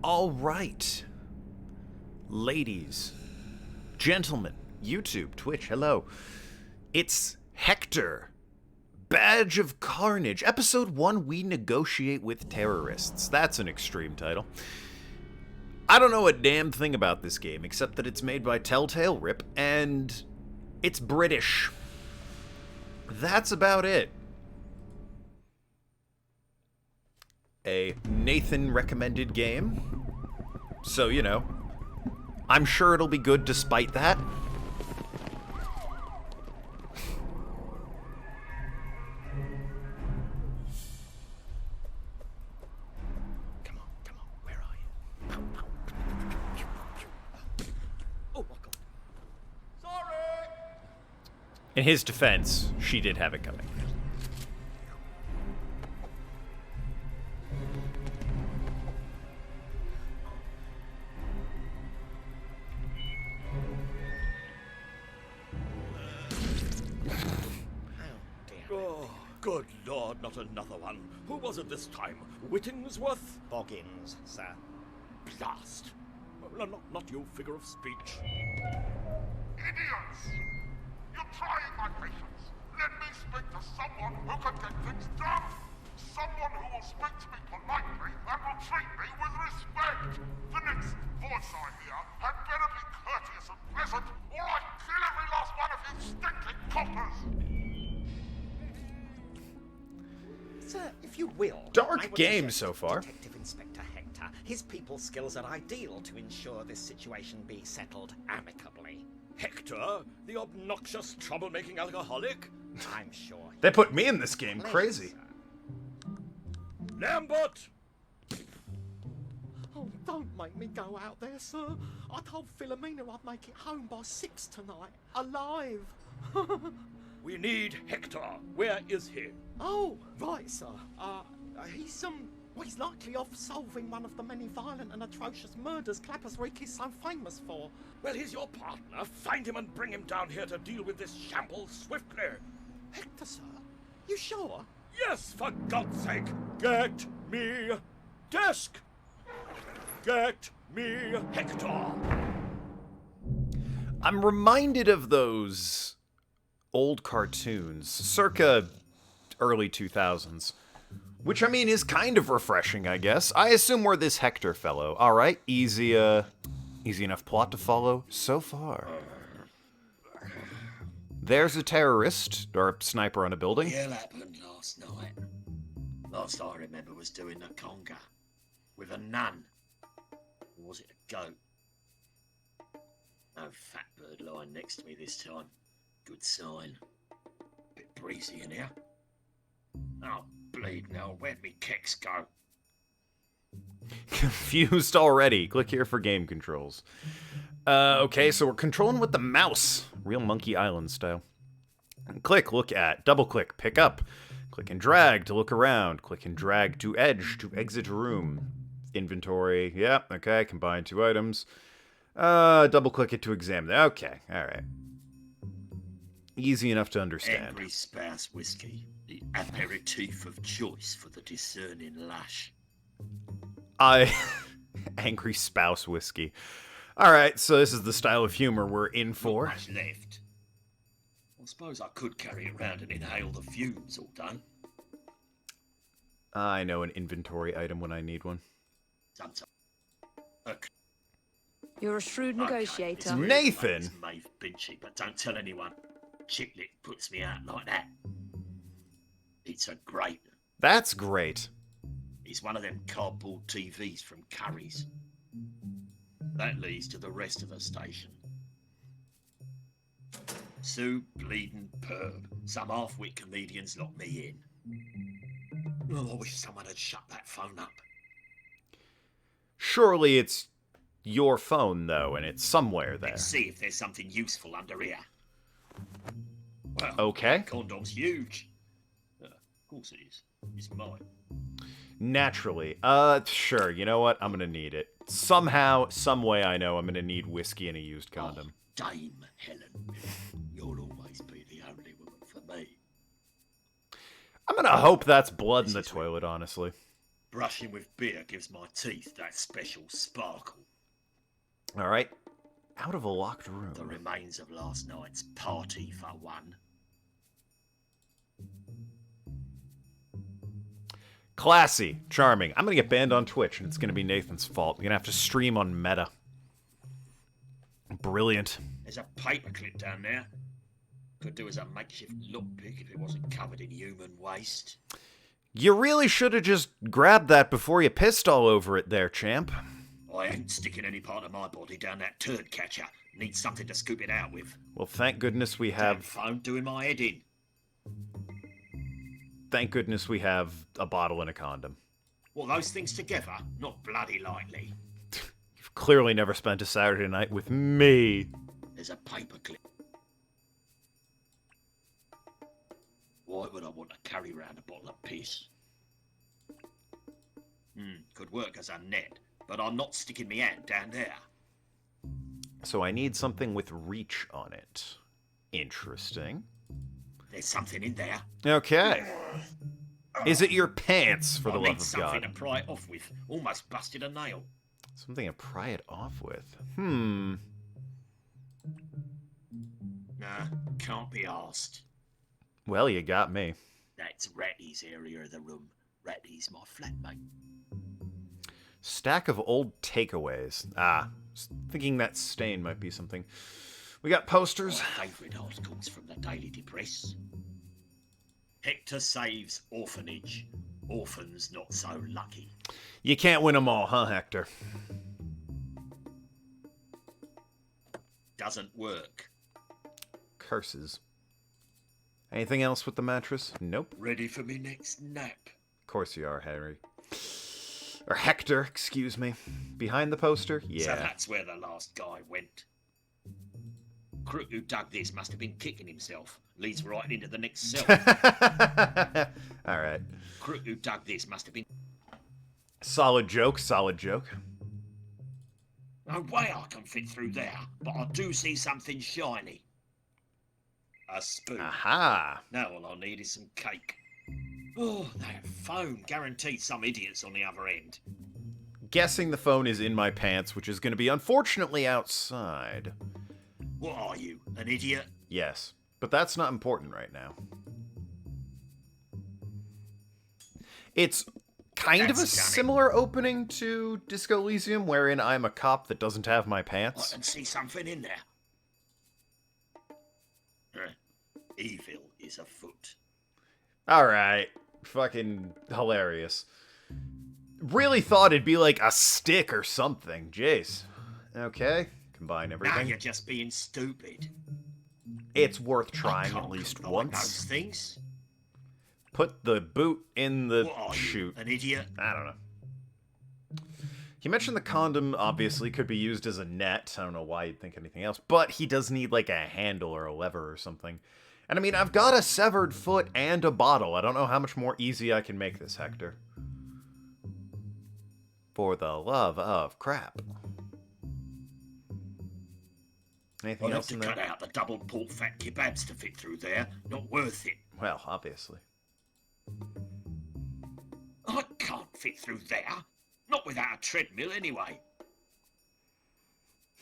All right. Ladies, gentlemen, YouTube, Twitch, hello. It's Hector, Badge of Carnage. Episode 1, We Negotiate with Terrorists. That's an extreme title. I don't know a damn thing about this game, except that it's made by Telltale Rip, and it's British. That's about it. A Nathan-recommended game. So, you know, I'm sure it'll be good despite that. Come on, where are you? Oh my god. Sorry! In his defense, she did have it coming. Oh, good lord, not another one. Who was it this time? Whittingsworth? Boggins, sir. Blast! Not you, figure of speech. Idiots! You're trying my patience. Let me speak to someone who can get things done. Someone who will speak to me politely and will treat me with respect. The next voice I hear had better be courteous and pleasant, or I kill every last one of you stinking coppers. Sir, if you will... Dark I would game suggest so far. Detective Inspector Hector. His people skills are ideal to ensure this situation be settled amicably. Hector, the obnoxious, troublemaking alcoholic? I'm sure. They put me in this game. Pleasure, Crazy. sir. Lambert! Oh, don't make me go out there, sir. I told Philomena I'd make it home by 6 tonight. Alive. We need Hector. Where is he? Oh, right, sir. He's likely off solving one of the many violent and atrocious murders Clappers Creek is so famous for. Well, he's your partner. Find him and bring him down here to deal with this shambles swiftly. Hector, sir? You sure? Yes, for God's sake! Get me desk! Get me Hector! I'm reminded of those old cartoons, circa early 2000s. Which, I mean, is kind of refreshing, I guess. I assume we're this Hector fellow. Alright, easy enough plot to follow so far. There's a terrorist, or a sniper on a building. It happened last night. Last I remember was doing the conga. With a nun. Or was it a goat? No fat bird lying next to me this time. Good sign. Bit breezy in here. Oh, bleed now. Where'd me kicks go? Confused already. Click here for game controls. Okay, so we're controlling with the mouse. Real Monkey Island style. Click, look at, double click, pick up. Click and drag to look around. Click and drag to edge to exit room. Inventory, yeah, okay, combine two items. Double click it to examine. Okay, alright. Easy enough to understand. Angry Spouse Whiskey. The aperitif of choice for the discerning lash. Angry Spouse Whiskey. Alright, so this is the style of humor we're in for. Not much left. I suppose I could carry it round and inhale the fumes all done. I know an inventory item when I need one. Sometimes. You're a shrewd negotiator. Okay, Nathan! It's Maeve Binchy, but don't tell anyone. Chicklet puts me out like that. It's a great. That's great. It's one of them cardboard TVs from Curry's. That leads to the rest of the station. Sue bleeding perb. Some half-wit comedians lock me in. Oh, I wish someone had shut that phone up. Surely it's your phone, though, and it's somewhere there. Let's see if there's something useful under here. Well, Okay. condom's huge. Of course it is. It's mine. Naturally. Sure, you know what? I'm gonna need it. Somehow, some way I know I'm gonna need whiskey and a used condom. Oh, Dame Helen. You'll always be the only woman for me. I'm gonna hope that's blood in the toilet, honestly. Brushing with beer gives my teeth that special sparkle. All right. Out of a locked room. The remains of last night's party, for one. Classy. Charming. I'm going to get banned on Twitch, and it's going to be Nathan's fault. I'm going to have to stream on Meta. Brilliant. There's a paperclip down there. Could do as a makeshift lockpick if it wasn't covered in human waste. You really should have just grabbed that before you pissed all over it there, champ. I ain't sticking any part of my body down that turd catcher. Need something to scoop it out with. Well, thank goodness we Damn have... phone doing my head in. Thank goodness we have a bottle and a condom. Well, those things together, not bloody lightly. You've clearly never spent a Saturday night with me. There's a paperclip. Why would I want to carry around a bottle of piss? Could work as a net, but I'm not sticking my hand down there. So I need something with reach on it. Interesting. There's something in there. Okay. Is it your pants, for the I love need of something God? to pry it off with. Almost busted a nail. Something to pry it off with. Nah, can't be asked. Well, you got me. That's Ratty's area of the room. Ratty's my flatmate. Stack of old takeaways. Ah, thinking that stain might be something. We got posters. My favourite articles from the Daily Press. Hector saves orphanage. Orphans not so lucky. You can't win them all, huh, Hector? Doesn't work. Curses. Anything else with the mattress? Nope. Ready for me next nap. Of course you are, Henry. Or Hector, excuse me. Behind the poster? So Yeah. that's where the last guy went. Crook who dug this must have been kicking himself. Leads right into the next cell. Alright. Crook who dug this must have been... Solid joke, solid joke. No way I can fit through there, but I do see something shiny. A spoon. Aha! Now all I need is some cake. Oh, that phone. Guaranteed some idiots on the other end. Guessing the phone is in my pants, which is going to be unfortunately outside. What are you, an idiot? Yes, but that's not important right now. It's kind of a That's stunning. similar opening to Disco Elysium, wherein I'm a cop that doesn't have my I pants. can see something in there. Evil is afoot. Alright. Fucking hilarious. Really thought it'd be like a stick or something. Jeez. Okay. Combine Now everything. you're just being stupid. It's worth I trying can't at least combine once. those things. Put the boot in the What are chute. you, an idiot? I don't know. He mentioned the condom obviously could be used as a net. I don't know why you'd think anything else. But he does need like a handle or a lever or something. And I mean, I've got a severed foot and a bottle. I don't know how much more easy I can make this, Hector. For the love of crap. Anything I'll have else to in cut there? out the double pork fat kebabs to fit through there. Not worth it. Well, obviously. I can't fit through there. Not without a treadmill, anyway.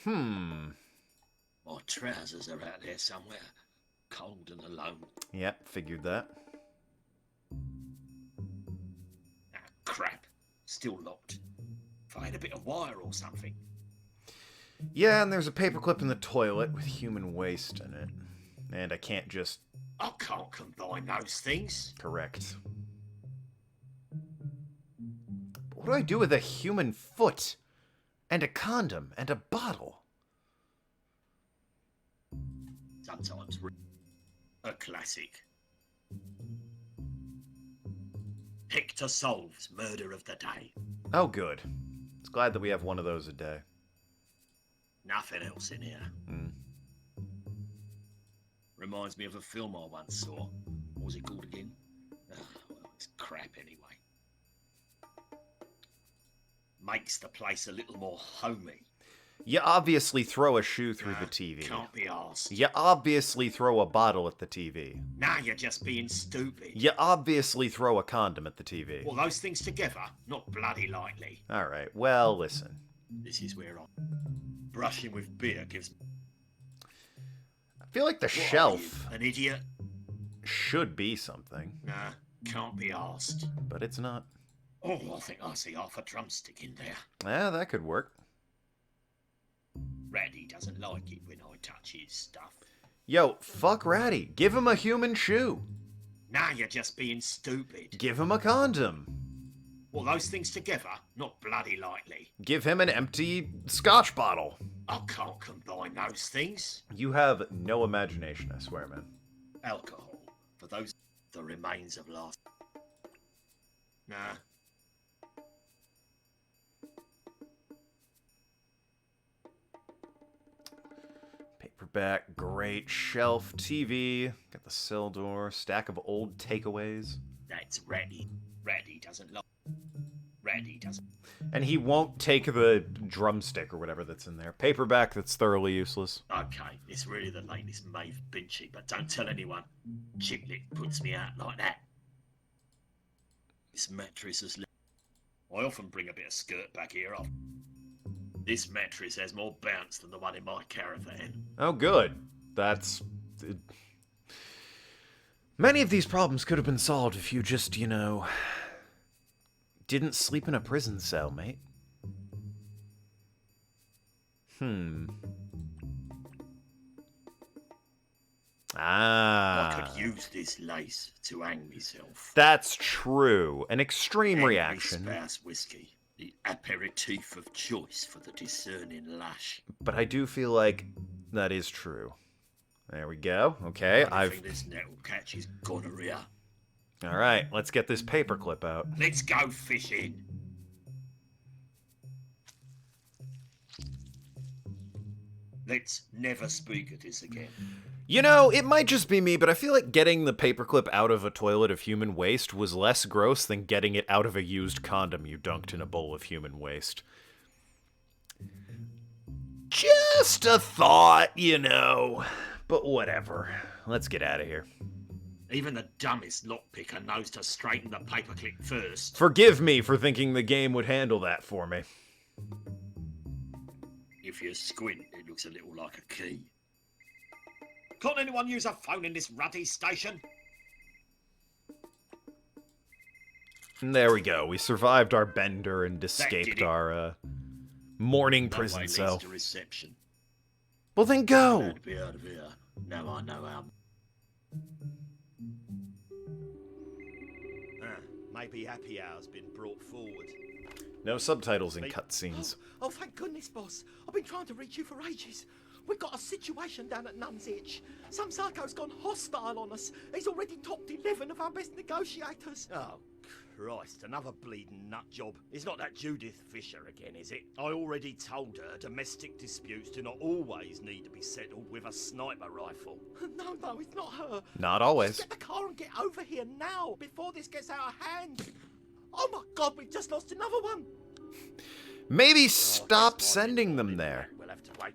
Hmm. My trousers are out there somewhere. Cold and alone. Yep, figured that. Ah, crap. Still locked. If I had a bit of wire or something. Yeah, and there's a paperclip in the toilet with human waste in it. And I can't just... I can't combine those things. Correct. But what do I do with a human foot? And a condom? And a bottle? Sometimes a classic. Hector solves murder of the day. Oh, good. It's glad that we have one of those a day. Nothing else in here. Hmm. Reminds me of a film I once saw. What was it called again? Well, it's crap anyway. Makes the place a little more homey. You obviously throw a shoe through the TV. Can't be arsed. You obviously throw a bottle at the TV. Now you're just being stupid. You obviously throw a condom at the TV. All those things together, not bloody lightly. Alright, well, listen. This is where I'm... Brushing with beer gives... I feel like the What are shelf you, an idiot? should be something, Nah, can't be arsed. but it's not. Oh, I think I see half a drumstick in there. Yeah, that could work. Ratty doesn't like it when I touch his stuff. Yo, fuck Ratty. Give him a human shoe. Now you're just being stupid. Give him a condom. All those things together, not bloody lightly. Give him an empty scotch bottle. I can't combine those things. You have no imagination, I swear, man. Alcohol, for those the remains of last... Nah. Paperback, great shelf, TV, got the cell door, stack of old takeaways. That's Ratty. Ratty doesn't like... Ratty doesn't... And he won't take the drumstick or whatever that's in there. Paperback that's thoroughly useless. Okay, it's really the latest Maeve Binchy, but don't tell anyone. Chicklet puts me out like that. This mattress has... I often bring a bit of skirt back here off. This mattress has more bounce than the one in my caravan. Oh, good. That's... Many of these problems could have been solved if you just, you know... didn't sleep in a prison cell, mate. Ah. I could use this lace to hang myself. That's true. An extreme Henry reaction. Spouse whiskey, the aperitif of choice for the discerning lash. But I do feel like that is true. There we go. Okay, I I've... think this net will catch his gonorrhea. Alright, let's get this paperclip out. Let's go fishing. Let's never speak of this again. You know, it might just be me, but I feel like getting the paperclip out of a toilet of human waste was less gross than getting it out of a used condom you dunked in a bowl of human waste. Just a thought, you know. But whatever. Let's get out of here. Even the dumbest lockpicker knows to straighten the paperclip first. Forgive me for thinking the game would handle that for me. If you squint, it looks a little like a key. Can't anyone use a phone in this ruddy station? And there we go. We survived our bender and did escaped it. our morning No prison way leads cell. to reception. Well, then go. Glad to be out of here. Now I know how. Maybe happy hour's been brought forward. No subtitles in cutscenes. Oh, thank goodness, boss. I've been trying to reach you for ages. We've got a situation down at Nun's Itch. Some psycho's gone hostile on us. He's already topped 11 of our best negotiators. Oh, Christ, another bleeding nut job. It's not that Judith Fisher again, is it? I already told her domestic disputes do not always need to be settled with a sniper rifle. No, it's not her. Not always. Just get the car and get over here now, before this gets out of hand. Oh my God, we've just lost another one. Maybe Oh, stop this might sending be them more there. We'll have to wait.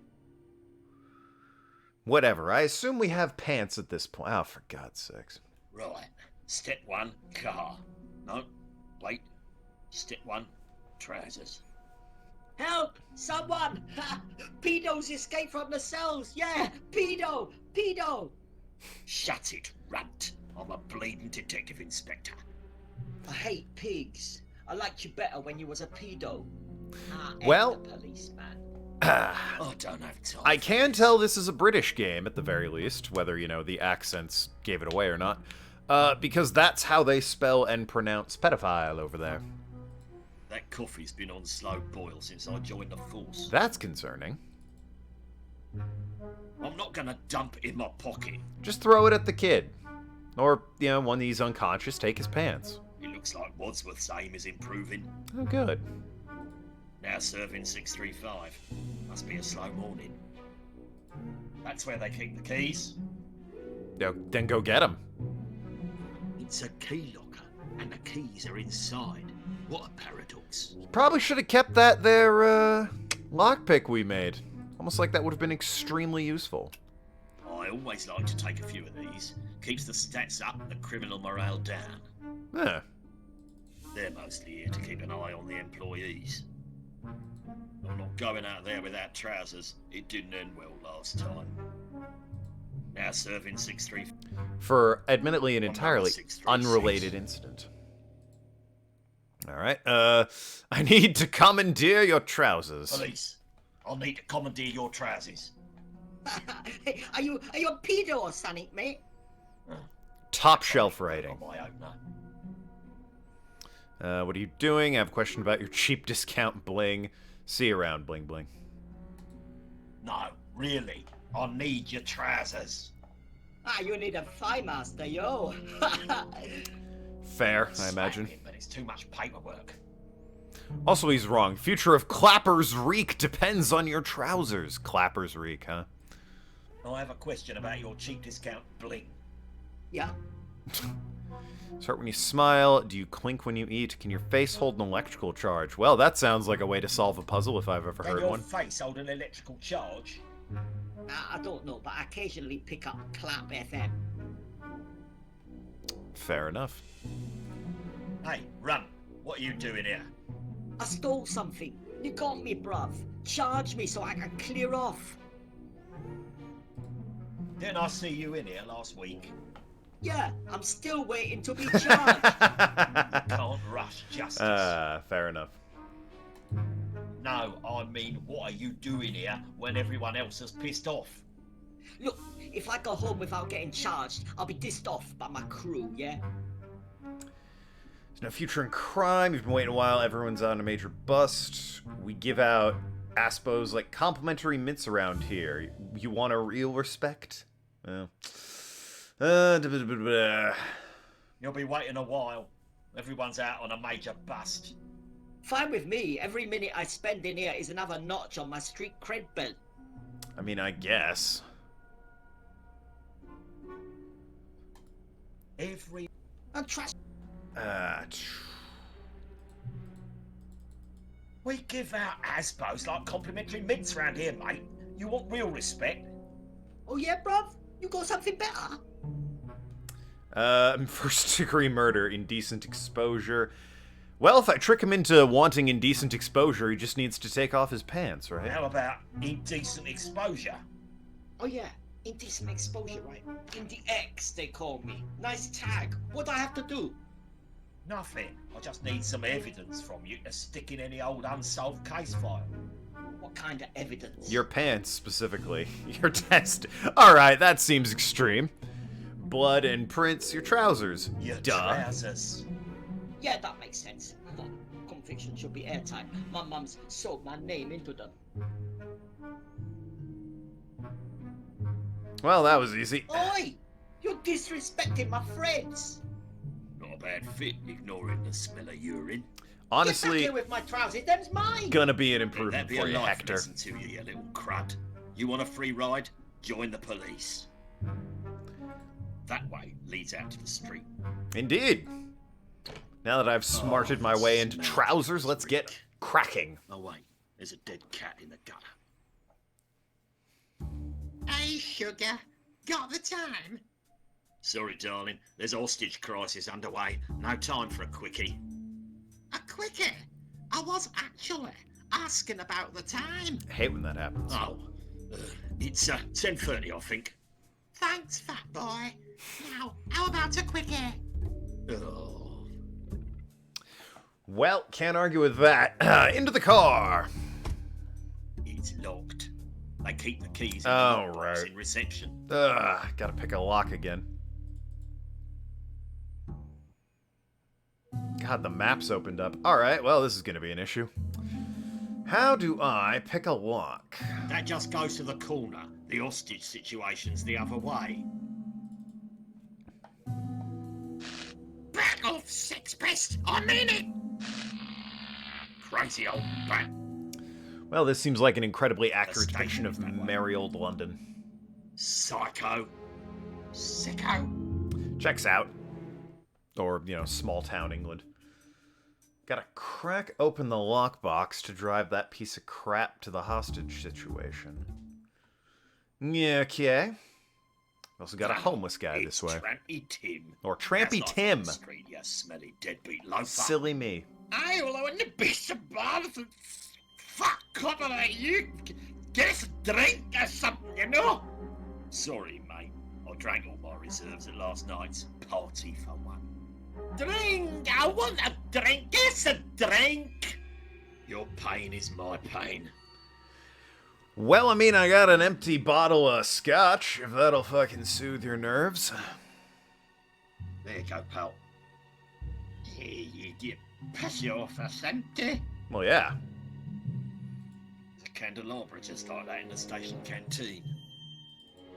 Whatever. I assume we have pants at this point. Oh, for God's sakes. Right. Step 1, car. No, wait. Step 1, trousers. Help! Someone! Pedos escaped from the cells! Yeah! Pedo! Pedo! Shut it, runt. I'm a bleeding detective inspector. I hate pigs. I liked you better when you was a pedo. Well- The policeman. I don't have time. I can tell this is a British game, at the very least, whether, you know, the accents gave it away or not. Because that's how they spell and pronounce pedophile over there. That coffee's been on slow boil since I joined the force. That's concerning. I'm not gonna dump it in my pocket. Just throw it at the kid. Or, you know, when he's unconscious, take his pants. It looks like Wadsworth's aim is improving. Oh, good. Now serving 635. Must be a slow morning. That's where they keep the keys. No, then go get him. It's a key locker, and the keys are inside. What a paradox. Probably should have kept that there, lockpick we made. Almost like that would have been extremely useful. I always like to take a few of these. Keeps the stats up and the criminal morale down. Yeah. They're mostly here to keep an eye on the employees. I'm not going out there without trousers. It didn't end well last time. Now serving 6-3. For admittedly an entirely 636. unrelated incident. Alright, I need to commandeer your trousers. Police, I'll need to commandeer your trousers. Hey, are you a pedo or something, mate? Top shelf writing. On my own, What are you doing? I have a question about your cheap discount bling. See you around, bling bling. No, really. I need your trousers. Ah, you need a fly master, yo. Fair, I imagine. Smacking, but it's too much paperwork. Also, he's wrong. Future of Clapper's Reek depends on your trousers. Clapper's Reek, huh? I have a question about your cheap discount bling. Yeah. Start when you smile. Do you clink when you eat? Can your face hold an electrical charge? Well, that sounds like a way to solve a puzzle if I've ever Can heard your one. face hold an electrical charge? I don't know, but I occasionally pick up Clap FM. Fair enough. Hey, run. What are you doing here? I stole something. You got me, bruv. Charge me so I can clear off. Didn't I see you in here last week? Yeah, I'm still waiting to be charged. Can't rush justice. Fair enough. No, I mean, what are you doing here when everyone else has pissed off? Look, if I go home without getting charged, I'll be dissed off by my crew, yeah? There's no future in crime. You've been waiting a while. Everyone's on a major bust. We give out Aspos like complimentary mints around here. You want a real respect? Well. You'll be waiting a while. Everyone's out on a major bust. Fine with me. Every minute I spend in here is another notch on my street cred belt. I mean, I guess. And trust. We give out Aspos like complimentary mints around here, mate. You want real respect? Oh yeah, bruv? You got something better? First degree murder, indecent exposure. Well, if I trick him into wanting indecent exposure, he just needs to take off his pants, right? How about indecent exposure? Oh yeah, indecent exposure, right? In the X, they call me. Nice tag. What do I have to do? Nothing. I just need some evidence from you to stick in any old unsolved case file. What kind of evidence? Your pants, specifically. Your test. Alright, that seems extreme. Blood and prints, your trousers. Your Duh. trousers. Yeah, that makes sense. Conviction should be airtight. My mum's sewed my name into them. Well, that was easy. Oi! You're disrespecting my friends! Not a bad fit, ignoring the smell of urine. Get back Honestly, here with my trousers, them's mine! gonna be an That'd improvement be for a you, life Hector. lesson to you, you little crud. You want a free ride? Join the police. That way leads out to the street. Indeed. Now that I've smarted my way into trousers, let's get cracking. Oh wait, there's a dead cat in the gutter. Hey, sugar. Got the time? Sorry, darling. There's a hostage crisis underway. No time for a quickie. A quickie? I was actually asking about the time. I hate when that happens. Oh, it's 10:30, I think. Thanks, fat boy. Now, how about a quickie? Oh. Well, can't argue with that. Into the car. It's locked. They keep the keys in the Oh, lockbox right. in reception. Gotta pick a lock again. God, the map's opened up. Alright, well, this is gonna be an issue. How do I pick a lock? That just goes to the corner. The hostage situation's the other way. Back off, sex pest! I mean it! Crazy old bat. Well, this seems like an incredibly accurate station depiction of is that way. merry old London. Psycho. Sicko. Checks out. Or, small town England. Gotta crack open the lockbox to drive that piece of crap to the hostage situation. Yeah, okay. Also got a homeless guy this way. Trampy Tim. Or Trampy That's Tim. Not the street, you smelly deadbeat loafer. Silly me. I will own the beast of bars and fuck copper like you. Get us a drink or something, you know? Sorry, mate. I drank all my reserves at last night's party for one. Drink! I want a drink! Get us a drink! Your pain is my pain. Well, I mean, I got an empty bottle of scotch, if that'll fucking soothe your nerves. There you go, pal. Hey, you get peso for Santa? Well, yeah. The candelabra just like that in the station canteen.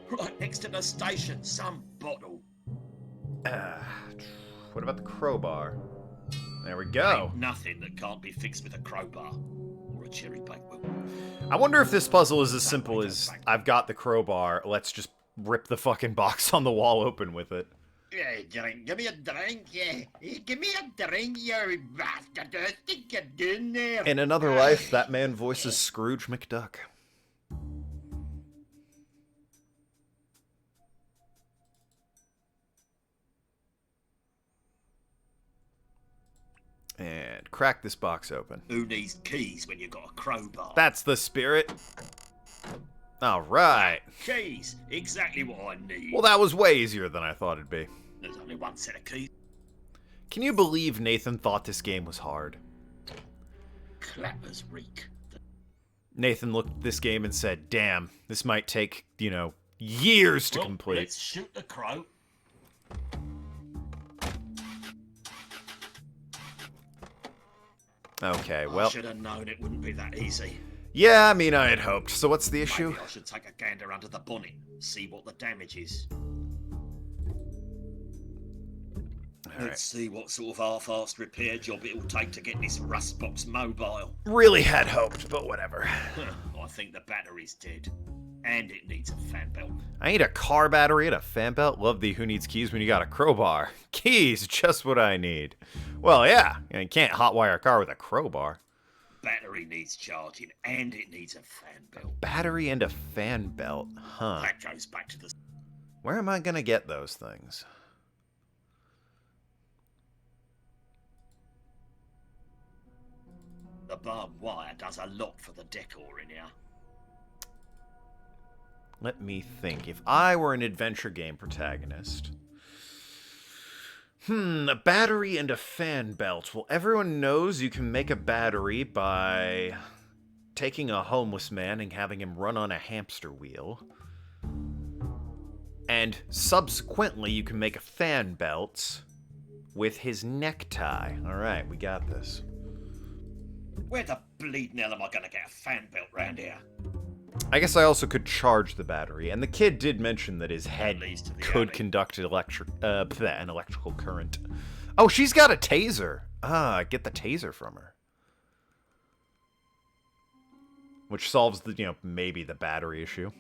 Right next to the station, some bottle. What about the crowbar? There we go. Ain't nothing that can't be fixed with a crowbar or a cherry bakewell. I wonder if this puzzle is as simple as I've got the crowbar, let's just rip the fucking box on the wall open with it. Yeah, drink. Give me a drink, yeah. Give me a drink, you bastard. Stick your gun there. In another life, that man voices Scrooge McDuck. And crack this box open. Who needs keys when you got a crowbar? That's the spirit. All right. Keys, exactly what I need. Well, that was way easier than I thought it'd be. There's only one set of keys. Can you believe Nathan thought this game was hard? Clappers reek. Nathan looked at this game and said, damn, this might take, years to Well, complete. Let's shoot the crow. Okay, I well, should have known it wouldn't be that easy. yeah, I mean, I had hoped. So what's the issue? Maybe I should take a gander under the bonnet, see what the damage is. All Let's see what sort of half-assed repair job it'll take to get this rust box mobile. Really had hoped, but whatever. I think the battery's dead. And it needs a fan belt. I need a car battery and a fan belt. Love the who needs keys when you got a crowbar. Keys, just what I need. Well, yeah, you can't hotwire a car with a crowbar. Battery needs charging, and it needs a fan belt. Battery and a fan belt, huh? That goes back to the... Where am I gonna get those things? The barbed wire does a lot for the decor in here. Let me think. If I were an adventure game protagonist... a battery and a fan belt. Well, everyone knows you can make a battery by taking a homeless man and having him run on a hamster wheel. And subsequently, you can make a fan belt with his necktie. Alright, we got this. Where the bleeding hell am I gonna get a fan belt round here? I guess I also could charge the battery, and the kid did mention that his head leads to the could alley. conduct an electrical current. Oh, she's got a taser. Get the taser from her. Which solves the, maybe the battery issue.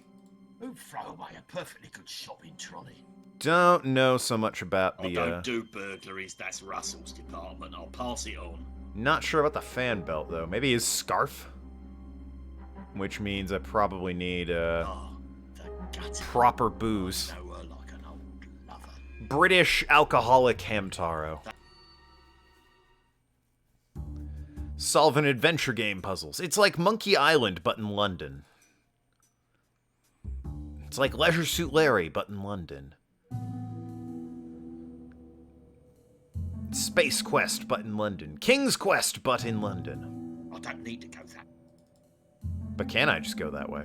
Who'd throw away a perfectly good shopping trolley? Don't know so much about I the, don't do burglaries, that's Russell's department. I'll pass it on. Not sure about the fan belt, though. Maybe his scarf? Which means I probably need, Oh, the gutter. proper booze. Know her like an old lover. British alcoholic Hamtaro. Solving adventure game puzzles. It's like Monkey Island, but in London. It's like Leisure Suit Larry, but in London. Space Quest, but in London. King's Quest, but in London. I don't need to go that. But can I just go that way?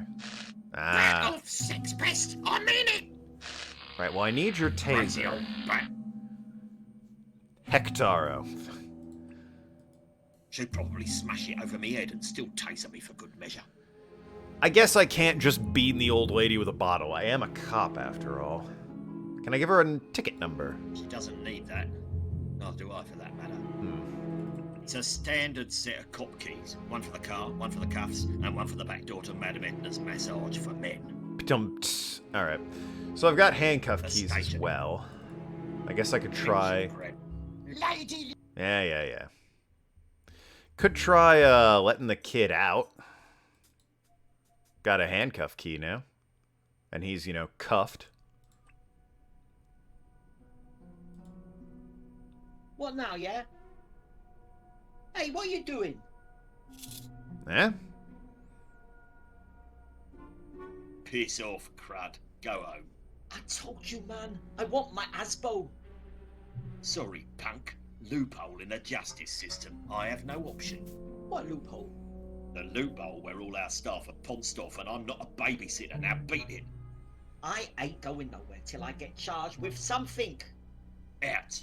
Back Ah. off, sex pest! I mean it! Right, well, I need your Crazy taser. old bat. Hectaro. She'd probably smash it over me head and still taser me for good measure. I guess I can't just beat the old lady with a bottle. I am a cop, after all. Can I give her a ticket number? She doesn't need that. Neither do I, for that matter. It's a standard set of cop keys. One for the car, one for the cuffs, and one for the back door to Madam Edna's massage for men. Alright. So I've got handcuff A keys as station. well. I guess I could try... Lady! Yeah. Could try letting the kid out. Got a handcuff key now. And he's, you know, cuffed. What now, yeah? Hey, what are you doing? Eh? Piss off, crud. Go home. I told you, man. I want my Asbo. Sorry, punk. Loophole in the justice system. I have no option. What loophole? The loophole where all our staff are pounced off and I'm not a babysitter. Now beat it. I ain't going nowhere till I get charged with something. Out.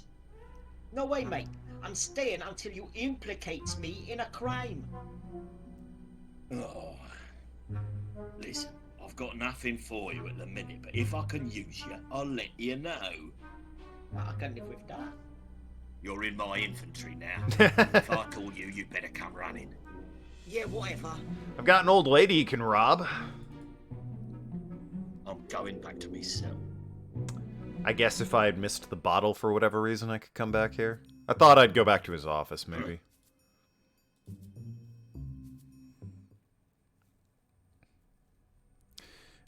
No way, mate. I'm staying until you implicate me in a crime. Oh. Listen, I've got nothing for you at the minute, but if I can use you, I'll let you know. I can live with that. You're in my infantry now. If I call you, you better come running. Yeah, whatever. I've got an old lady you can rob. I'm going back to my cell. I guess if I had missed the bottle for whatever reason, I could come back here. I thought I'd go back to his office, maybe.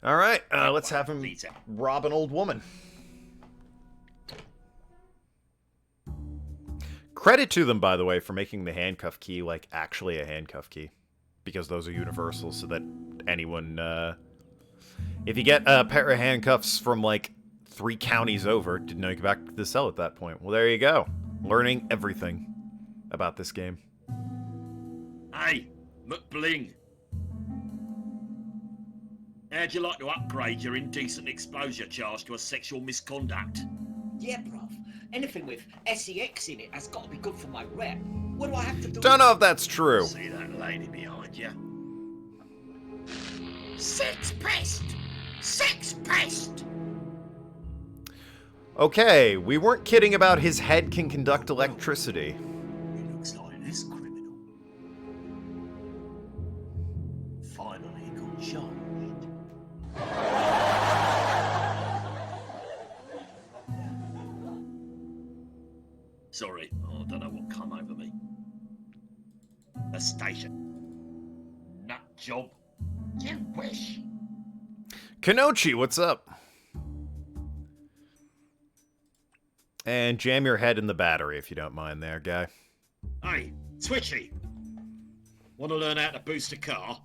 Alright, let's have him rob an old woman. Credit to them, by the way, for making the handcuff key, like, actually a handcuff key. Because those are universal, so that anyone, if you get a pair of handcuffs from, like, 3 counties over, didn't know you could go back to the cell at that point. Well, there you go. Learning everything about this game. Hey, McBling. How'd you like to upgrade your indecent exposure charge to a sexual misconduct? Yeah, bruv. Anything with SEX in it has got to be good for my rep. What do I have to do? Don't know if that's true. See that lady behind you? Sex pest! Sex pest! Okay, we weren't kidding about his head can conduct electricity. It looks like this criminal finally got charged. Sorry, I don't know what come over me. A station. Nut job. You wish. Kanochi, what's up? And jam your head in the battery if you don't mind there, guy. Hey, Twitchy. Want to learn how to boost a car?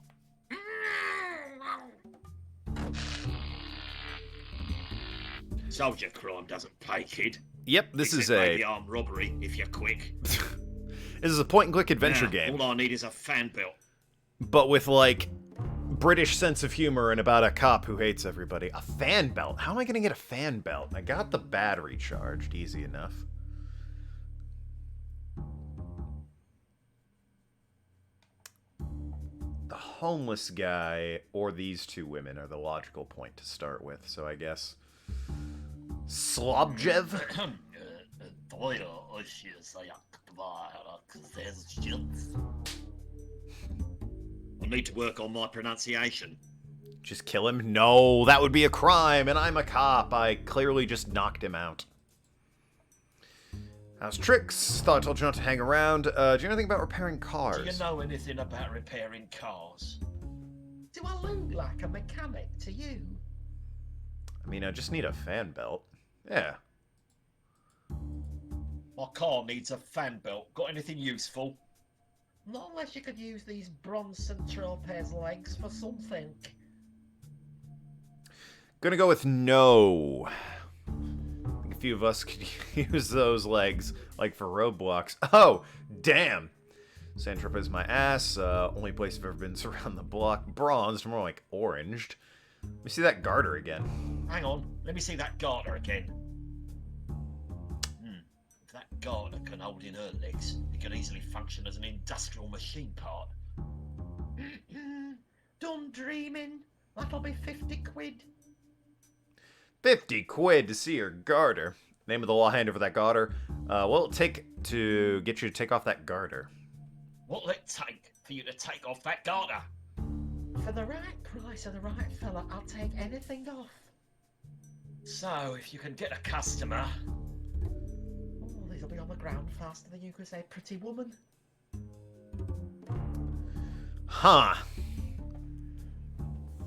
Soldier crime doesn't pay, kid. Yep, this is Except maybe a... armed robbery, if you're quick. This is a point-and-click adventure game. All I need is a fan belt. But with, like, British sense of humor and about a cop who hates everybody. A fan belt? How am I going to get a fan belt? I got the battery charged. Easy enough. The homeless guy or these 2 women are the logical point to start with, so I guess... Slobjev? I need to work on my pronunciation. Just kill him? No, that would be a crime, and I'm a cop. I clearly just knocked him out. How's Tricks? Thought I told you not to hang around. Do you know anything about repairing cars? Do you know anything about repairing cars? Do I look like a mechanic to you? I mean, I just need a fan belt. Yeah. My car needs a fan belt. Got anything useful? Not unless you could use these Bronson Tropez legs for something. Gonna go with no. I think a few of us could use those legs, like for roadblocks. Oh, damn. Sandtrip is my ass. Only place I've ever been is around the block. Bronzed, more like oranged. Let me see that garter again. Hang on, let me see that garter again. If that garter can hold in her legs, it can easily function as an industrial machine part. Done dreaming. That'll be 50 quid. 50 quid to see your garter. Name of the law hander for that garter. What'll it take to get you to take off that garter? What'll it take for you to take off that garter? For the right price of the right fella, I'll take anything off. So, if you can get a customer... Oh, these'll be on the ground faster than you could say pretty woman. Huh.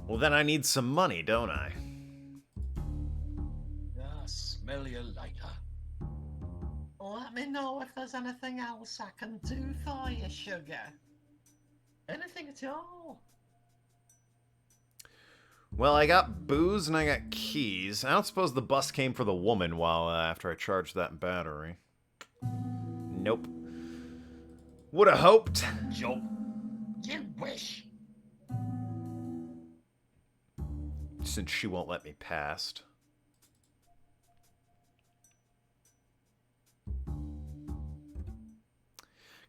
Well, then I need some money, don't I? I'll smell you later. Let me know if there's anything else I can do for you, sugar. Anything at all. Well, I got booze and I got keys. I don't suppose the bus came for the woman after I charged that battery. Nope. Would have hoped. Job. You wish. Since she won't let me past.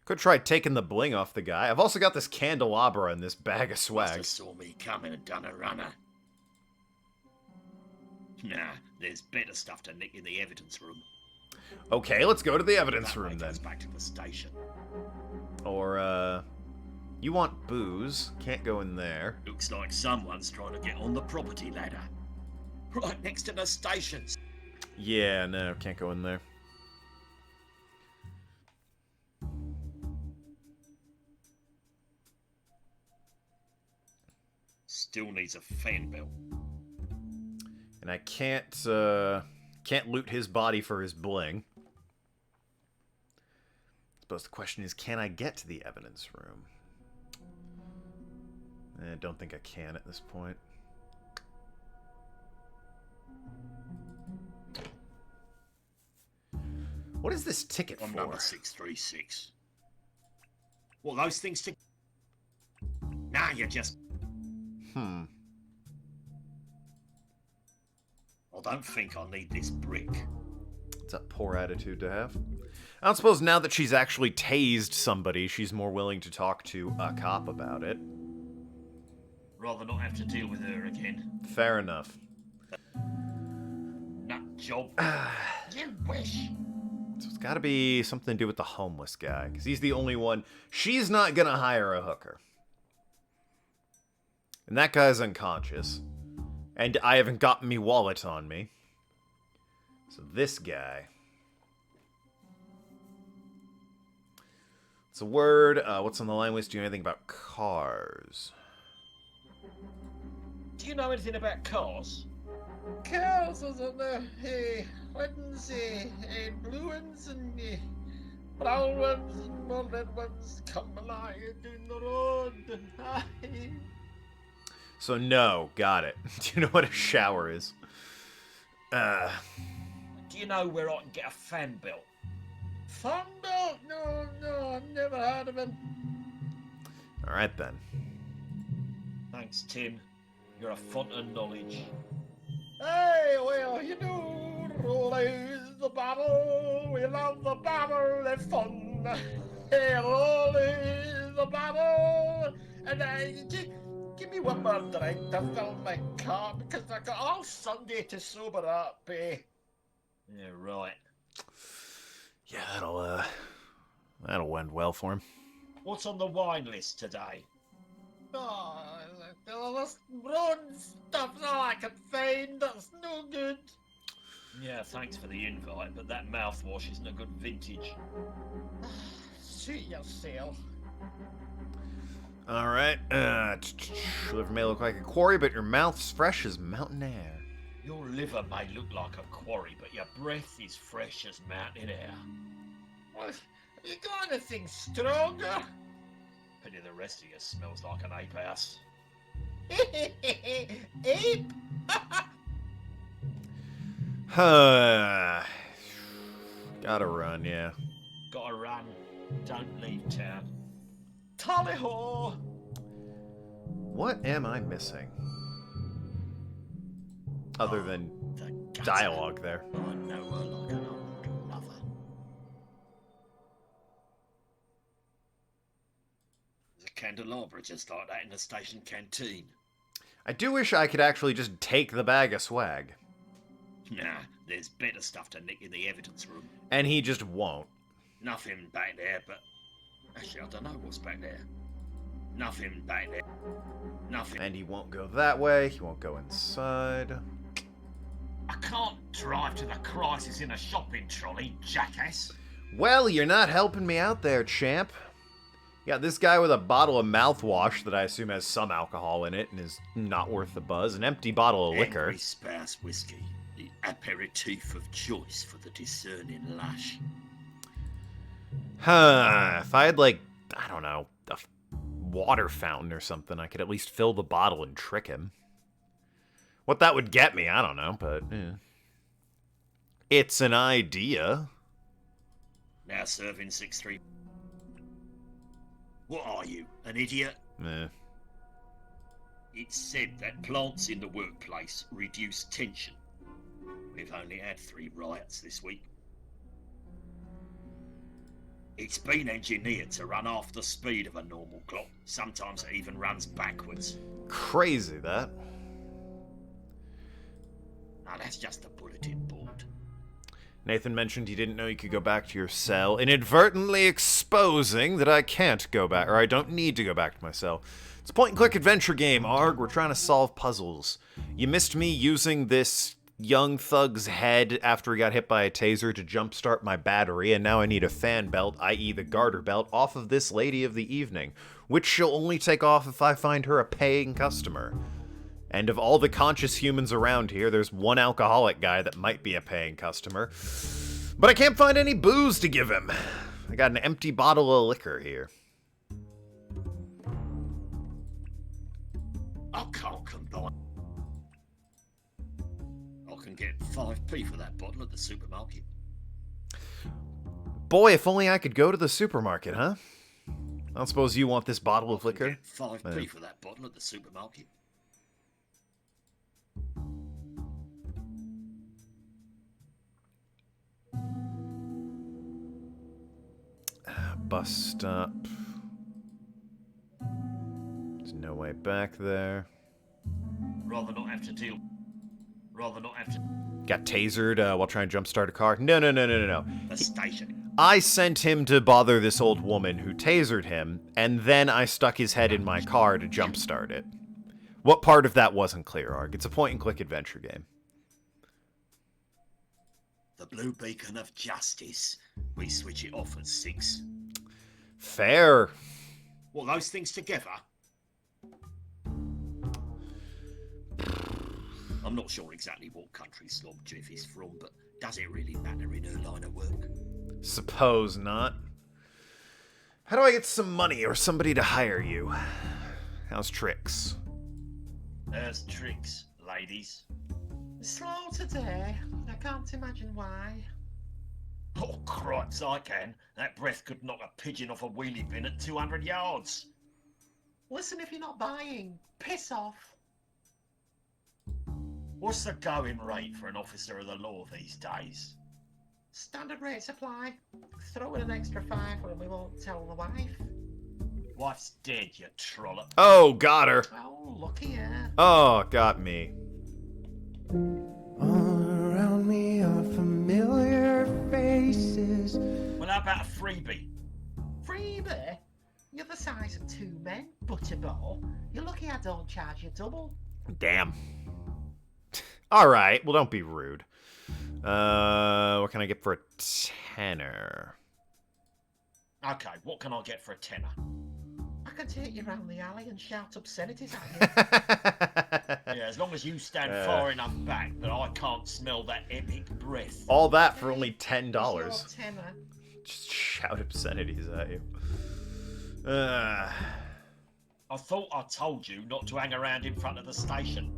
Could try taking the bling off the guy. I've also got this candelabra and this bag of Must swag. have saw me coming and done a runner. Nah, there's better stuff to nick in the evidence room. Okay, let's go to the evidence That way room then. goes back to the station. Or, you want booze. Can't go in there. Looks like someone's trying to get on the property ladder. Right next to the stations. Yeah, no, can't go in there. Still needs a fan belt. And I can't loot his body for his bling. I suppose the question is, can I get to the evidence room? I don't think I can at this point. What is this ticket I'm for? number 636. Well, those things to... Nah, you just... I don't think I'll need this brick. It's a poor attitude to have. I don't suppose now that she's actually tased somebody, she's more willing to talk to a cop about it. Rather not have to deal with her again. Fair enough. Nut job. You wish. So it's got to be something to do with the homeless guy, because he's the only one. She's not going to hire a hooker. And that guy's unconscious. And I haven't got me wallet on me. So this guy. It's a word. What's on the line list? Do you know anything about cars? Do you know anything about cars? Cars is on the red ones, blue ones, and brown ones, and more red ones come along in the road. So no, got it. Do you know what a shower is? Do you know where I can get a fan belt? Fan belt? No, I've never heard of him. Alright then. Thanks, Tim. You're a font of knowledge. Hey, well, you know, roll is the battle, we love the battle, it's fun. Hey, roll is the battle, and give me one more drink to fill my cup, because I got all Sunday to sober up, eh? Yeah, right. Yeah, that'll end well for him. What's on the wine list today? Oh, this road stuff's all I can find, that's no good. Yeah, thanks for the invite, but that mouthwash isn't a good vintage. Suit yourself. Alright, liver may look like a quarry, but your mouth's fresh as mountain air. Your liver may look like a quarry, but your breath is fresh as mountain air. Well, you got anything stronger? Pity the rest of you smells like an ape house. Ape? Gotta run, yeah. Gotta run. Don't leave town. Tally-ho! What am I missing? Other than The guts dialogue there. of it. I know her like an old mother. There's a candelabra just like that in the station canteen. I do wish I could actually just take the bag of swag. Nah, there's better stuff to nick in the evidence room. And he just won't. Nothing back there, but... Actually, I don't know what's back there. Nothing back there. Nothing. And he won't go that way. He won't go inside. I can't drive to the crisis in a shopping trolley, jackass. Well, you're not helping me out there, champ. Yeah, this guy with a bottle of mouthwash that I assume has some alcohol in it and is not worth the buzz. An empty bottle of liquor. Henry Spouse whiskey, the aperitif of choice for the discerning lash. If I had, like, I don't know, a water fountain or something, I could at least fill the bottle and trick him. What that would get me, I don't know, but it's an idea. Now serving 6-3. What are you, an idiot? It's said that plants in the workplace reduce tension. We've only had 3 riots this week. It's been engineered to run half the speed of a normal clock. Sometimes it even runs backwards. Crazy, that. Now that's just a bulletin board. Nathan mentioned he didn't know you could go back to your cell, inadvertently exposing that I can't go back, or I don't need to go back to my cell. It's a point-and-click adventure game, Arg. We're trying to solve puzzles. You missed me using this young thug's head after he got hit by a taser to jumpstart my battery, and now I need a fan belt, i.e. the garter belt, off of this lady of the evening, which she'll only take off if I find her a paying customer. And of all the conscious humans around here, there's one alcoholic guy that might be a paying customer. But I can't find any booze to give him. I got an empty bottle of liquor here. I can't combine. I can get 5p for that bottle at the supermarket. Boy, if only I could go to the supermarket, huh? I don't suppose you want this bottle of liquor? Get 5p for that bottle at the supermarket. Bus stop. There's no way back there. Rather not have to deal. Rather not have to. Got tasered while trying to jumpstart a car. No. The station. I sent him to bother this old woman who tasered him, and then I stuck his head in my car to jumpstart it. What part of that wasn't clear, Arg? It's a point-and-click adventure game. The blue beacon of justice. We switch it off at 6. Fair. Well, those things together. I'm not sure exactly what country Slob Jiff is from, but does it really matter in her line of work? Suppose not. How do I get some money or somebody to hire you? How's tricks? There's tricks, ladies. Slow today. I can't imagine why. Oh, cripes, I can. That breath could knock a pigeon off a wheelie bin at 200 yards. Listen, if you're not buying, piss off. What's the going rate for an officer of the law these days? Standard rates apply. Throw in an extra $5 and we won't tell the wife. Wife's dead, you trollop. Oh, got her. Oh, lucky her. Oh, got me. All around me are familiar faces. Well, how about a freebie? Freebie? You're the size of 2 men, butterball. You're lucky I don't charge you double. Damn. Alright, well, don't be rude. What can I get for a tenner? Okay, what can I get for a tenner? I can take you round the alley and shout obscenities at you. Yeah, as long as you stand far enough back that I can't smell that epic breath. All that for only $10. It's your tenner. Just shout obscenities at you. I thought I told you not to hang around in front of the station.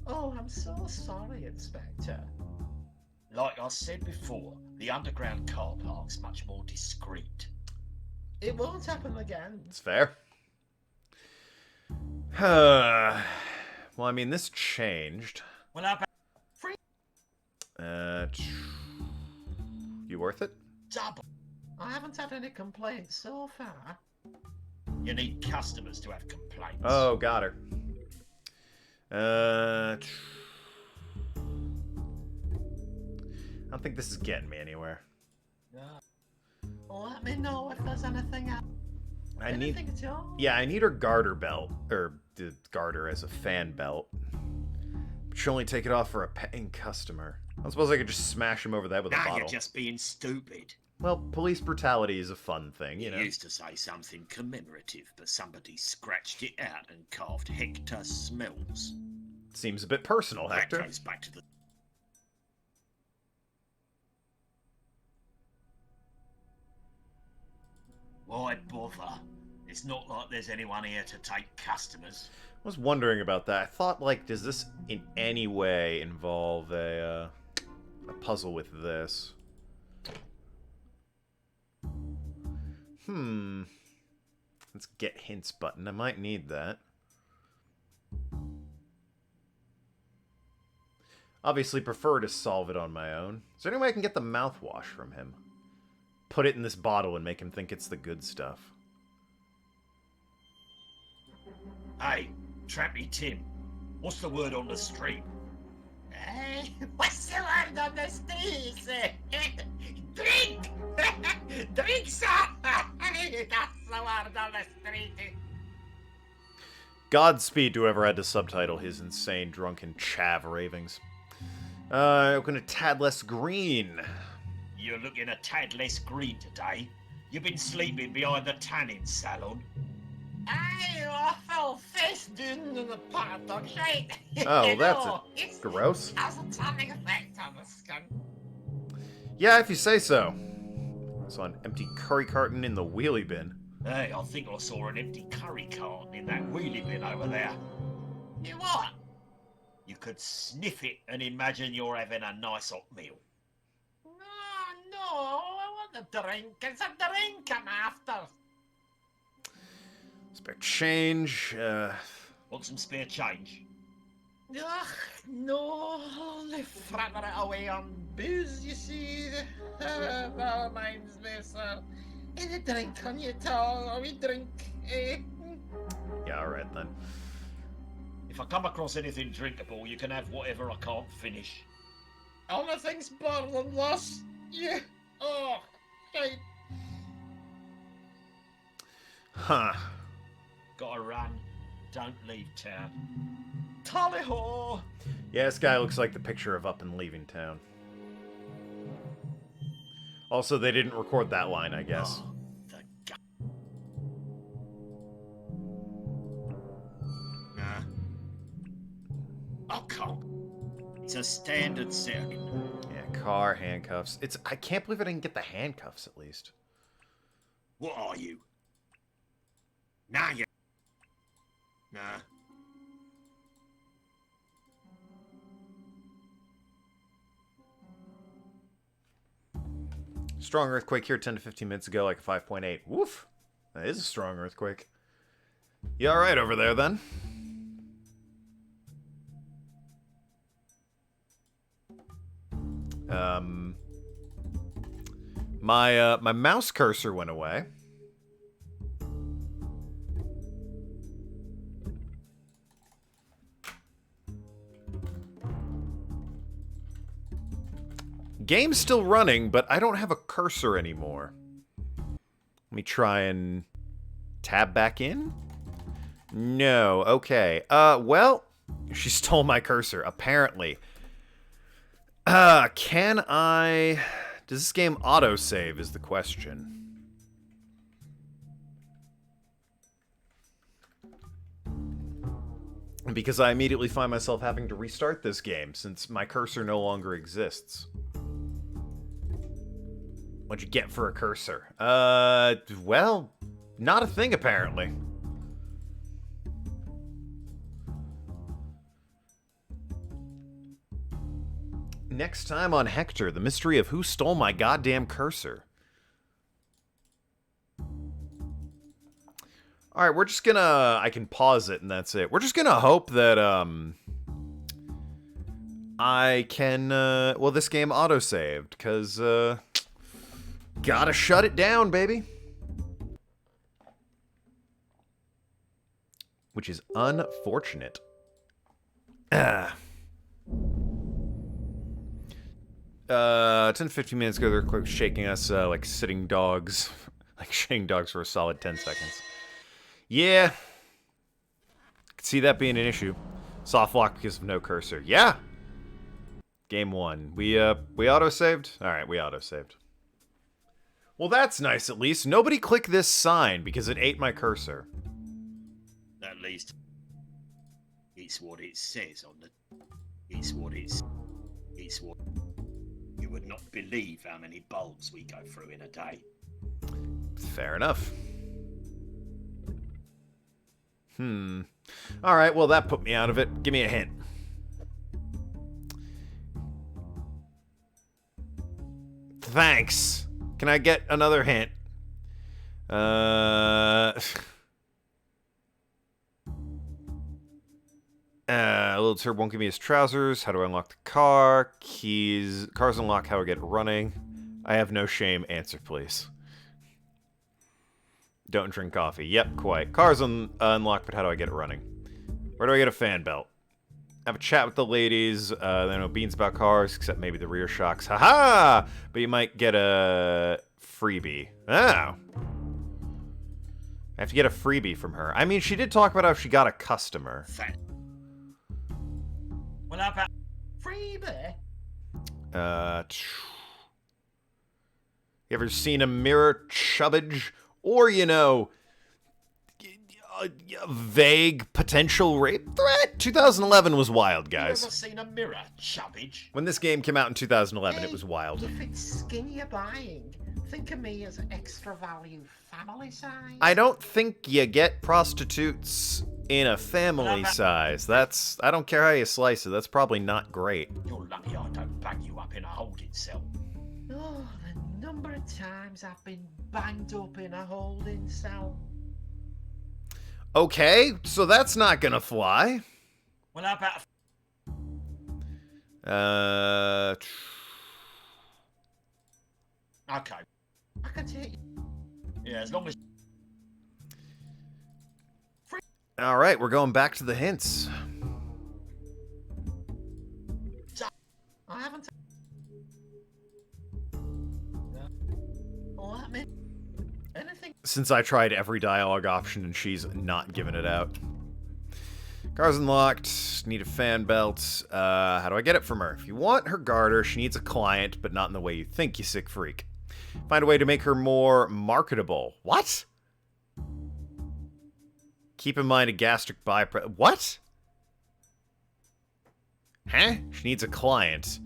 Oh, I'm so sorry, Inspector. Like I said before, the underground car park's much more discreet. It won't happen again. It's fair. Well, I mean, this changed. Well, how about Free you worth it? double? I haven't had any complaints so far. You need customers to have complaints. Oh, got her. I don't think this is getting me anywhere. Let me know if there's anything else. Anything at all? Yeah, I need her garter belt, or the garter as a fan belt. But she'll only take it off for a paying customer. I suppose I could just smash him over the head with a Now bottle. you're just being stupid. Well, police brutality is a fun thing, you know. You used to say something commemorative, but somebody scratched it out and carved Hector Smells. Seems a bit personal, Hector. That goes back to the... Why bother? It's not like there's anyone here to take customers. I was wondering about that. I thought, like, does this in any way involve a puzzle with this? Let's get hints button. I might need that. Obviously prefer to solve it on my own. Is there any way I can get the mouthwash from him? Put it in this bottle and make him think it's the good stuff. Hey, Trampy Tim, what's the word on the street? Hey, what's the word on the streets? Drink! Drink, sir! That's the word on the street. Godspeed to whoever had to subtitle his insane, drunken chav ravings. Looking a tad less green. You're looking a tad less green today. You've been sleeping behind the tanning salon. I fell face down in the pot, okay? Oh, that's gross. Has a tanning effect on the skin. Yeah, if you say so. I saw an empty curry carton in the wheelie bin. Hey, I think I saw an empty curry carton in that wheelie bin over there. You what? You could sniff it and imagine you're having a nice hot meal. No, I want a drink. It's a drink I'm after. Spare change. Want some spare change? Ugh, no, they fratter it away on booze, you see. That reminds me, sir. In a drink on your tongue, or we drink, eh? Yeah, alright then. If I come across anything drinkable, you can have whatever I can't finish. Anything's better than this. Yeah. Oh, right. Huh. Gotta run. Don't leave town. Tally-ho! Yeah, this guy looks like the picture of Up and Leaving Town. Also, they didn't record that line, I guess. Oh, the Nah. Oh, come. It's a standard circuit. Yeah, car, handcuffs. I can't believe I didn't get the handcuffs, at least. What are you? Nah, you... Nah. Strong earthquake here 10 to 15 minutes ago, like a 5.8. Woof! That is a strong earthquake. You alright over there, then? My mouse cursor went away. Game's still running, but I don't have a cursor anymore. Let me try and tab back in? No, okay. Well, she stole my cursor, apparently. Can I... Does this game autosave is the question. Because I immediately find myself having to restart this game, since my cursor no longer exists. What'd you get for a cursor? Well, not a thing, apparently. Next time on Hector, the mystery of who stole my goddamn cursor. Alright, we're just gonna... I can pause it and that's it. We're just gonna hope that, I can, well, this game auto-saved, because, gotta shut it down, baby. Which is unfortunate. 10-15 minutes ago, they're quick shaking us like sitting dogs. Like shaking dogs for a solid 10 seconds. Yeah. Could see that being an issue. Soft lock because of no cursor. Yeah. Game 1. We auto-saved? Alright, we auto-saved. Well, that's nice at least. Nobody click this sign because it ate my cursor. At least it's what it says on the. It's what it's. It's what. You would not believe how many bulbs we go through in a day. Fair enough. Alright, well, that put me out of it. Give me a hint. Thanks. Can I get another hint? Little turb won't give me his trousers. How do I unlock the car? Keys. Car's unlocked. How do I get it running? I have no shame. Answer, please. Don't drink coffee. Yep, quite. Car's unlocked, but how do I get it running? Where do I get a fan belt? Have a chat with the ladies. They know beans about cars, except maybe the rear shocks. Haha! But you might get a freebie. Oh. I have to get a freebie from her. I mean, she did talk about how she got a customer. Well, how about freebie? You ever seen a mirror chubbage? Or, you know, a vague potential rape threat? 2011 was wild, guys. You ever seen a mirror chubbage? When this game came out in 2011, it was wild. If it's skin you're buying, think of me as extra value family size. I don't think you get prostitutes in a family size. That's... I don't care how you slice it. That's probably not great. You're lucky I don't bang you up in a holding cell. Oh, the number of times I've been banged up in a holding cell. Okay, so that's not gonna fly. Well, how about... Okay. I can take you. Yeah, as long as... Alright, we're going back to the hints. I haven't... Well, that meant... Anything... Since I tried every dialogue option and she's not giving it out. Car's unlocked. Need a fan belt. How do I get it from her? If you want her garter, she needs a client, but not in the way you think, you sick freak. Find a way to make her more marketable. What? Keep in mind a gastric bypass. What? Huh? She needs a client.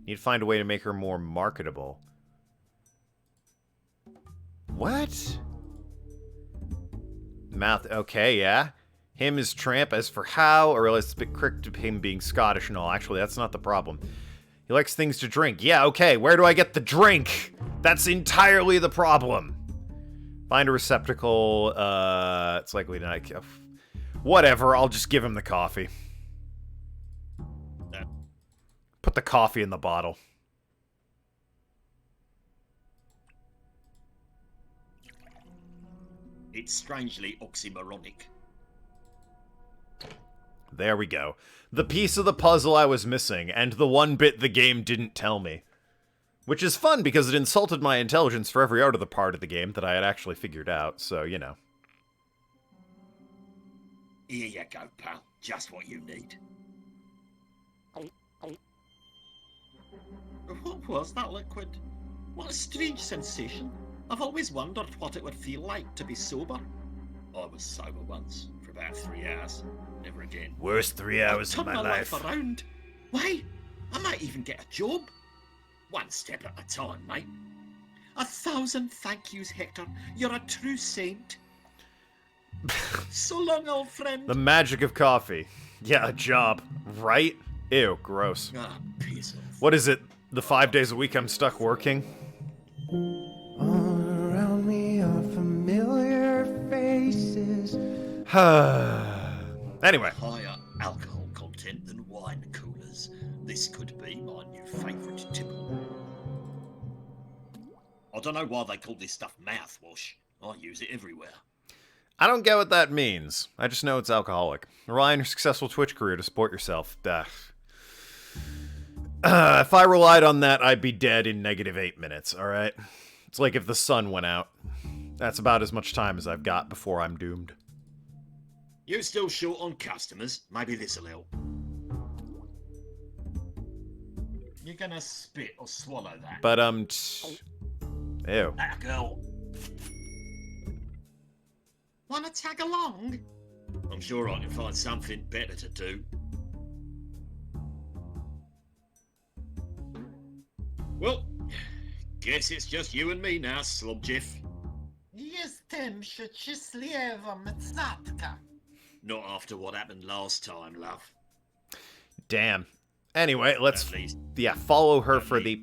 Need to find a way to make her more marketable. What? Mouth. Okay, yeah. Him is tramp. As for how, I realize it's a bit crick to him being Scottish and all. Actually, that's not the problem. He likes things to drink. Yeah, okay. Where do I get the drink? That's entirely the problem. Find a receptacle. It's likely not. Whatever. I'll just give him the coffee. Put the coffee in the bottle. It's strangely oxymoronic. There we go. The piece of the puzzle I was missing, and the one bit the game didn't tell me. Which is fun, because it insulted my intelligence for every other part of the game that I had actually figured out, so, you know. Here you go, pal. Just what you need. What was that liquid? What a strange sensation. I've always wondered what it would feel like to be sober. I was sober once, for about 3 hours. Never again. Worst 3 hours of Turn my life. around. Why, I might even get a job. One step at a time, mate. 1,000 thank yous, Hector. You're a true saint. So long, old friend. The magic of coffee. Yeah, a job. Right? Ew, gross. Ah, piss off. What is it? The 5 days a week I'm stuck working? All around me are familiar faces. Anyway. Higher alcohol content than wine coolers. This could be my new favourite tipple. I don't know why they call this stuff mouthwash. I use it everywhere. I don't get what that means. I just know it's alcoholic. Rely on your successful Twitch career to support yourself. If I relied on that, I'd be dead in -8 minutes, alright? It's like if the sun went out. That's about as much time as I've got before I'm doomed. You still short on customers? Maybe this'll help. You're gonna spit or swallow that? But, Ew. That girl. Wanna tag along? I'm sure I can find something better to do. Well, guess it's just you and me now, Slobjiff. Jestem szczęśliwa mcatka. Not after what happened last time, love. Damn. Anyway, let's At least. follow her for the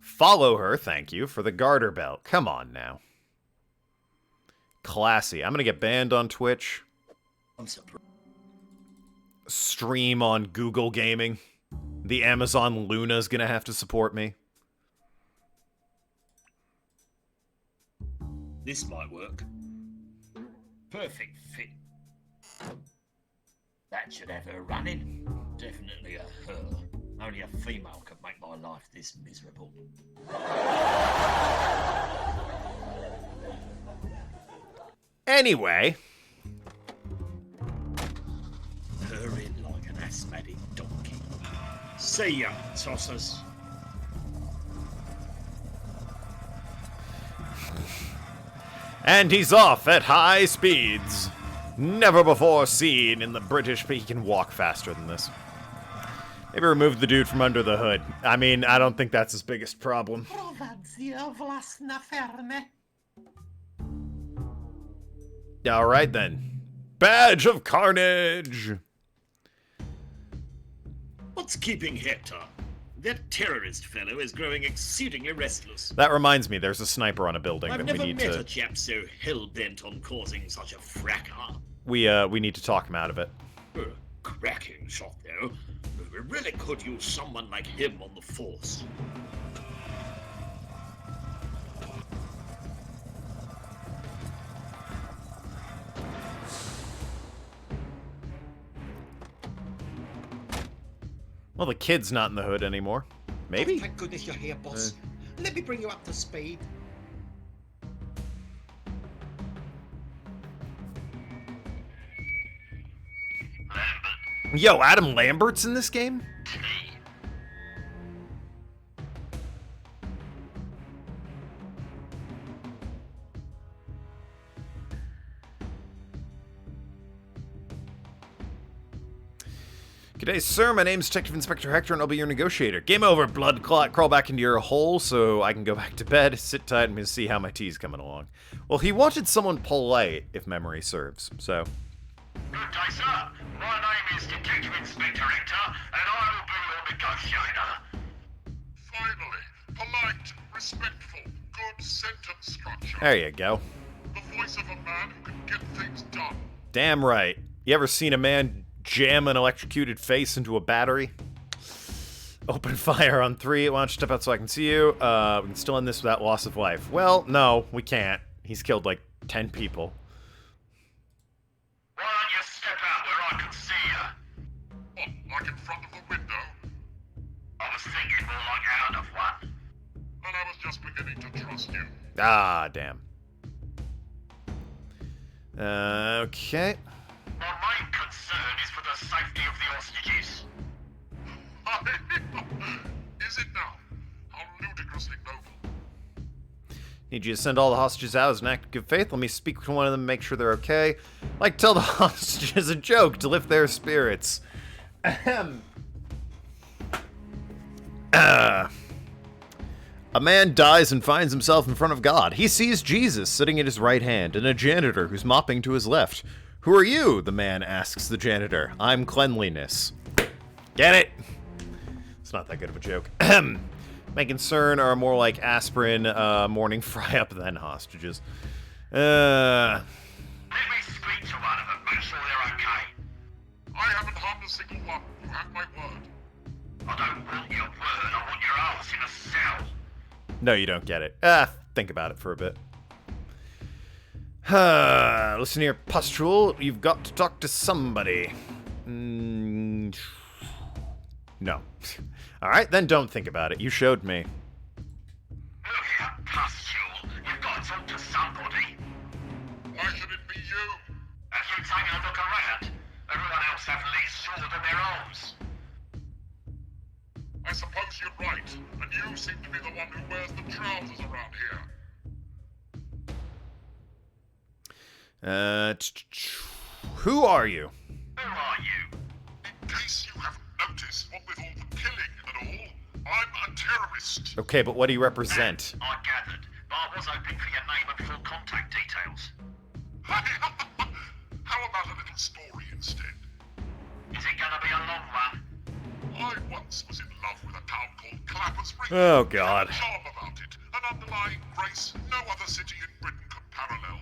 thank you, for the garter belt. Come on now. Classy. I'm gonna get banned on Twitch. I'm surprised. Stream on Google Gaming. The Amazon Luna's gonna have to support me. This might work. Perfect fit. That should have her running. Definitely a her. Only a female could make my life this miserable. Anyway. Her in like an asthmatic donkey. See ya, tossers. And he's off at high speeds. Never before seen in the British, but he can walk faster than this. Maybe remove the dude from under the hood. I mean, I don't think that's his biggest problem. Prowadzę własna fermę. Alright then. Badge of Carnage! What's keeping Hector? That terrorist fellow is growing exceedingly restless. That reminds me, there's a sniper on a building I've that never we need met to... a chap so hell-bent on causing such a fracas. We need to talk him out of it. Cracking shot, though. We really could use someone like him on the force. Well, the kid's not in the hood anymore. Maybe? Oh, thank goodness you're here, boss. Let me bring you up to speed. Yo, Adam Lambert's in this game? G'day, sir. My name's Detective Inspector Hector, and I'll be your negotiator. Game over, blood clot. Crawl back into your hole so I can go back to bed. Sit tight and see how my tea's coming along. Well, he wanted someone polite, if memory serves, so... Good day, sir. My name is Detective Inspector Hector, and I will be your negotiator. Finally, polite, respectful, good sentence structure. There you go. The voice of a man who can get things done. Damn right. You ever seen a man jam an electrocuted face into a battery? Open fire on 3. Why don't you step out so I can see you? We can still end this without loss of life. Well, no, we can't. He's killed like 10 people. Why don't you step out where I can see you? What, like in front of the window? I was thinking more like out of one. And I was just beginning to trust you. Ah, damn. Okay. My main concern is for the safety of the hostages. Is it now? How ludicrously noble. Need you to send all the hostages out as an act of good faith. Let me speak to one of them and make sure they're okay. Like, tell the hostages a joke to lift their spirits. Ahem. A man dies and finds himself in front of God. He sees Jesus sitting at his right hand and a janitor who's mopping to his left. Who are you? The man asks the janitor. I'm cleanliness. Get it? It's not that good of a joke. My concern are more like aspirin, morning fry-up than hostages. Let me speak to one of them, make sure they're okay. I haven't harmed a single one. You have my word. I don't want your word, I want your ass in a cell. No, you don't get it. Think about it for a bit. Listen here, Pustule. You've got to talk to somebody. No. Alright, then don't think about it. You showed me. Look here, Pustule. You've got to talk to somebody. Why should it be you? As you take a look around, everyone else have leads shorter than their arms. I suppose you're right, and you seem to be the one who wears the trousers around here. Who are you? Who are you? In case you haven't noticed, what with all the killing and all, I'm a terrorist. Okay, but what do you represent? I gathered, but I was hoping for your name and full contact details. How about a little story instead? Is it gonna be a long one? I once was in love with a town called Clappers Ring. Oh, God. It had a charm about it, an underlying grace no other city in Britain could parallel.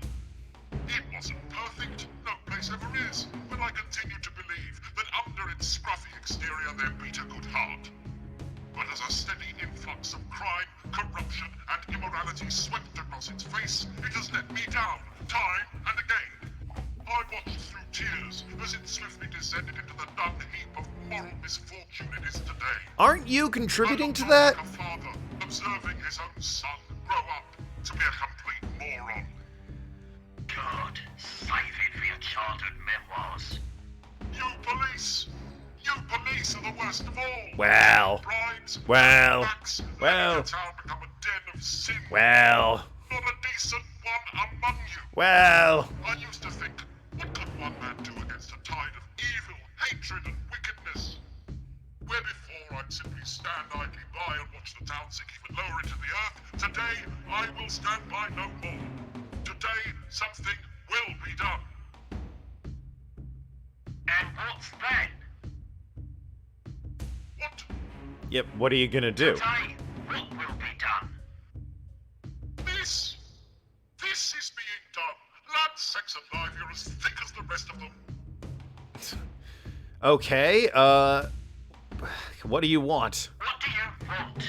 It wasn't perfect, no place ever is, but I continue to believe that under its scruffy exterior there beat a good heart. But as a steady influx of crime, corruption, and immorality swept across its face, it has let me down, time and again. I watched through tears as it swiftly descended into the dung heap of moral misfortune it is today. Aren't you contributing to that? Like a father observing his own son grow up to be a complete moron. God, save it for your childhood memoirs. You police are the worst of all. Well. Bribes, Well. backs, Well. letting the town become a den of sin. Well. Not a decent one among you. Well. I used to think, what could one man do against a tide of evil, hatred, and wickedness? Where before I'd simply stand idly by and watch the town sink even lower into the earth, today I will stand by no more. Today, something will be done. And what's that? What? Yep, what are you gonna do? Today, what will be done? This is being done. Land, sex, and life, you're as thick as the rest of them. Okay, what do you want? What do you want?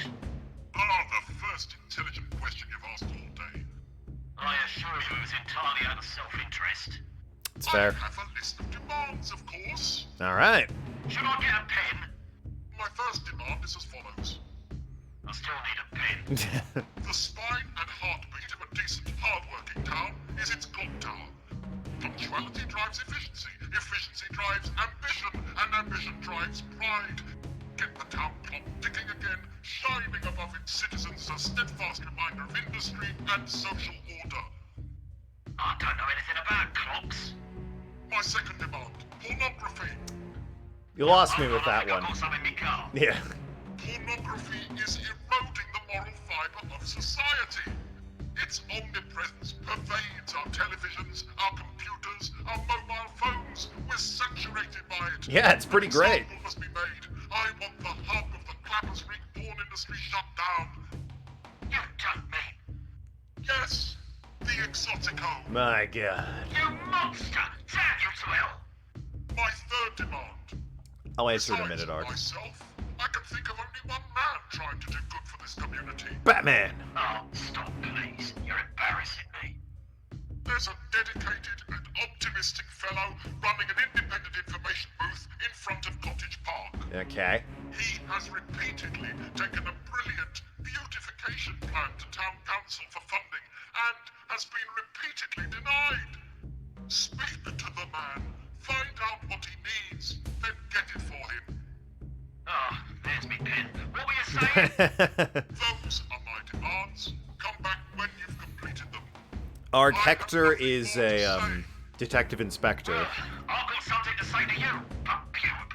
The first intelligent question you've asked all day. I assure you it was entirely out of self-interest. It's fair. I have a list of demands, of course. Alright. Should I get a pen? My first demand is as follows. I still need a pen. The spine and heartbeat of a decent, hard-working town is its clock tower. Punctuality drives efficiency, efficiency drives ambition, and ambition drives pride. Get the town clock ticking again, shining above its citizens as a steadfast reminder of industry and social order. I don't know anything about clocks. My second demand, pornography. You lost me with I that think I've one. got some in my car. Yeah. Pornography is eroding the moral fiber of society. Its omnipresence pervades our televisions, our computers, our mobile phones. We're saturated by it. Yeah, it's pretty An great. example must be made. I want the hub of the Clappers Ring porn industry shut down. You don't mean. Yes, the Exotico. My god. You monster! Damn you to hell! My third demand. I'll answer in a Besides minute, Ark. myself, I can think of only one man trying to do good for this community. Batman! Oh, stop, please. You're embarrassing me. There's a dedicated and optimistic fellow running an independent information booth in front of Cottage Park. Okay. He has repeatedly taken a brilliant beautification plan to town council for funding and has been repeatedly denied. Speak to the man, find out what he needs, then get it for him. Oh, there's me pen. What were you saying? Those are my demands. Come back when you've completed them. Ark, Hector is a, detective inspector. I've got something to say to you, pube.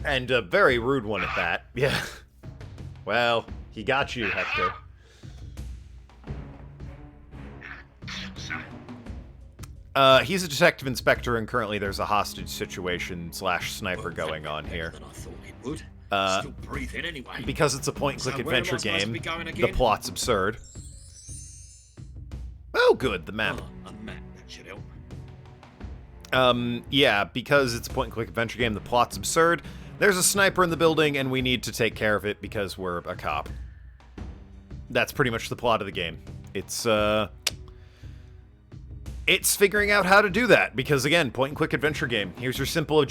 And a very rude one at that. Yeah. Well, he got you, Hector. He's a detective inspector, and currently there's a hostage situation / sniper going on here. Than I thought it would. Still breathing anyway. Because it's a point-and-click So where am I adventure supposed to game, be going the again? plot's absurd. Oh, good, the map. A map, that should help. Yeah, because it's a point-and-click adventure game, the plot's absurd. There's a sniper in the building, and we need to take care of it because we're a cop. That's pretty much the plot of the game. It's figuring out how to do that, because again, point-and-click adventure game. Here's your simple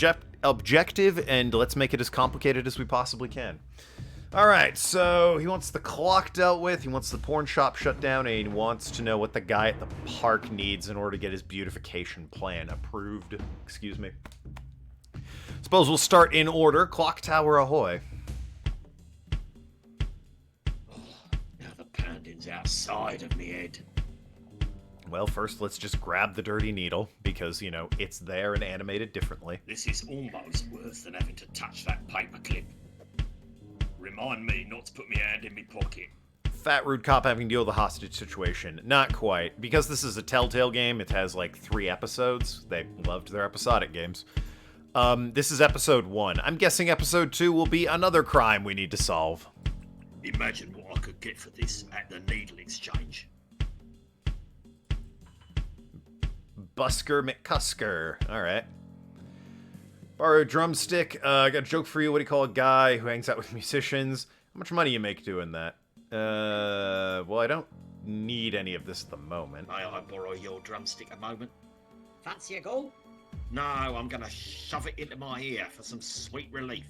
objective, and let's make it as complicated as we possibly can. Alright, so he wants the clock dealt with, he wants the porn shop shut down, and he wants to know what the guy at the park needs in order to get his beautification plan approved. Excuse me. Suppose we'll start in order. Clock tower ahoy. Now the pounding's outside of me head. Well, first let's just grab the dirty needle, because, you know, it's there and animated differently. This is almost worse than having to touch that paperclip. Remind me not to put my hand in my pocket. Fat rude cop having to deal with the hostage situation. Not quite. Because this is a Telltale game, it has like 3 episodes. They loved their episodic games. This is episode 1. I'm guessing episode 2 will be another crime we need to solve. Imagine what I could get for this at the needle exchange. Busker McCusker. Alright. Borrow a drumstick. I got a joke for you. What do you call a guy who hangs out with musicians? How much money you make doing that? Well, I don't need any of this at the moment. May I borrow your drumstick a moment? Fancy a go? No, I'm gonna shove it into my ear for some sweet relief.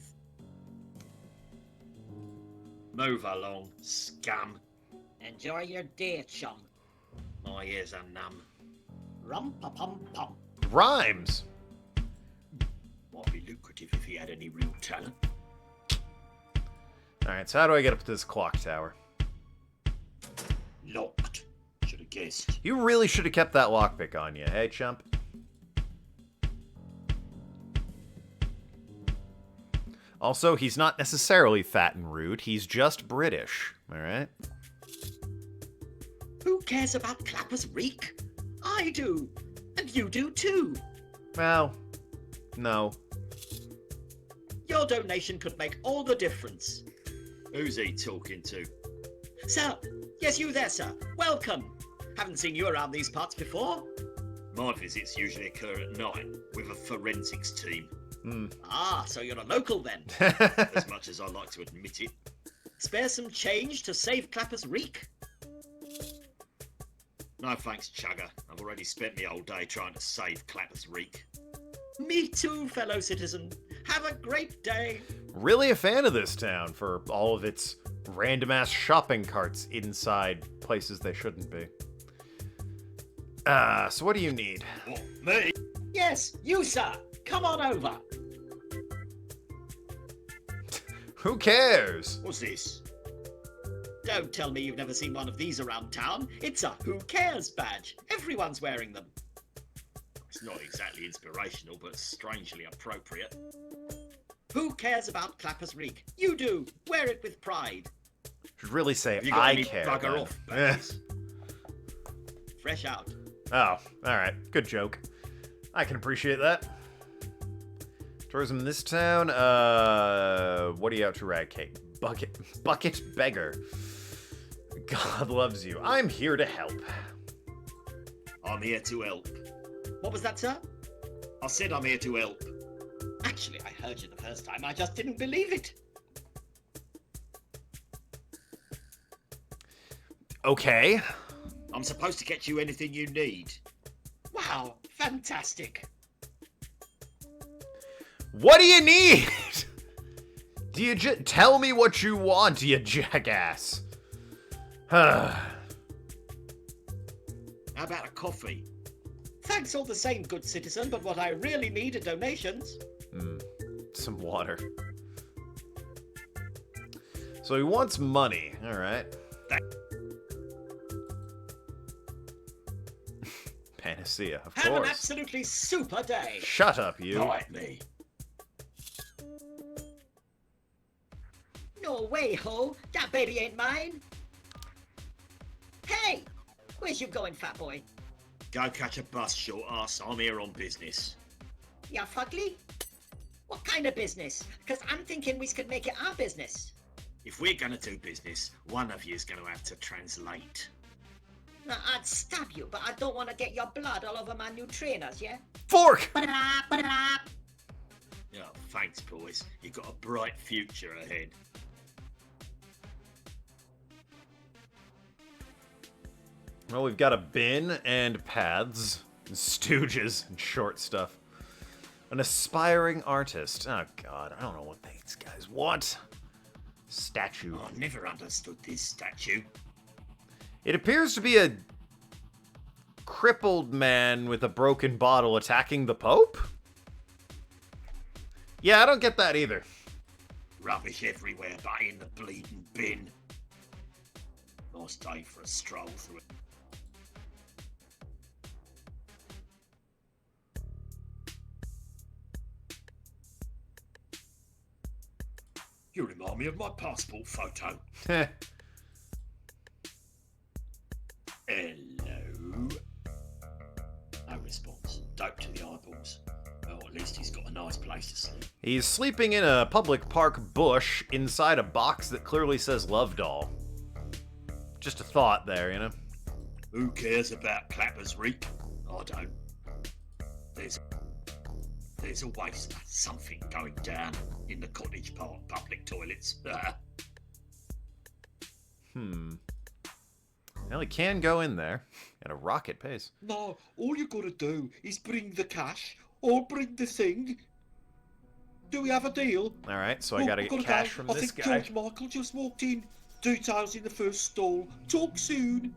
Move along, scum. Enjoy your day, chum. My ears are numb. Rum-pa-pum-pum. Rhymes! Might be lucrative if he had any real talent. Alright, so how do I get up to this clock tower? Locked. Should have guessed. You really should have kept that lockpick on you, hey, chump? Also, he's not necessarily fat and rude, he's just British, alright? Who cares about Clapper's reek? I do. And you do too. Well, no. Your donation could make all the difference. Who's he talking to? Sir, yes, you there, sir. Welcome. Haven't seen you around these parts before. My visits usually occur at night with a forensics team. Ah, so you're a local then. As much as I like to admit it. Spare some change to save Clapper's reek? No thanks, Chugger. I've already spent the whole day trying to save Clapper's reek. Me too, fellow citizen. Have a great day. Really a fan of this town for all of its random-ass shopping carts inside places they shouldn't be. So what do you need? What, me? Yes, you, sir. Come on over. Who cares? What's this? Don't tell me you've never seen one of these around town. It's a Who Cares badge. Everyone's wearing them. It's not exactly inspirational, but strangely appropriate. Who cares about Clapper's reek? You do. Wear it with pride. Should really say Have you got I any care. bugger then. off badges? Fresh out. Oh, alright. Good joke. I can appreciate that. Tourism in this town, what are you out to eradicate? Bucket beggar. God loves you. I'm here to help. I'm here to help. What was that, sir? I said I'm here to help. Actually, I heard you the first time. I just didn't believe it. Okay. I'm supposed to get you anything you need. Wow, fantastic. What do you need? Do you tell me what you want, you jackass? How about a coffee? Thanks all the same, good citizen, but what I really need are donations. Some water. So he wants money. Alright. Panacea, of Have an course. absolutely super day. Shut up, you. Bite me. No way, ho. That baby ain't mine. Hey! Where's you going, fat boy? Go catch a bus, short ass. I'm here on business. Ya fugly? What kind of business? Because I'm thinking we could make it our business. If we're gonna do business, one of you's gonna have to translate. Now, I'd stab you, but I don't want to get your blood all over my new trainers, yeah? Fork! Oh, thanks, boys. You've got a bright future ahead. Well, we've got a bin and paths, and stooges, and short stuff. An aspiring artist. Oh, God, I don't know what these guys want. Statue. I never understood this statue. It appears to be a crippled man with a broken bottle attacking the Pope? Yeah, I don't get that either. Rubbish everywhere, but in the bleeding bin. Nice day for a stroll through it. You remind me of my passport photo. Heh. Hello. No response. Dope to the eyeballs. Well, at least he's got a nice place to sleep. He's sleeping in a public park bush inside a box that clearly says Love Doll. Just a thought there, you know? Who cares about Clapper's reek? I don't. There's always something going down in the Cottage Park public toilets. Well, he can go in there at a rocket pace. No, all you gotta do is bring the cash or bring the thing. Do we have a deal? Alright, so I gotta get cash from I this think guy. George Michael just walked in. Details in the first stall. Talk soon.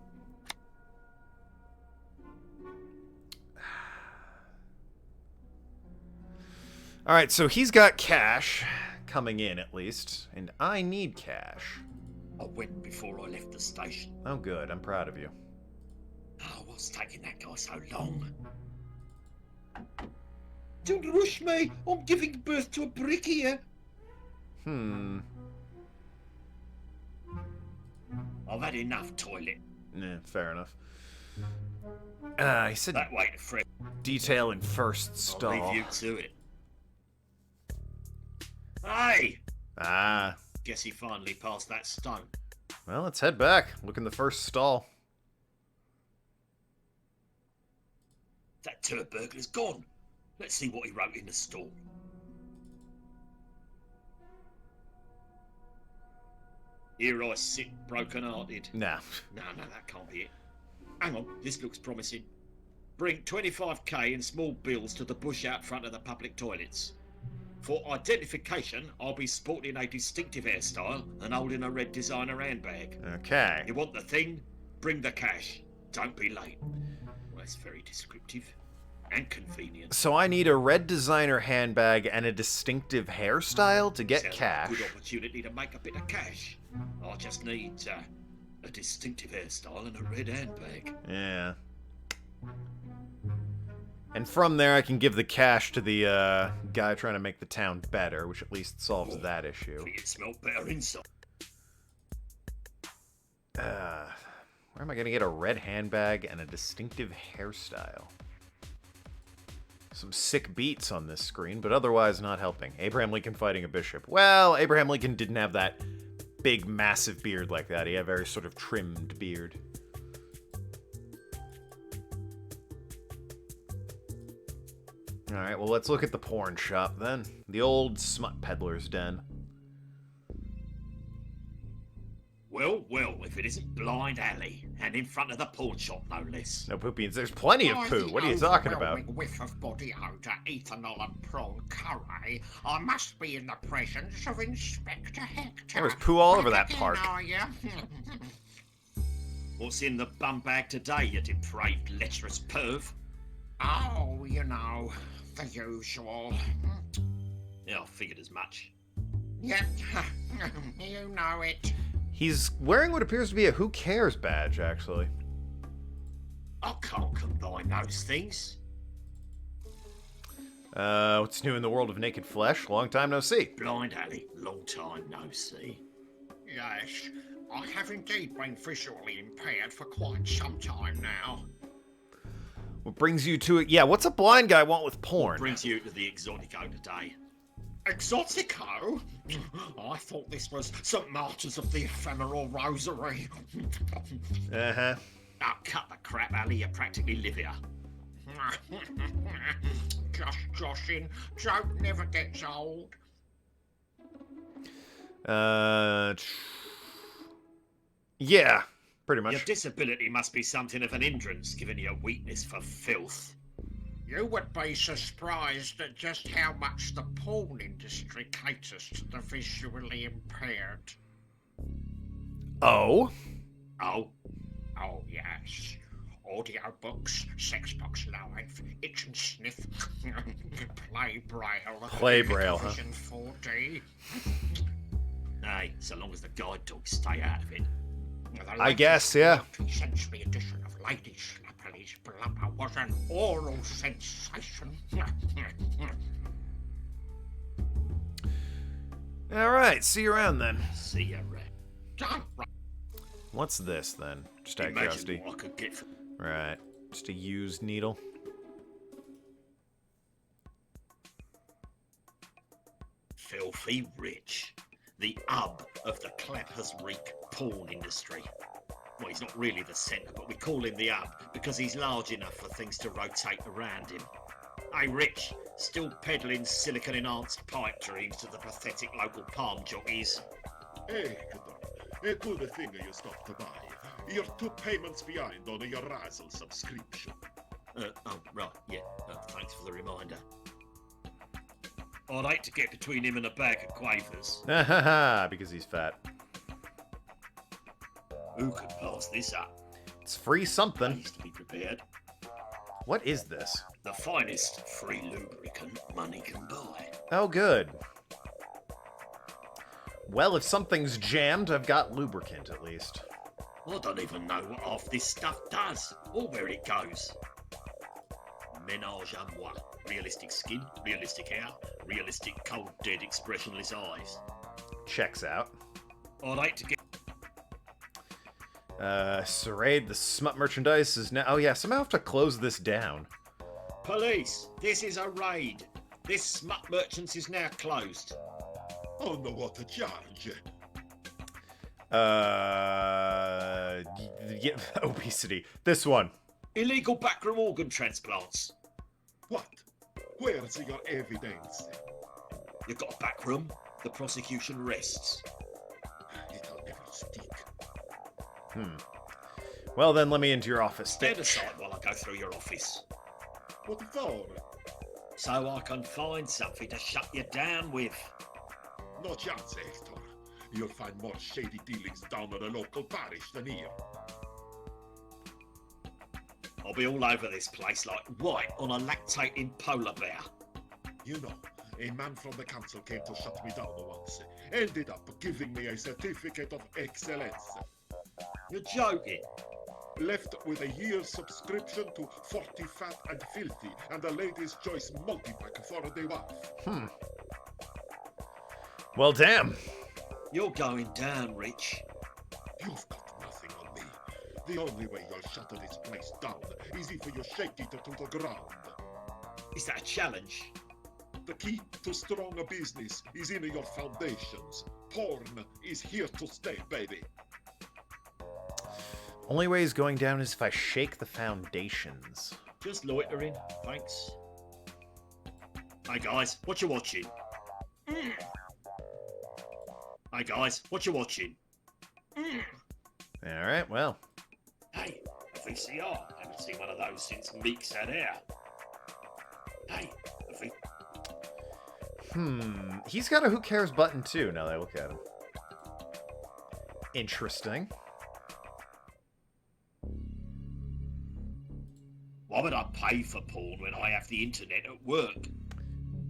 Alright, so he's got cash coming in at least, and I need cash. I went before I left the station. Oh good, I'm proud of you. Oh, what's taking that guy so long? Don't rush me. I'm giving birth to a brick here. I've had enough toilet. Fair enough. He said That way to Fred. detail in first I'll stall. leave you to it. Hey! Ah, Guess he finally passed that stone. well, let's head back. Look in the first stall. That turd burglar's gone. Let's see what he wrote in the stall. Here I sit broken-hearted. Nah. No, that can't be it. Hang on, this looks promising. Bring 25k in small bills to the bush out front of the public toilets. For identification, I'll be sporting a distinctive hairstyle and holding a red designer handbag. Okay. You want the thing? Bring the cash. Don't be late. Well, that's very descriptive. And convenient. So I need a red designer handbag and a distinctive hairstyle to get Sounds like cash. a good opportunity to make a bit of cash. I just need a distinctive hairstyle and a red handbag. Yeah. And from there I can give the cash to the guy trying to make the town better, which at least solves that issue. Think it smelled better inside. Where am I going to get a red handbag and a distinctive hairstyle? Some sick beats on this screen, but otherwise not helping. Abraham Lincoln fighting a bishop. Well, Abraham Lincoln didn't have that big, massive beard like that. He had a very sort of trimmed beard. Alright, well, let's look at the porn shop then. The old smut peddler's den. Well, if it isn't Blind Alley, and in front of the pawn shop, no less. No poopy, there's plenty of poo. What are you talking about? Overwhelming whiff of body odour, ethanol and prawn curry. I must be in the presence of Inspector Hector. There was poo all over that Back park. in, are you? What's in the bum bag today, you depraved, lecherous perv? Oh, you know, the usual. Yeah, I figured as much. Yep, you know it. He's wearing what appears to be a Who Cares badge, actually. I can't combine those things. What's new in the world of naked flesh? Long time no see. Blind Alley, long time no see. Yes, I have indeed been visually impaired for quite some time now. What brings you to it? Yeah, what's a blind guy want with porn? Brings you to the Exotico today. Exotico? I thought this was St. Martyrs of the Ephemeral Rosary. Uh-huh. Oh, cut the crap, Alley, you practically live here. Just joshing. Joke never gets old. Yeah, pretty Your much. disability must be something of an hindrance, given your weakness for filth. You would be surprised at just how much the porn industry caters to the visually impaired. Oh? Oh, Oh, yes. Audiobooks, Sex Box Live, Itch and Sniff, Play Braille, Play Braille, huh? Vision 4D. hey, so long as the guide dogs stay out of it. The I guess, yeah. 20th century edition of Lady Schlapperly's Blubber was an oral sensation. Alright, see you around then. See ya, rat. John, What's this then? Just out of curiosity. Imagine what I could get for... Right. Just a used needle. Filthy rich. The hub of the Clappers Reek porn industry. Well, he's not really the centre, but we call him the hub because he's large enough for things to rotate around him. Hey, Rich, still peddling silicon-enhanced pipe dreams to the pathetic local palm jockeys. Hey, Hector. A good thing you stopped by. You're 2 payments behind on your Razzle subscription. Oh, right, yeah. Thanks for the reminder. I'd hate to get between him and a bag of quavers. Hahaha, because he's fat. Who could pass this up? It's free something. Needs to be prepared. What is this? The finest free lubricant money can buy. Oh, good. Well, if something's jammed, I've got lubricant at least. I don't even know what half this stuff does, or where it goes. Ménage à moi. Realistic skin, realistic hair, realistic cold, dead, expressionless eyes. Checks out. I'd hate to get... Serraid, the smut merchandise is now... Oh yeah, somehow I have to close this down. Police, this is a raid. This smut merchants is now closed. On what charge? Yeah, obesity. This one. Illegal backroom organ transplants. What? Where's your evidence? You've got a backroom, the prosecution rests. It'll never stick. Well then, let me into your office. Stand aside while I go through your office. What for? So I can find something to shut you down with. No chance, Hector. You'll find more shady dealings down at a local parish than here. I'll be all over this place like white on a lactating polar bear. You know, a man from the council came to shut me down once. Ended up giving me a certificate of excellence. You're joking. Left with a year's subscription to 40 Fat and Filthy and a Ladies' Choice multipack for the wife. Well, damn. You're going down, Rich. You've got nothing on me. The only way you'll shut this place down is if you shake it to the ground. Is that a challenge? The key to strong business is in your foundations. Porn is here to stay, baby. Only way he's going down is if I shake the foundations. Just loitering, thanks. Hey guys, what you watching? Hey guys, what you watching? Alright, well. Hey, a VCR. Haven't seen one of those since Meeks had hair. Hey, He's got a who cares button too, now that I look at him. Interesting. Why would I pay for porn when I have the internet at work?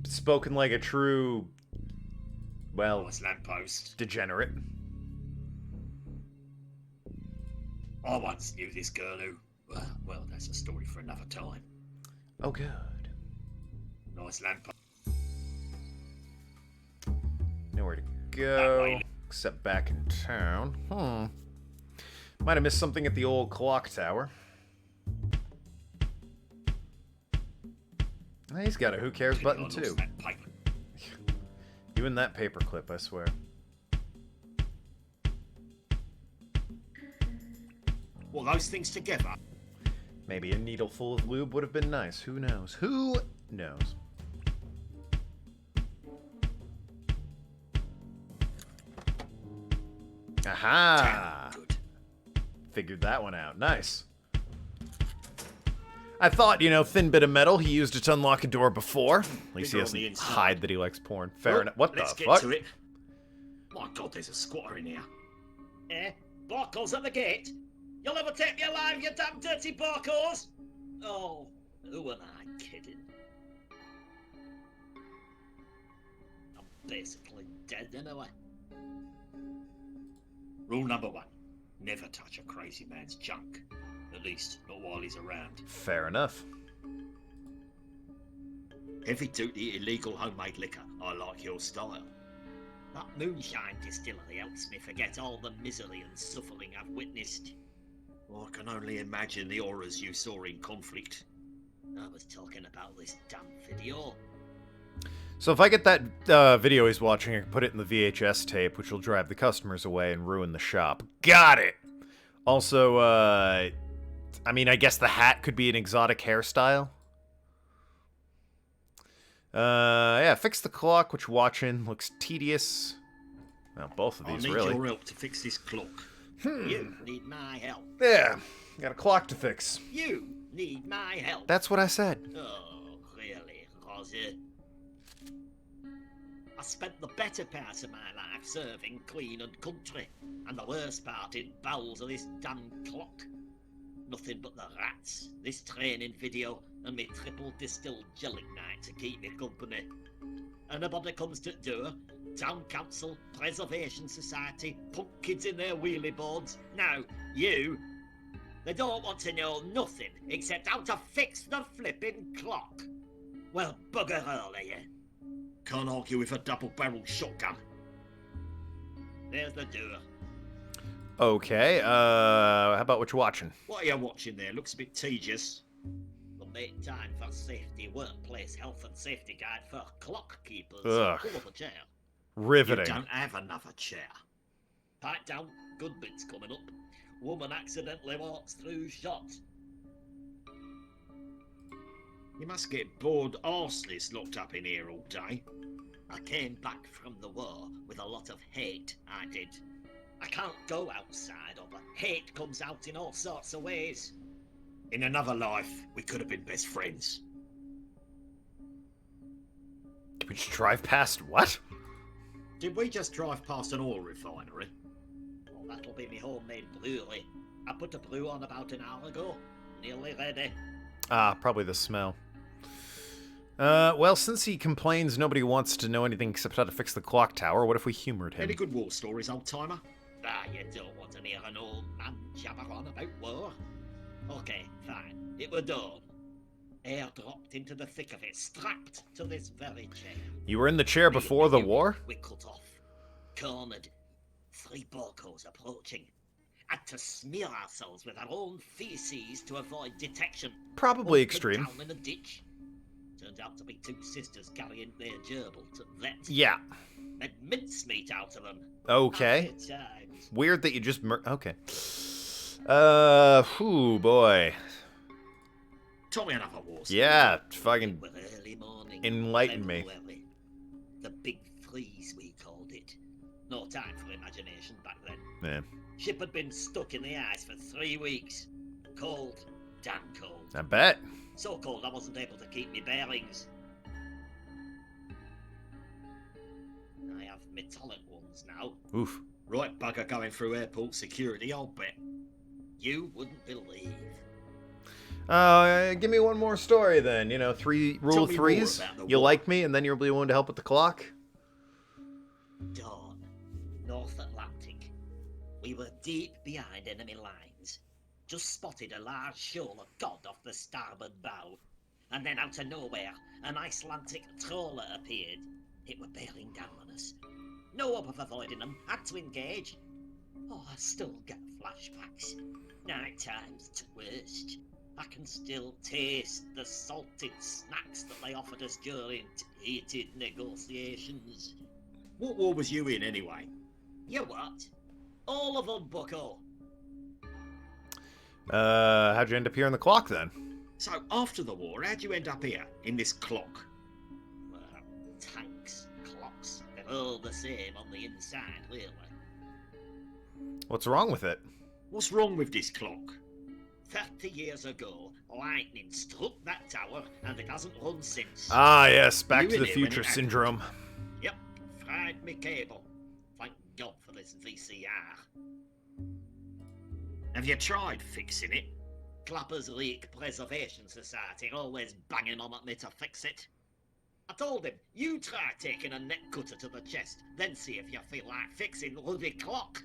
Spoken like a true... well... Nice lamppost. Degenerate. I once knew this girl who... Well, that's a story for another time. Oh, good. Nice lamppost. Nowhere to go, except back in town. Might have missed something at the old clock tower. He's got a who cares button too. You and that paperclip, I swear. Well, those things together. Maybe a needle full of lube would have been nice. Who knows? Who knows? Aha! Good. Figured that one out. Nice. I thought, you know, thin bit of metal. He used it to unlock a door before. At least he doesn't hide that he likes porn. Fair enough. What the fuck? Let's get to it. My God, there's a squatter in here. Barkles at the gate. You'll ever take me alive, you damn dirty Barkles? Oh, who am I kidding? I'm basically dead anyway. Rule number 1. Never touch a crazy man's junk. At least, not while he's around. Fair enough. Heavy-duty illegal homemade liquor. I like your style. That moonshine distillery helps me forget all the misery and suffering I've witnessed. Oh, I can only imagine the horrors you saw in conflict. I was talking about this damn video. So if I get that video he's watching, I can put it in the VHS tape, which will drive the customers away and ruin the shop. Got it! Also, I mean, I guess the hat could be an exotic hairstyle. Yeah, fix the clock, which watching looks tedious. Well, both of these, I need really. your help to fix this clock. You need my help. Yeah, got a clock to fix. You need my help. That's what I said. Oh, really, Roger? I spent the better part of my life serving Queen and country, and the worst part in bowels of this damn clock. Nothing but the rats, this training video, and me triple distilled gelignite to keep me company. Anybody comes to the door, Town Council, Preservation Society, punk kids in their wheelie boards. Now, you, they don't want to know nothing except how to fix the flipping clock. Well, bugger all of you. Can't argue with a double-barreled shotgun. There's the door. Okay, how about what you're watching? What are you watching there? Looks a bit tedious. The Make Time for Safety Workplace Health and Safety Guide for Clock Keepers. Ugh. Pull up a chair. Riveting. You don't have another chair. Pipe down, good bits coming up. Woman accidentally walks through shot. You must get bored arseless locked up in here all day. I came back from the war with a lot of hate, I did. I can't go outside, or the hate comes out in all sorts of ways. In another life, we could have been best friends. Did we just drive past what? Did we just drive past an oil refinery? Well, that'll be me homemade brewery. I put a brew on about an hour ago. Nearly ready. Ah, probably the smell. Well, since he complains nobody wants to know anything except how to fix the clock tower, what if we humored him? Any good war stories, old-timer? Ah, you don't want to hear an old man jabber on about war. Okay, fine. It were dawn. Air dropped into the thick of it, strapped to this very chair. You were in the chair before the war? We cut off. Cornered. 3 Borcos approaching. Had to smear ourselves with our own feces to avoid detection. Probably Hunkered extreme. Down in a ditch. Turned out to be 2 sisters carrying their gerbil to vet. Yeah. Made mincemeat out of them. Okay. Happy times. Weird that you just okay. Whew, boy. Tell me another war story. Yeah, fucking It were early morning. enlighten me. February. The big freeze, we called it. No time for imagination back then. Yeah, Ship had been stuck in the ice for 3 weeks. Cold. Damn cold. I bet. So cold I wasn't able to keep me bearings. I have metallic ones now. Oof. Right bugger going through airport security, I'll bet. You wouldn't believe. Give me one more story then. You know, rule of me threes. more about the You war. like me, and then you'll be willing to help with the clock. Dawn, North Atlantic. We were deep behind enemy lines. Just spotted a large shoal of cod off the starboard bow. And then out of nowhere, an Icelandic trawler appeared. It were bearing down on us. No hope of avoiding them. Had to engage. Oh, I still get flashbacks. Night time's the worst. I can still taste the salted snacks that they offered us during heated negotiations. What war was you in, anyway? You what? All of them, bucko. How'd you end up here on the clock then? So, after the war, how'd you end up here, in this clock? Well, tanks, clocks, they're all the same on the inside, really. What's wrong with it? What's wrong with this clock? 30 years ago, lightning struck that tower, and it hasn't run since. Ah, yes, Back You to in the it when Future it happened? syndrome. Yep, fried me cable. Thank God for this VCR. Have you tried fixing it? Clappers Leak Preservation Society always banging on at me to fix it. I told him, you try taking a neck cutter to the chest, then see if you feel like fixing the bloody clock.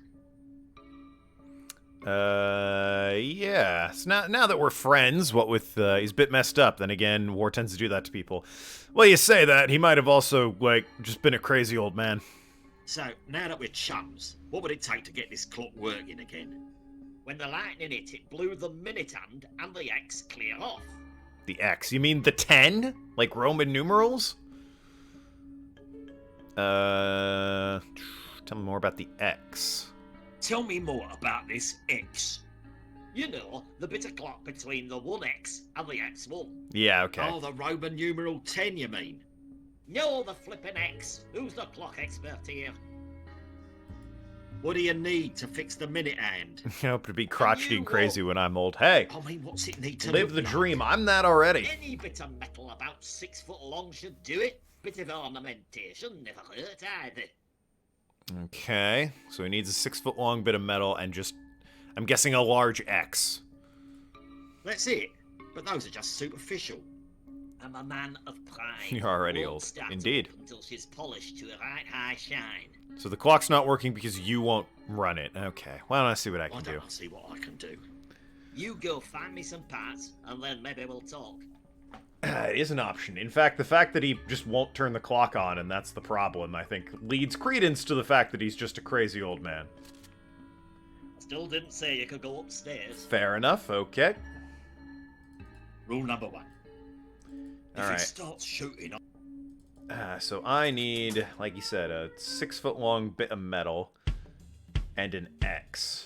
Yeah. So now that we're friends, what with, he's a bit messed up. Then again, war tends to do that to people. Well, you say that. He might have also, like, just been a crazy old man. So, now that we're chums, what would it take to get this clock working again? When the lightning hit, it blew the minute hand and the X clear off. The X. You mean the 10? Like Roman numerals? Tell me more about the X. Tell me more about this X. You know, the bit of clock between the 1X and the X1. Yeah, okay. Oh, the Roman numeral 10, you mean? No, the flippin' X. Who's the clock expert here? What do you need to fix the minute hand? I hope to be crotchety and crazy when I'm old. Hey, I mean, what's it need to live look the like? dream. I'm that already. Any bit of metal about 6 foot long should do it. Bit of ornamentation never hurt either. Okay, so he needs a 6 foot long bit of metal and just, I'm guessing, a large X. That's it. But those are just superficial. I'm a man of pride. You're already Won't old. start Indeed. up until she's polished to a right high shine. So the clock's not working because you won't run it. Okay, why don't I see what I I can do? don't see what I can do. You go find me some parts, and then maybe we'll talk. It is an option. In fact, the fact that he just won't turn the clock on, and that's the problem, I think, leads credence to the fact that he's just a crazy old man. Still didn't say you could go upstairs. Fair enough, okay. Rule number 1. If Alright. it starts shooting, So I need, like you said, a 6 foot long bit of metal and an X.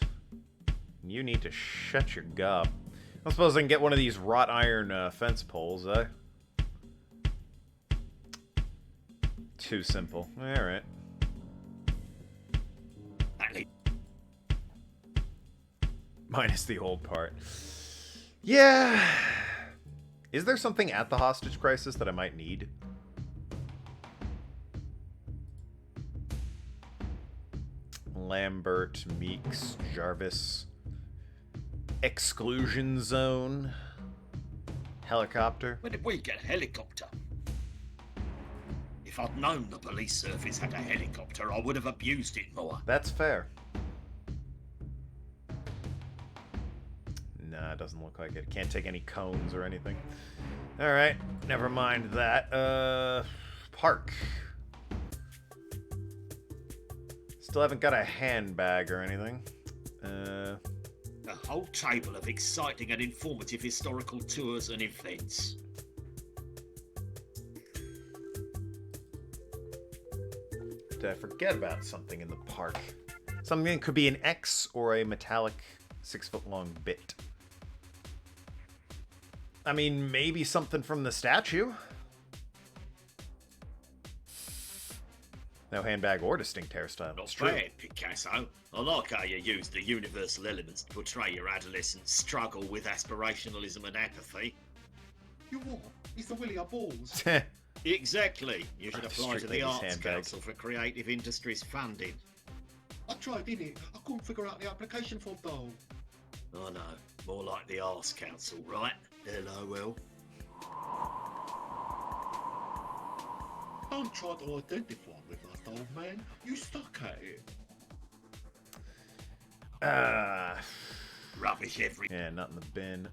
You need to shut your gob. I suppose I can get one of these wrought iron fence poles, eh? Too simple. Alright. Minus the old part. Yeah. Is there something at the hostage crisis that I might need? Lambert, Meeks, Jarvis. Exclusion zone. Helicopter. when did we get a helicopter? If I'd known the police service had a helicopter, I would have abused it more. That's fair. Nah, it doesn't look like it. Can't take any cones or anything. Alright, never mind that. Park. Still haven't got a handbag or anything. A whole table of exciting and informative historical tours and events. Did I forget about something in the park? Something could be an X or a metallic 6 foot long bit. I mean, maybe something from the statue. No handbag or distinct hairstyle. Not It's true. bad, Picasso. I like how you use the universal elements to portray your adolescent struggle with aspirationalism and apathy. You what? It's the Willie of Balls. Exactly. You should apply to Strictly the his Arts handbag. Council for Creative Industries funding. I tried, didn't it? I couldn't figure out the application form though. I know. More like the Arts Council, right? LOL. Don't try to identify with us, old man. You stuck at it. Rubbish every... Yeah, not in the bin.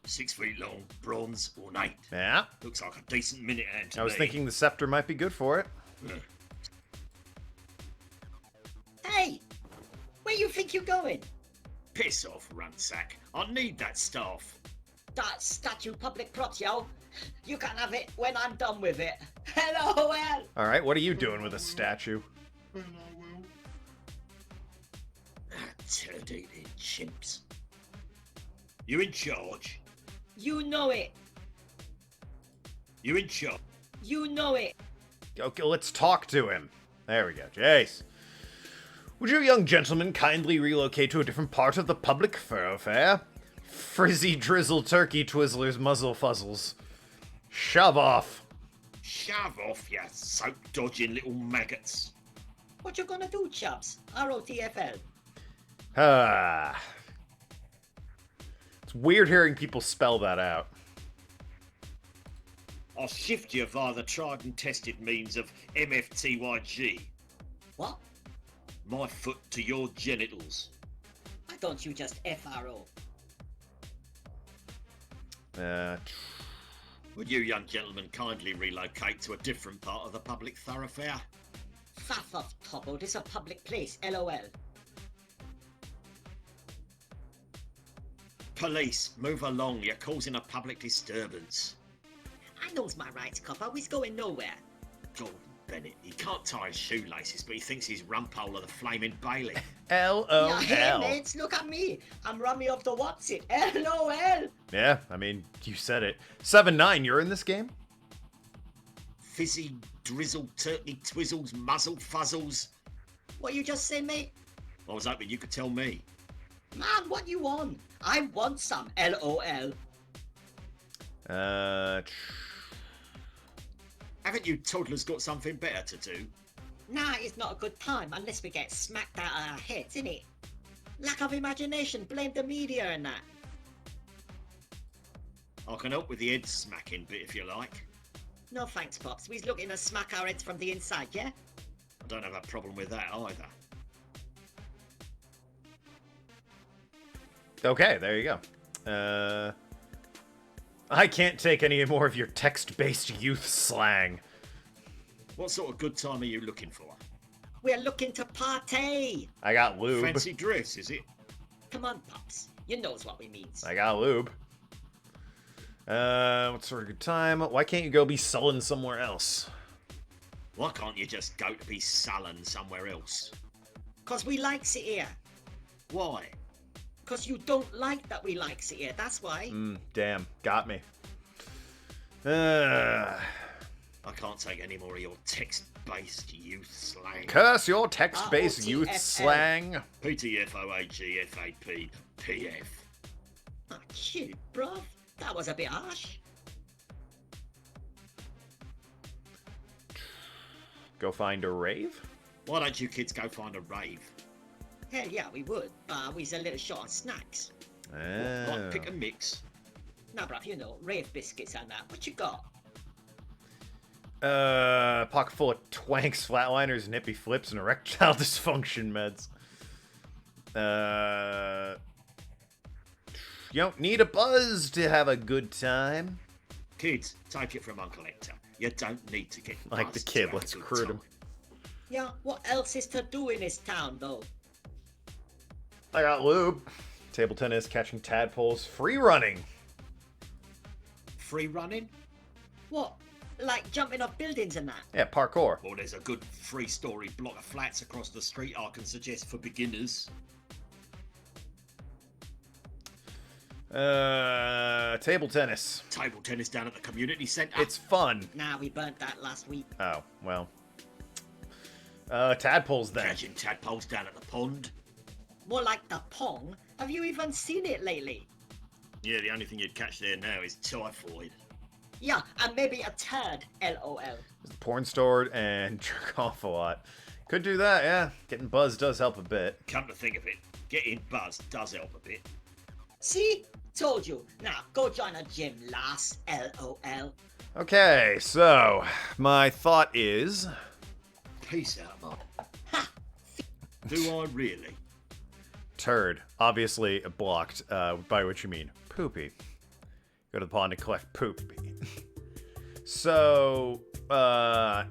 6 feet long, bronze, ornate. Yeah. Looks like a decent minute hand to I was me. thinking the scepter might be good for it. Hey! Where you think you're going? Piss off, Runsack. I need that staff. That statue public props, yo. You can have it when I'm done with it. Hello, well. Alright, what are you doing with a statue? Well, I will. Turd-eating chimps. You in charge? You know it. You in charge? You know it. Okay, let's talk to him. There we go. Jace. Would you young gentlemen kindly relocate to a different part of the public thoroughfare? Frizzy drizzle turkey twizzlers muzzle fuzzles. Shove off. Shove off, you soap-dodging little maggots. What you gonna do, chaps? ROTFL. Ah. It's weird hearing people spell that out. I'll shift you via the tried and tested means of MFTYG. What? My foot to your genitals. Why don't you just FRO? Would you young gentlemen kindly relocate to a different part of the public thoroughfare? Faff off, Toppo. This is a public place. LOL. Police, move along. You're causing a public disturbance. I knows my rights, copper. We's going nowhere. Gordon Bennett, he can't tie his shoelaces, but he thinks he's rumpole of the flaming Bailey. LOL. Yeah, hey, mates, look at me. I'm Rummy of the What's It. LOL. Yeah, I mean, you said it. 7-9, you're in this game? Fizzy, drizzle, turkey, twizzles, muzzle, fuzzles. What you just say, mate? I was hoping you could tell me. Man, what you want? I want some. LOL. Haven't you toddlers got something better to do? Nah, it's not a good time unless we get smacked out of our heads, innit? Lack of imagination, blame the media and that. I can help with the head smacking bit if you like. No thanks, Pops. We's looking to smack our heads from the inside, yeah? I don't have a problem with that either. Okay, there you go. I can't take any more of your text-based youth slang. What sort of good time are you looking for? We're looking to party. I got lube. Fancy dress, is it? Come on, Pops. You knows what we means. I got lube. What sort of good time? Why can't you go be sullen somewhere else? Why can't you just go to be sullen somewhere else? 'Cause we likes it here. Why? 'Cause you don't like that we likes it here, that's why. Damn, got me. I can't take any more of your text-based youth slang. Curse your text-based youth ROTFL. slang. PTFOAGFAP PF. Oh, shoot, bruv. That was a bit harsh. Go find a rave? Why don't you kids go find a rave? Hell yeah, we would, but we's a little short on snacks. Like pick a mix. Nah, bruv, you know, rave biscuits and that. What you got? Pocket full of twanks, flatliners, nippy flips, and erectile dysfunction meds. You don't need a buzz to have a good time. Kids, take it from Uncle Hector. You don't need to get Like the buzzed to kid, have a let's good recruit him. time. Yeah, what else is to do in this town, though? I got lube. Table tennis, catching tadpoles, free running. Free running? What? Like jumping off buildings and that? Yeah, parkour. Well, there's a good 3-story block of flats across the street I can suggest for beginners. Table tennis. Table tennis down at the community centre. It's fun. Nah, we burnt that last week. Oh, well. Tadpoles then. Catching tadpoles down at the pond. More like the pong. Have you even seen it lately? Yeah, the only thing you'd catch there now is typhoid. Yeah, and maybe a turd. LOL. Porn stored and jerk off a lot. Could do that, yeah. Getting buzzed does help a bit. Come to think of it, getting buzzed does help a bit. See? Told you. Now, go join a gym, lass. LOL. Okay, so my thought is... Peace out, Mark. Do I really? Turd. Obviously blocked, by which you mean poopy. Go to the pond and collect poopy. So,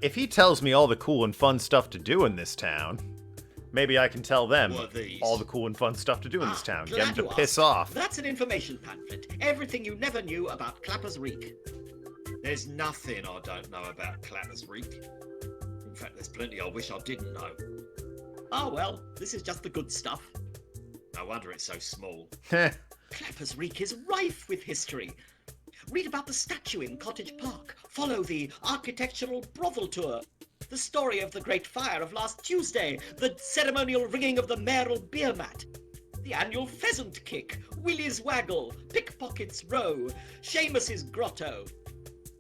if he tells me all the cool and fun stuff to do in this town, maybe I can tell them What are these? all the cool and fun stuff to do in this town. Get them glad to you piss asked. off. That's an information pamphlet. Everything you never knew about Clapper's Reek. There's nothing I don't know about Clapper's Reek. In fact, there's plenty I wish I didn't know. Oh well, this is just the good stuff. No wonder it's so small. Clapper's Reek is rife with history. Read about the statue in Cottage Park. Follow the architectural brothel tour. The story of the Great Fire of last Tuesday. The ceremonial ringing of the mayoral beer mat. The annual pheasant kick. Willie's Waggle. Pickpockets Row. Seamus's Grotto.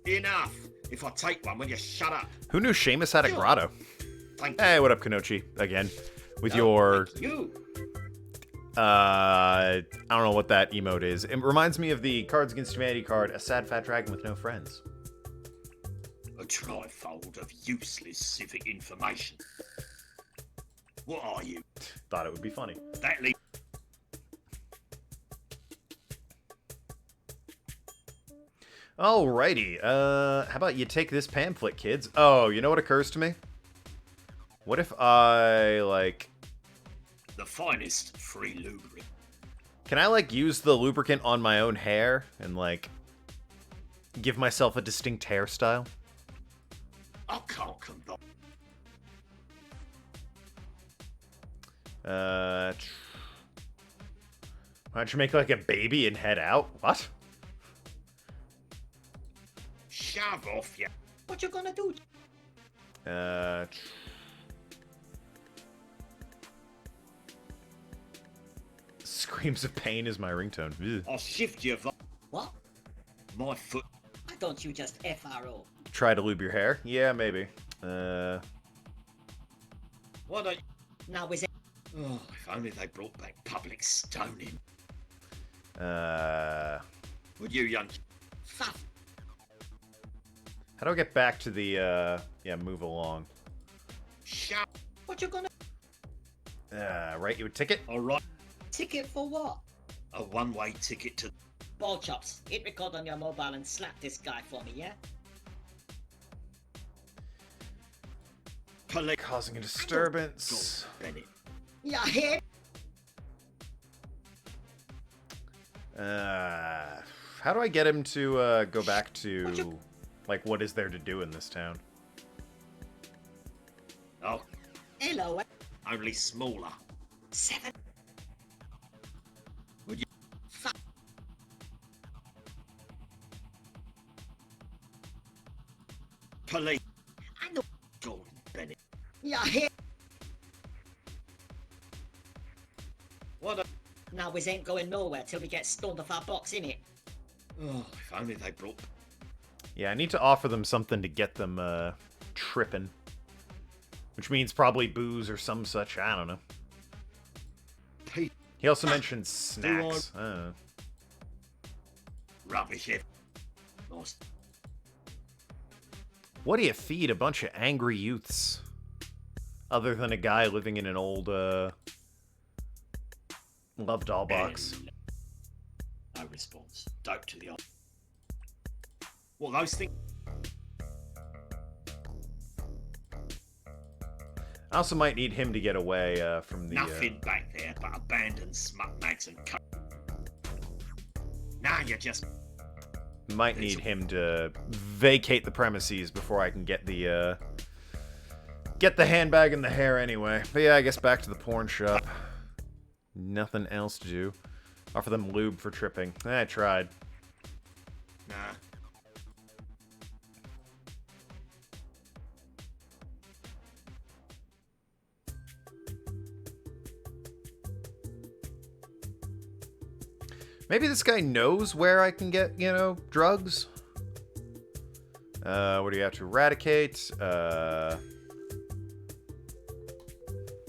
Enough! If I take one, will you shut up? Who knew Seamus had a grotto? Thank you. Hey, what up, Kanochi? Again. With your... You. I don't know what that emote is. It reminds me of the Cards Against Humanity card, a sad fat dragon with no friends. A trifold of useless civic information. What are you? Thought it would be funny. That leads... Alrighty, how about you take this pamphlet, kids? Oh, you know what occurs to me? What if I, like... The finest free lubricant. Can I, like, use the lubricant on my own hair and, like, give myself a distinct hairstyle? I can't condone. Why don't you make, like, a baby and head out? What? Shove off, ya. What you gonna do? Screams of pain is my ringtone. Ugh. I'll shift your What? my foot. Why don't you just FRO? Try to lube your hair? Yeah, maybe. Why don't you... Now is it? Oh, if only they brought back public stoning. Would you, young... Fuck. How do I get back to the, yeah, move along? Shut... What you gonna... Write you a ticket? Alright, Ticket for what? a one-way ticket to... Ball chops. Hit record on your mobile and slap this guy for me, yeah? Police... Causing a disturbance. Bennett. Yeah, hit. How do I get him to, go back to, like, what is there to do in this town? Oh, Hello. only smaller. 7. Would you... Fuck. Police... I know. Gordon Bennett. Yeah, hit. What a... Now we ain't going nowhere till we get stoned off our box, innit? Oh, if only they brought... Yeah, I need to offer them something to get them, tripping. Which means probably booze or some such, I don't know. Pete... He also mentioned snacks. Rubbish, if... Nice. What do you feed a bunch of angry youths? Other than a guy living in an old, love doll box. And... No response. Dope to the eye. Well, those things... I also might need him to get away, from the, Nothing back there but abandoned smut bags and co... Now you just... Might need him to vacate the premises before I can get the handbag and the hair anyway. But yeah, I guess back to the porn shop. Nothing else to do. Offer them lube for tripping. I tried. Nah. Maybe this guy knows where I can get, you know, drugs. What do you have to eradicate?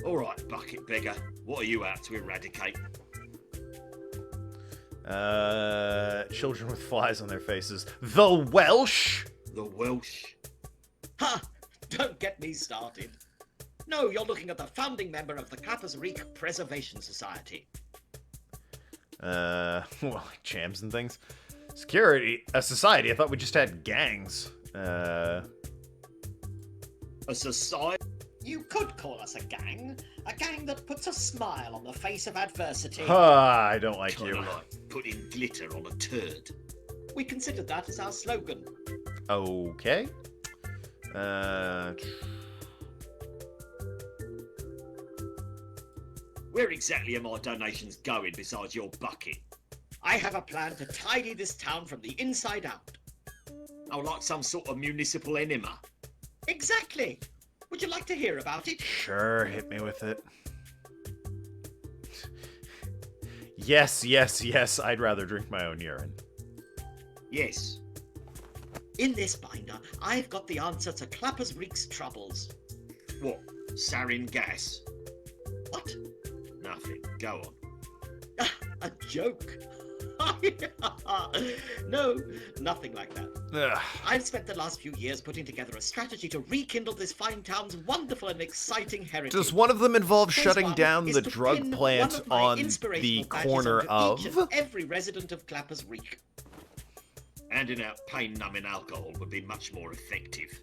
Alright, bucket beggar. What are you out to eradicate? Children with flies on their faces. The Welsh? The Welsh? Ha! Don't get me started. No, you're looking at the founding member of the Clappers Reek Preservation Society. Well, like jams and things. Security, a society. I thought we just had gangs. A society? You could call us a gang that puts a smile on the face of adversity. I don't like Kinda you. like putting glitter on a turd. We considered that as our slogan. Okay. Where exactly are my donations going besides your bucket? I have a plan to tidy this town from the inside out. Oh, like some sort of municipal enema? Exactly. Would you like to hear about it? Sure, hit me with it. Yes, yes, yes, I'd rather drink my own urine. Yes. In this binder, I've got the answer to Clappers Reek's troubles. What? Sarin gas? What? Nothing. Go on. A joke? No, nothing like that. Ugh. I've spent the last few years putting together a strategy to rekindle this fine town's wonderful and exciting heritage. Does one of them involve Phase shutting one down is the to drug pin plant one of my on inspirational the badges corner onto each of? and every resident of Clappers Reek. Handing out pain-numbing alcohol would be much more effective.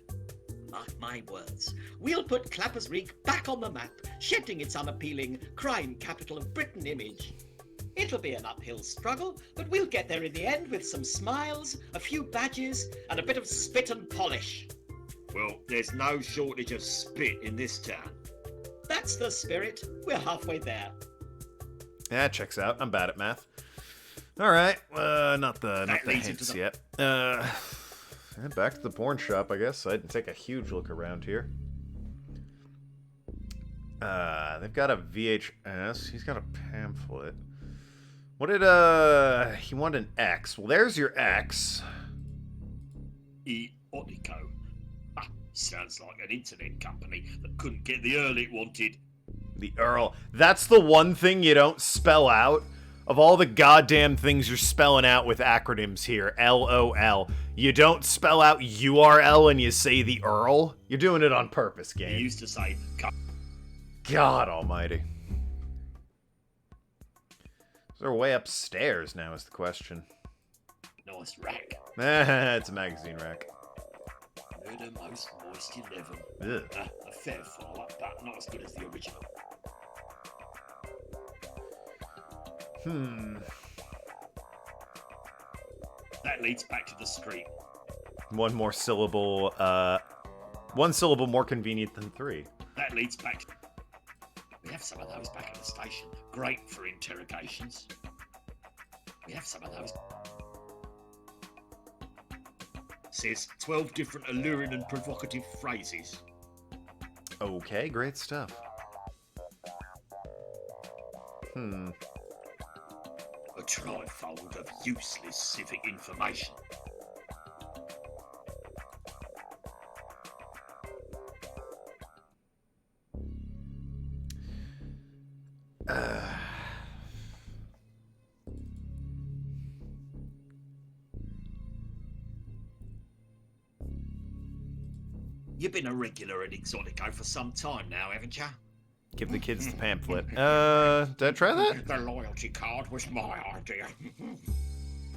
Mark my words. We'll put Clappers Reek back on the map, shedding its unappealing crime capital of Britain image. It'll be an uphill struggle, but we'll get there in the end with some smiles, a few badges, and a bit of spit and polish. Well, there's no shortage of spit in this town. That's the spirit. We're halfway there. Yeah, checks out. I'm bad at math. All right, not the hints yet. Back to the porn shop, I guess. I'd take a huge look around here. They've got a VHS. He's got a pamphlet. What did, he wanted an X. Well, there's your X. Eotico. Ah, sounds like an internet company that couldn't get the Earl it wanted. The Earl. That's the one thing you don't spell out. Of all the goddamn things you're spelling out with acronyms here, LOL, you don't spell out URL and you say the Earl? You're doing it on purpose, game. He used to say... God almighty. Is there a way upstairs now is the question. Nice rack. It's a magazine rack. Murder Most Moist 11. A fair follow-up, but not as good as the original. That leads back to the street. One syllable more convenient than 3. That leads back to... We have some of those back at the station. Great for interrogations. We have some of those. Says 12 different alluring and provocative phrases. Okay, great stuff. A trifold of useless civic information. You've been a regular at Exotico for some time now, haven't you? Give the kids the pamphlet. Did I try that? The loyalty card was my idea.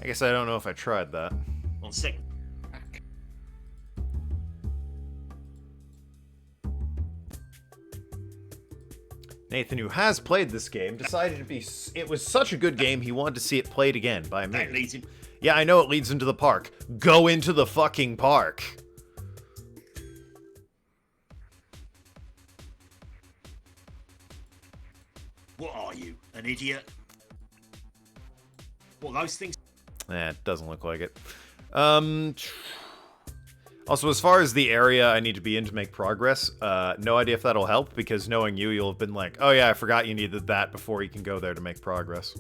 I guess I don't know if I tried that. On second. Nathan, who has played this game, decided it was such a good game he wanted to see it played again by me. That leads him. Yeah, I know it leads into the park. Go into the fucking park. What are you, an idiot? What, those things? It doesn't look like it. Also, as far as the area I need to be in to make progress, no idea if that'll help, because knowing you, you'll have been like, oh yeah, I forgot you needed that before you can go there to make progress.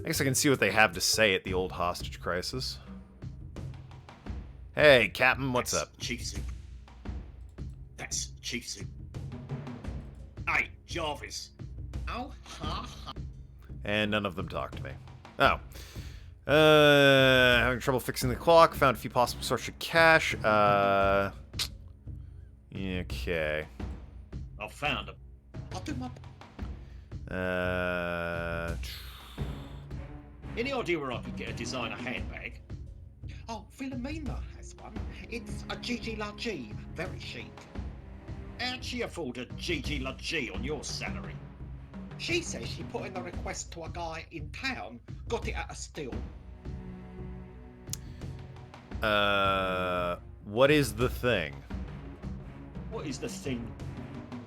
I guess I can see what they have to say at the old hostage crisis. Hey, Captain, what's up? Chief Soup. That's Chief Soup. Hey, Jarvis. Oh, ha ha. And none of them talk to me. Oh. Having trouble fixing the clock. Found a few possible sources of cash. Okay. I found him. I'll do my... Any idea where I could get a designer handbag? Oh, Philomena has one. It's a Gigi La G. Very chic. How'd she afford a Gigi La G on your salary? She says she put in the request to a guy in town, got it at a steal. What is the thing? What is the thing?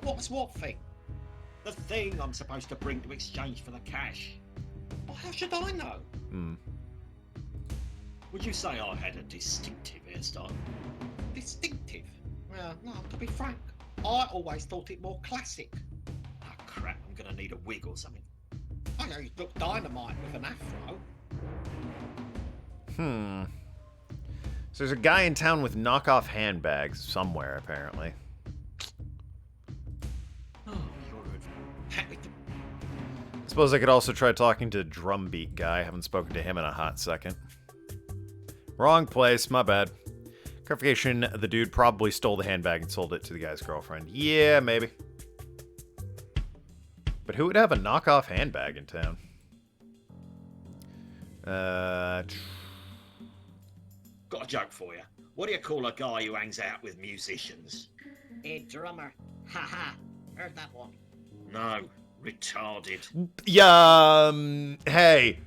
What's what thing? The thing I'm supposed to bring to exchange for the cash. Well, how should I know? Would you say I had a distinctive hairstyle? Distinctive? Well, no, to be frank, I always thought it more classic. Oh crap, I'm gonna need a wig or something. I know you look dynamite with an afro. So there's a guy in town with knockoff handbags somewhere, apparently. Oh, you're happy to... I suppose I could also try talking to Drumbeat Guy. Haven't spoken to him in a hot second. Wrong place, my bad. Clarification, the dude probably stole the handbag and sold it to the guy's girlfriend. Yeah, maybe. But who would have a knockoff handbag in town? Got a joke for you. What do you call a guy who hangs out with musicians? A drummer. Ha ha. Heard that one. No, retarded. Yeah, hey.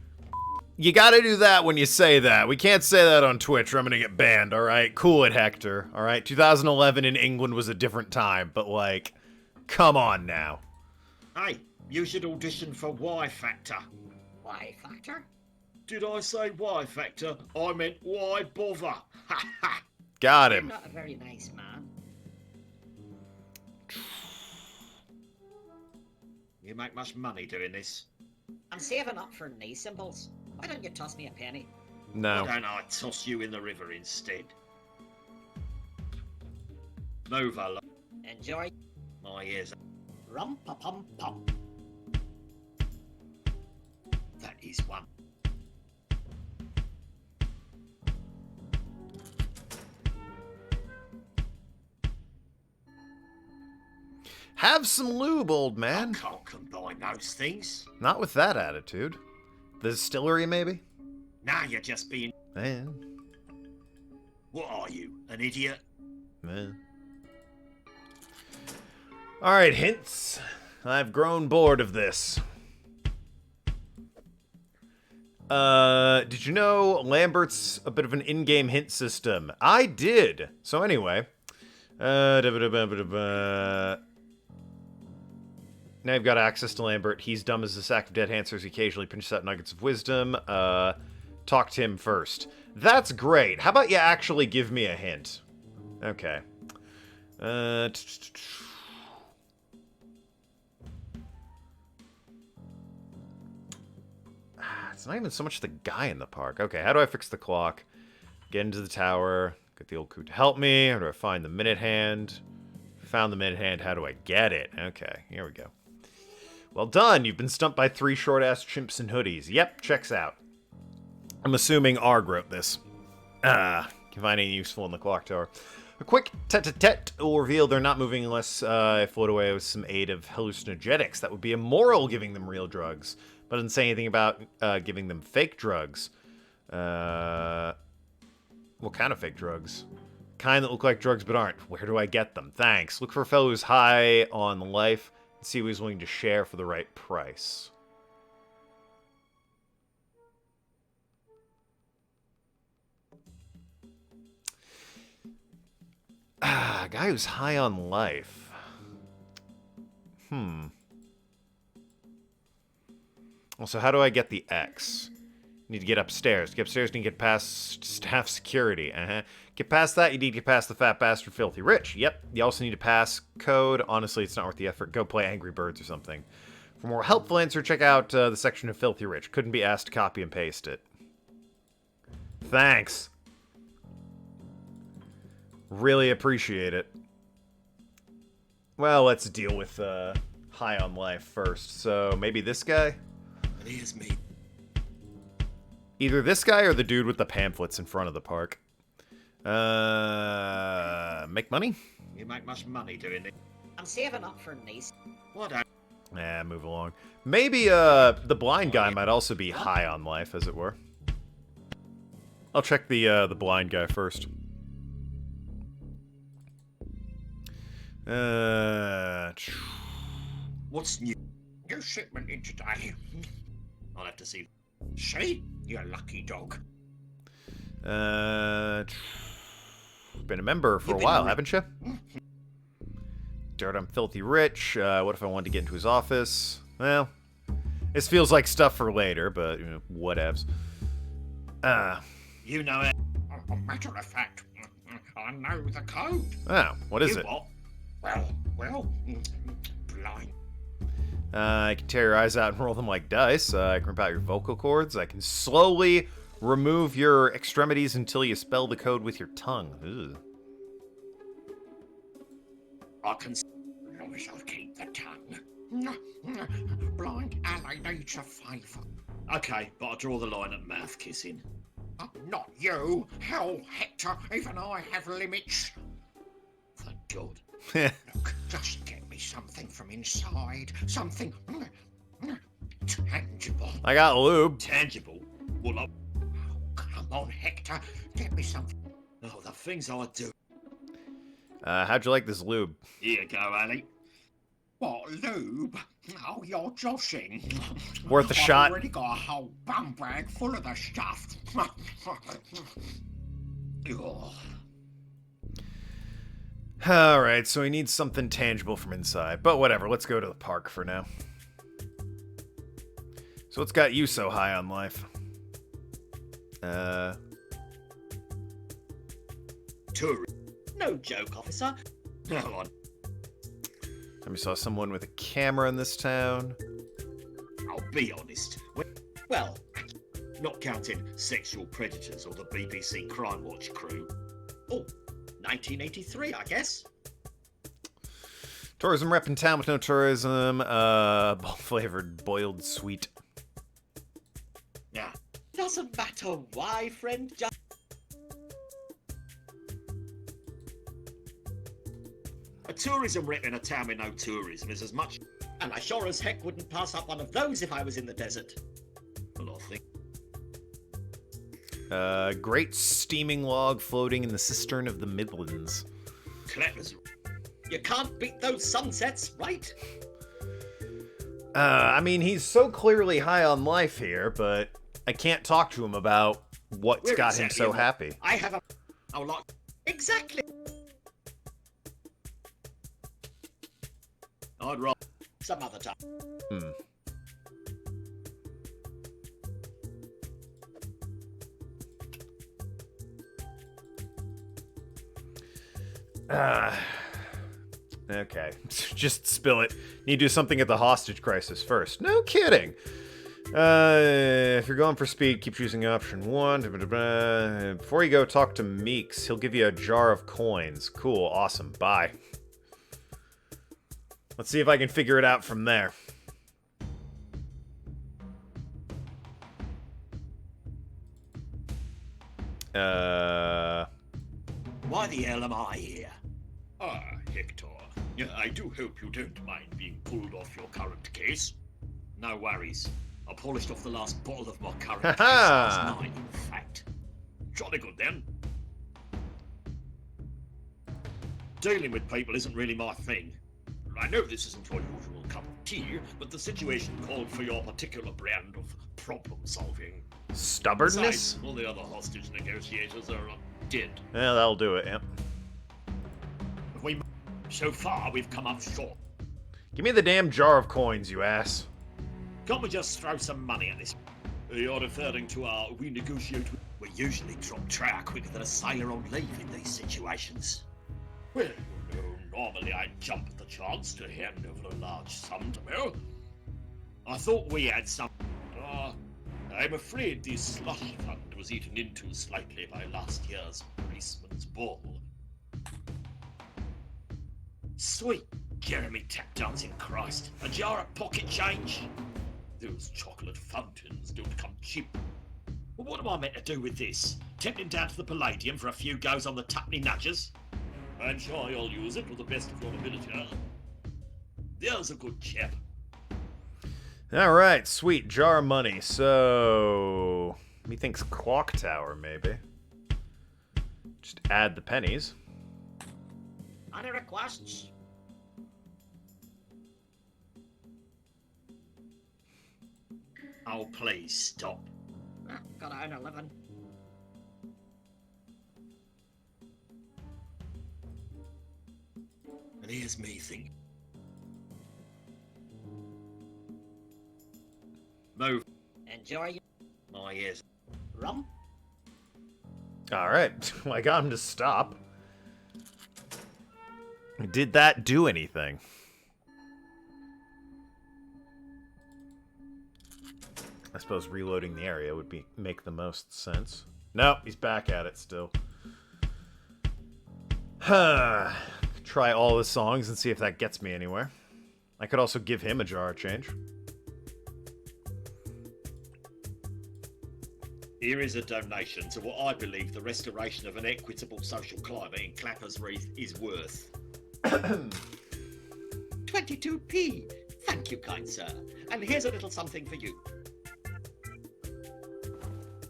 You gotta do that when you say that. We can't say that on Twitch or I'm gonna get banned, alright? Cool it, Hector, alright? 2011 in England was a different time, but like, come on now. Hey, you should audition for Y Factor. Y Factor? Did I say Y Factor? I meant why bother? Ha ha! Got You're him. not a very nice man. You make much money doing this? I'm saving up for knee cymbals. Why don't you toss me a penny? No. Why don't I toss you in the river instead? Move along. Enjoy. My ears. Rum-pa-pum-pum. That is one. Have some lube, old I man. can't combine those things. Not with that attitude. The distillery, maybe? Now you're just being... Eh. What are you, an idiot? Eh. Alright, hints. I've grown bored of this. Did you know Lambert's a bit of an in-game hint system? I did. So anyway. Now you've got access to Lambert. He's dumb as a sack of dead answers. He occasionally pinches out nuggets of wisdom. Talk to him first. That's great. How about you actually give me a hint? Okay. It's not even so much the guy in the park. Okay, how do I fix the clock? Get into the tower. Get the old coot to help me. How do I find the minute hand? Found the minute hand. How do I get it? Okay, here we go. Well done. You've been stumped by 3 short-ass chimps in hoodies. Yep, checks out. I'm assuming Arg wrote this. Can find anything useful in the clock tower. A quick tete-a-tete will reveal they're not moving unless I float away with some aid of hallucinogenics. That would be immoral giving them real drugs. But it doesn't say anything about giving them fake drugs. What kind of fake drugs? Kind that look like drugs but aren't. Where do I get them? Thanks. Look for a fellow who's high on life and see who he's willing to share for the right price. A guy who's high on life. So how do I get the X? Need to get upstairs. To get upstairs, you need to get past staff security. Get past that, you need to get past the fat bastard Filthy Rich. Yep. You also need to pass code. Honestly, it's not worth the effort. Go play Angry Birds or something. For more helpful answer, check out the section of Filthy Rich. Couldn't be asked to copy and paste it. Thanks. Really appreciate it. Well, let's deal with high on life first. So maybe this guy? It is me. Either this guy or the dude with the pamphlets in front of the park. Make money? You make much money doing it. I'm saving up for niece. What? Move along. Maybe the blind guy might also be high on life, as it were. I'll check the blind guy first. What's new? New shipment in today. I'll have to see. See? You lucky dog. Been a member for a while, haven't you? Dirt, I'm Filthy Rich. What if I wanted to get into his office? Well, this feels like stuff for later, but, you know, whatevs. You know it. A matter of fact, I know the code. Oh, what is You it? what? Well, blind. I can tear your eyes out and roll them like dice. I can rip out your vocal cords. I can slowly remove your extremities until you spell the code with your tongue. Ugh. I can. Long as I keep the tongue. Blind ally needs a favour. Okay, but I draw the line at mouth kissing. Not you. Hell, Hector, even I have limits. Thank God. Look, just get me something from inside. Something tangible. I got lube. Tangible? Well, Come on, Hector. Get me something. oh, the things I do. How'd you like this lube? Here you go, Ali. What, lube? Oh, you're joshing. Worth a shot. I've already got a whole bum bag full of the stuff. Oh, Alright, so he needs something tangible from inside. But whatever, let's go to the park for now. So what's got you so high on life? tourist. No joke, officer. Come on. We saw someone with a camera in this town. I'll be honest. Well, Not counting sexual predators or the BBC Crime Watch crew. oh, 1983, I guess. Tourism rep in town with no tourism. Flavored boiled sweet. Yeah. Doesn't matter why, friend. Just A tourism rep in a town with no tourism is as much. and I sure as heck wouldn't pass up one of those if I was in the desert. Well, I think. Great steaming log floating in the cistern of the Midlands. Clappers. You can't beat those sunsets, right? I mean, he's so clearly high on life here, but I can't talk to him about what's Where got him exactly so am I? happy. I have a... Oh, like... Exactly. I'd rather. Some other time. Okay. Just spill it. Need to do something at the hostage crisis first. No kidding. If you're going for speed, keep choosing option 1. Before you go, talk to Meeks. He'll give you a jar of coins. Cool. Awesome. Bye. Let's see if I can figure it out from there. Why the hell am I here? Ah, Hector. I do hope you don't mind being pulled off your current case. No worries. I polished off the last bottle of my current Ha case ha! last night, in fact. Jolly good then. Dealing with people isn't really my thing. I know this isn't your usual cup of tea, but the situation called for your particular brand of problem solving. Stubbornness? Besides, all the other hostage negotiators are dead. Yeah, that'll do it, yep. So far, we've come up short. Give me the damn jar of coins, you ass. Can't we just throw some money at this? You're referring to our we negotiate with... We usually drop trout quicker than a sailor on leave in these situations. Well, you know, normally I'd jump at the chance to hand over a large sum to Mel. I thought we had some... I'm afraid the slush fund was eaten into slightly by last year's policeman's ball. Sweet Jeremy tap dancing Christ. A jar of pocket change? Those chocolate fountains don't come cheap. Well, what am I meant to do with this? Tempt him down to the Palladium for a few goes on the tuppenny nudgers? I'm sure you'll use it to the best of your ability. There's a good chap. Alright, sweet. Jar of money. So... methinks clock tower, maybe. Just add the pennies. Any requests? Oh, please stop. Gotta earn a living. And here's me thinking. Move Enjoy my ears. rum? Alright. Well, I got him to stop. Did that do anything? I suppose reloading the area would make the most sense. Nope, he's back at it still. Try all the songs and see if that gets me anywhere. I could also give him a jar of change. Here is a donation to what I believe the restoration of an equitable social climate in Clappers Reef is worth. 22p. Thank you, kind sir. And here's a little something for you.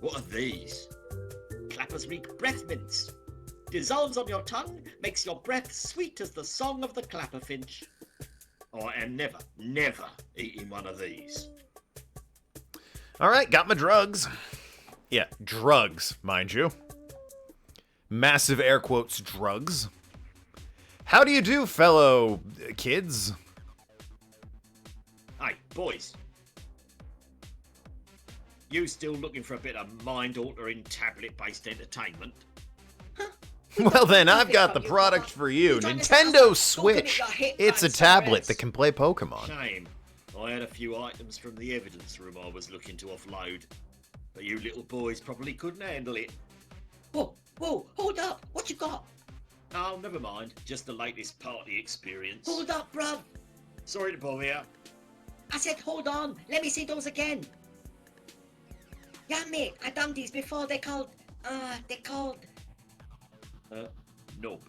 What are these? Clappers Reek breath mints. Dissolves on your tongue, makes your breath sweet as the song of the clapperfinch. I am never eating one of these. Alright, got my drugs. Yeah, drugs, mind you. Massive air quotes, drugs. How do you do, fellow kids? Hey, boys. You still looking for a bit of mind-altering tablet-based entertainment? Well then, I've got the product for you. Nintendo Switch. It's a tablet that can play Pokemon. Shame. I had a few items from the evidence room I was looking to offload. But you little boys probably couldn't handle it. Whoa, hold up. What you got? Oh, never mind. Just the latest party experience. Hold up, bruv. Sorry to bother you. I said hold on. Let me see those again. Yeah, mate. I done these before. They're called... Nope.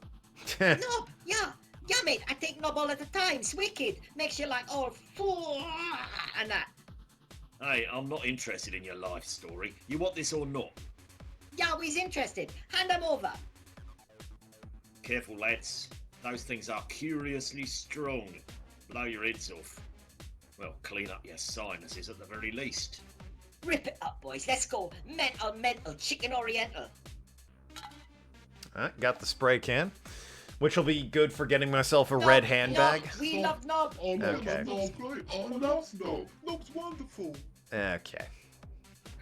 Knob. Yeah, mate. I take knob all at the time. It's wicked. Makes you like all full and that. Hey, I'm not interested in your life story. You want this or not? Yeah, we's interested. Hand them over. Careful, lads. Those things are curiously strong. Blow your heads off. Well, clean up your sinuses at the very least. Rip it up, boys. Let's go. Mental, chicken oriental. Alright, got the spray can. Which will be good for getting myself a red handbag. Knob. We love knob. Oh, no, Okay. no, great. I love Snob. Snob's wonderful. Okay.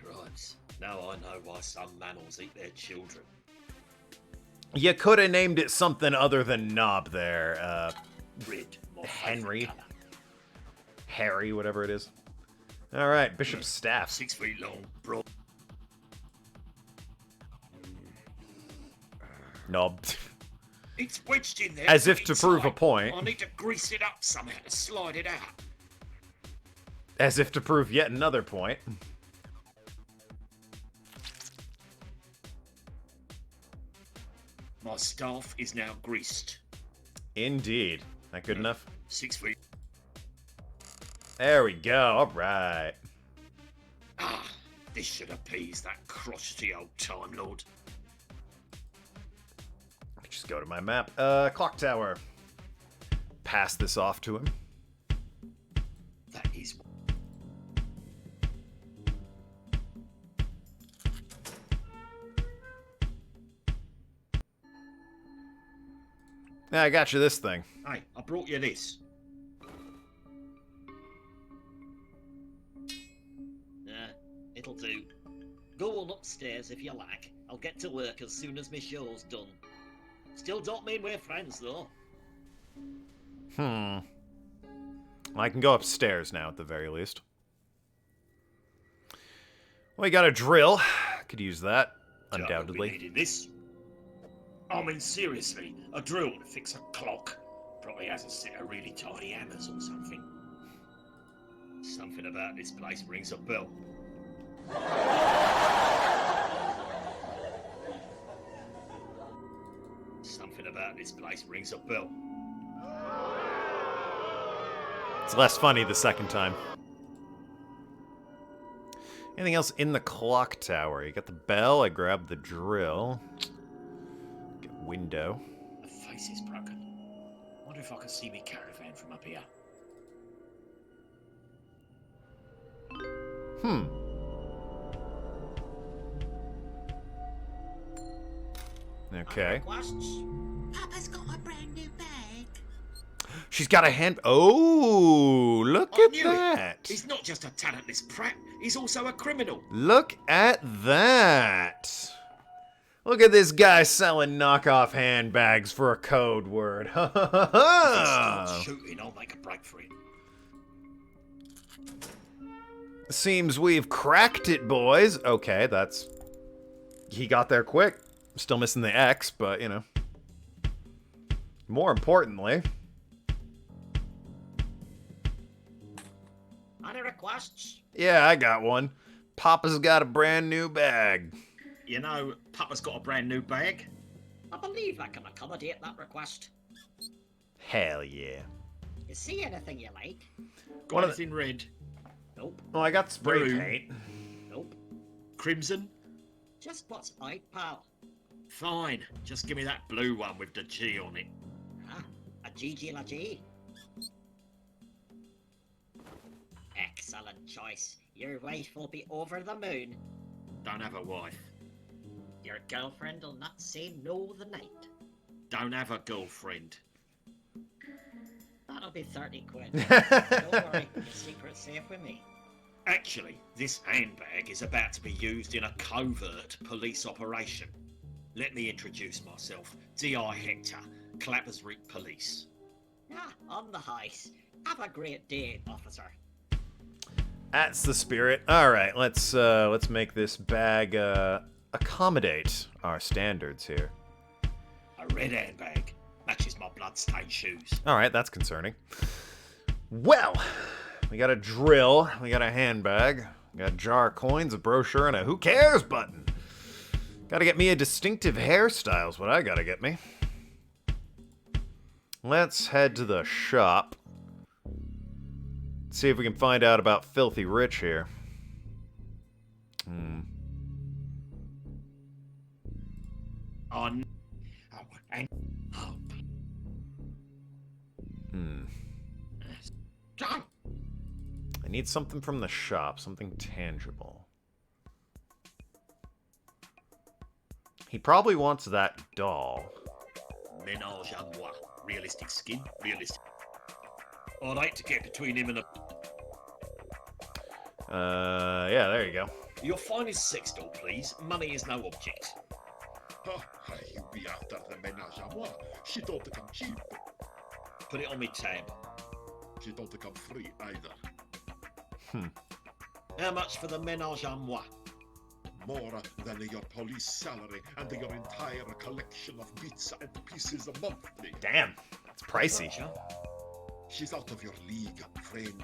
Right. Now I know why some mammals eat their children. You could have named it something other than Knob there. Red. My Henry. favourite colour. Harry, whatever it is. Alright, Bishop's staff. 6 feet long, broad. Knob. It's wedged in there. As if pretty to prove a tight. point. I need to grease it up somehow to slide it out. As if to prove yet another point. My staff is now greased. Indeed. Not good enough? 6 feet. There we go. Alright. Ah, this should appease that crotchety old Time Lord. Just go to my map. Clock tower. Pass this off to him. That is. Yeah, I got you this thing. Hey, I brought you this. It'll do. Go on upstairs if you like. I'll get to work as soon as my show's done. Still don't mean we're friends, though. Well, I can go upstairs now, at the very least. Well, you got a drill. Could use that, undoubtedly. Needing this. I mean, seriously, a drill to fix a clock. Probably has a set of really tiny hammers or something. Something about this place rings a bell. Something about this place rings a bell. It's less funny the second time. Anything else in the clock tower? You got the bell, I grabbed the drill. Get window. The face is broken. Wonder if I can see me caravan from up here. Okay. Papa's got a brand new bag. She's got a hand. Oh, look I at knew that. it. He's not just a talentless prat, he's also a criminal. Look at that. Look at this guy selling knockoff handbags for a code word. Ha ha ha ha. Start shooting, I'll make a break for it. Seems we've cracked it, boys. Okay, that's... He got there quick. Still missing the X, but, you know. More importantly... Any requests? Yeah, I got one. Papa's got a brand new bag. You know, Papa's got a brand new bag. I believe I can accommodate that request. Hell yeah. You see anything you like? Got anything red? Nope. Well, I got spray Maroon. paint. Nope. Crimson? Just what's right, pal? Fine, just give me that blue one with the G on it. Ah, a GG la G. Excellent choice. Your wife will be over the moon. Don't have a wife. Your girlfriend will not say no the night. Don't have a girlfriend. That'll be 30 quid. Don't worry, your secret's safe with me. Actually, this handbag is about to be used in a covert police operation. Let me introduce myself. D.I. Hector, Clappers Reek Police. Ah, on the heist. Have a great day, officer. That's the spirit. All right, let's make this bag accommodate our standards here. A red handbag. Matches my blood-stained shoes. All right, that's concerning. Well, we got a drill, we got a handbag, we got a jar of coins, a brochure, and a who cares button. Gotta get me a distinctive hairstyle is what I gotta get me. Let's head to the shop. See if we can find out about Filthy Rich here. On. John! I need something from the shop, something tangible. He probably wants that doll. Ménage à moi. Realistic skin, realistic. I'd hate to get between him and a... Yeah, there you go. Your finest sex doll, please. Money is no object. You be after the ménage à moi. She don't come cheap. Put it on me tab. She don't come free either. How much for the ménage à moi? More than your police salary and your entire collection of bits and pieces monthly. Damn, it's pricey. She's out of your league, friend.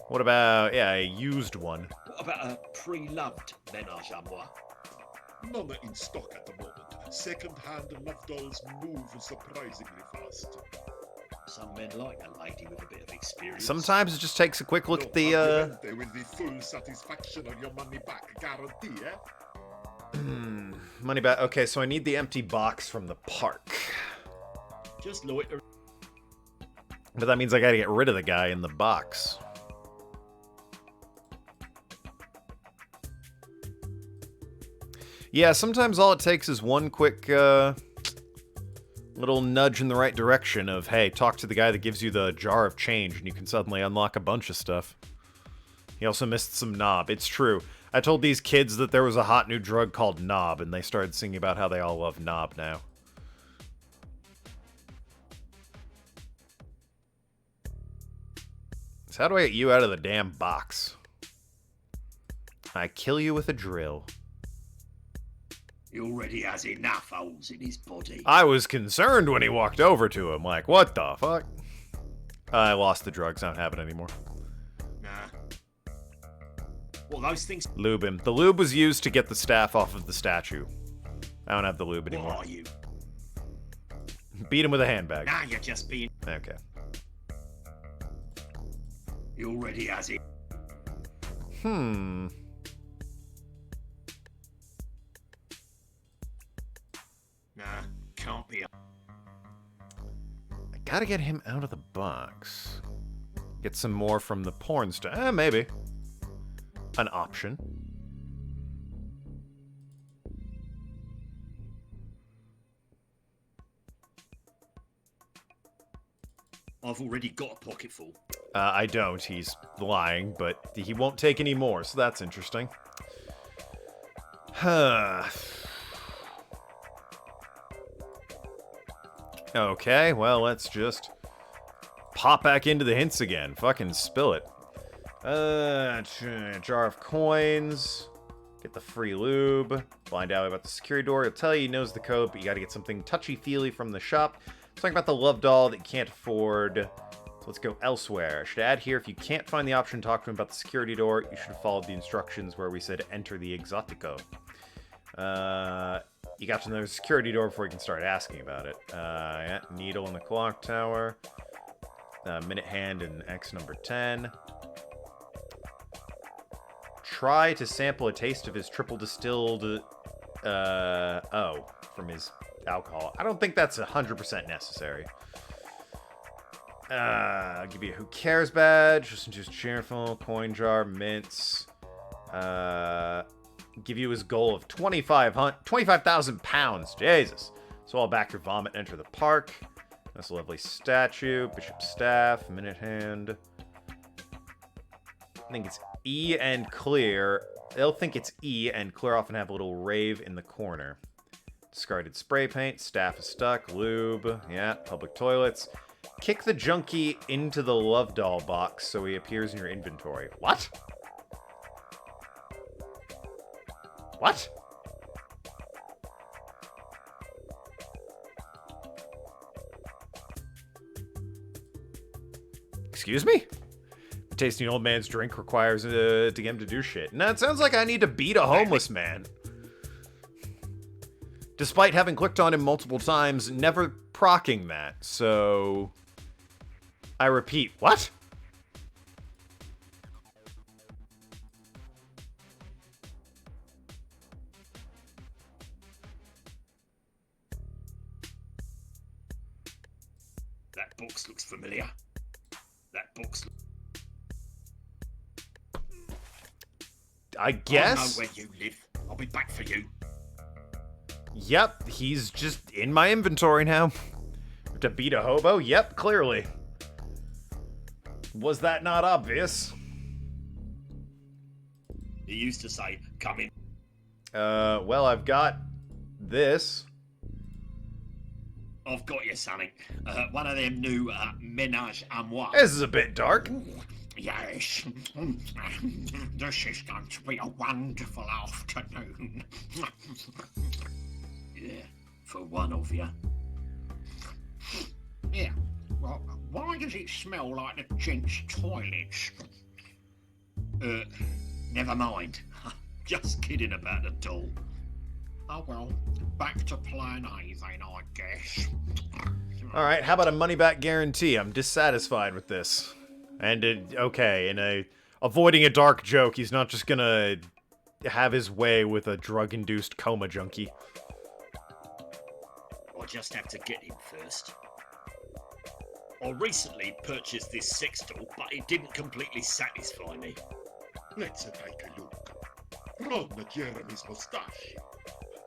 What about, yeah, a used one? What about a pre-loved ménage à moi? None in stock at the moment. Second-hand love dolls move surprisingly fast. Some men like a lady with a bit of experience. Sometimes it just takes a quick look at the, With the full satisfaction on your money back guarantee, eh? money back. Okay, so I need the empty box from the park. Just loiter. But that means I gotta get rid of the guy in the box. Yeah, sometimes all it takes is one quick, little nudge in the right direction of, hey, talk to the guy that gives you the jar of change, and you can suddenly unlock a bunch of stuff. He also missed some knob. It's true. I told these kids that there was a hot new drug called knob, and they started singing about how they all love knob now. So how do I get you out of the damn box? I kill you with a drill. He already has enough holes in his body. I was concerned when he walked over to him, like, what the fuck? I lost the drugs, I don't have it anymore. Nah. Well, those things... Lube him. The lube was used to get the staff off of the statue. I don't have the lube anymore. What are you? Beat him with a handbag. Nah, you're just being... Okay. He already has it. Hmm. Nah, can't be. I gotta get him out of the box. Get some more from the porn star. Maybe. An option. I've already got a pocket full. I don't. He's lying, but he won't take any more, so that's interesting. Huh. Okay, well, let's just pop back into the hints again. Fucking spill it. Jar of coins. Get the free lube. Blind alley about the security door. He'll tell you he knows the code, but you gotta get something touchy-feely from the shop. Talking about the love doll that you can't afford. So let's go elsewhere. I should add here, if you can't find the option to talk to him about the security door, you should have followed the instructions where we said enter the exotico. You got to know the security door before you can start asking about it. Yeah, needle in the clock tower. Minute hand in X number 10. try to sample a taste of his triple distilled, from his alcohol. I don't think that's 100% necessary. I'll give you a Who Cares badge, just cheerful, coin jar, mints. Give you his goal of 25,000 pounds. Jesus. So I'll back your vomit, enter the park. That's a lovely statue, bishop's staff, minute hand. I think it's E and clear. They'll think it's E, and clear often have a little rave in the corner. Discarded spray paint, staff is stuck, lube, yeah, public toilets. Kick the junkie into the love doll box so he appears in your inventory. What? What? Excuse me? Tasting an old man's drink requires to get him to do shit. Now, it sounds like I need to beat a homeless man. Despite having clicked on him multiple times, never proccing that. So, I repeat, what? That box looks familiar. That box. I guess. I know where you live. I'll be back for you. Yep, he's just in my inventory now. To beat a hobo? Yep, clearly. Was that not obvious? He used to say, come in. Well, I've got this. I've got you something. One of them new Ménage à Moi. This is a bit dark. Yes. This is going to be a wonderful afternoon. Yeah, for one of you. Yeah. Well, why does it smell like the gents' toilets? Never mind. Just kidding about the doll. Oh well, back to plan A then, I guess. Alright, how about a money-back guarantee? I'm dissatisfied with this. And, okay, avoiding a dark joke, he's not just gonna have his way with a drug-induced coma junkie. I just have to get him first. I recently purchased this sex doll, but it didn't completely satisfy me. Let's take a look. From Jeremy's mustache.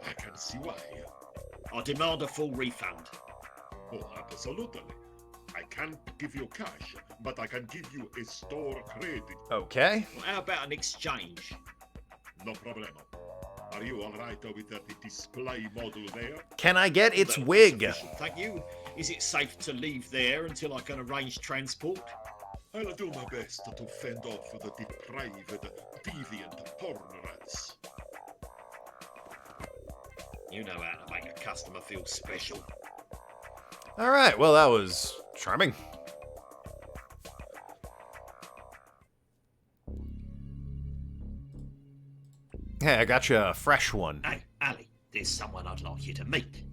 I can see why. I demand a full refund. Oh, absolutely. I can't give you cash, but I can give you a store credit. Okay. Well, how about an exchange? No problemo. Are you alright with the display model there? Can I get its wig? Thank you. Is it safe to leave there until I can arrange transport? I'll do my best to fend off the depraved, deviant porn rats. You know how to make a customer feel special. Alright, well that was charming. Hey, I got you a fresh one. Hey, Ali, there's someone I'd like you to meet.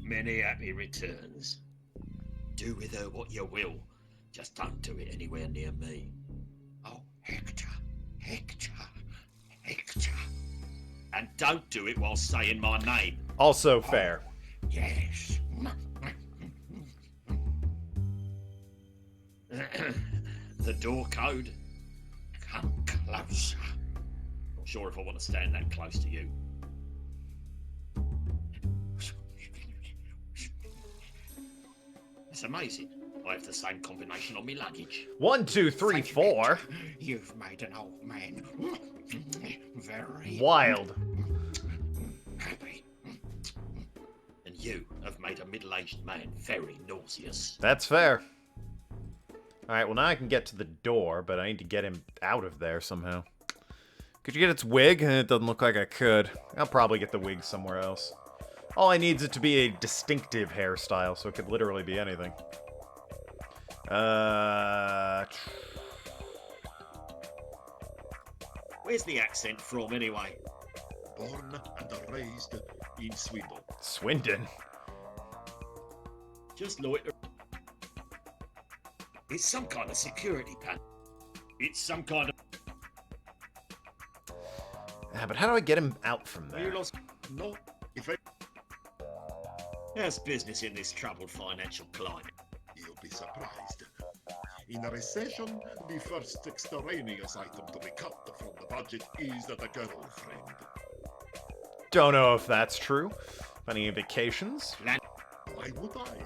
Many happy returns. Do with her what you will. Just don't do it anywhere near me. Oh, Hector, Hector, Hector. And don't do it while saying my name. Also fair. Yes. The door code. Come closer. Not sure if I want to stand that close to you. It's amazing. I have the same combination on my luggage. 1, 2, 3, 4. You've made an old man very wild. Happy. And you have made a middle-aged man very nauseous. That's fair. Alright, well now I can get to the door, but I need to get him out of there somehow. Could you get its wig? It doesn't look like I could. I'll probably get the wig somewhere else. All I need is it to be a distinctive hairstyle, so it could literally be anything. Where's the accent from, anyway? Born and raised in Swindon. Swindon? Just loiter. It's some kind of security panel. It's some kind of... Yeah, but how do I get him out from there? You lost... No. If I... There's business in this troubled financial climate. You'll be surprised. In a recession, the first extraneous item to be cut from the budget is the girlfriend. Don't know if that's true. Any vacations? Why would I?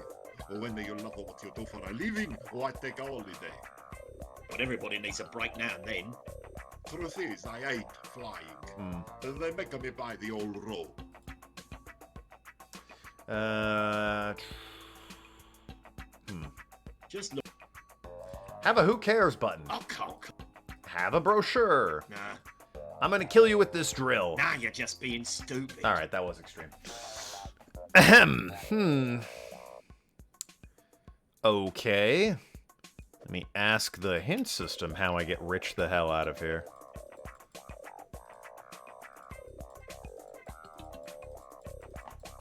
When you love what you do for a living, why take a holiday? But everybody needs a break now and then. Truth is, I hate flying. They make me buy the old road. Just look. Have a who cares button. Oh, can't. Have a brochure. Nah. I'm gonna kill you with this drill. Nah, you're just being stupid. Alright, that was extreme. Ahem. Okay. Let me ask the hint system how I get rich the hell out of here.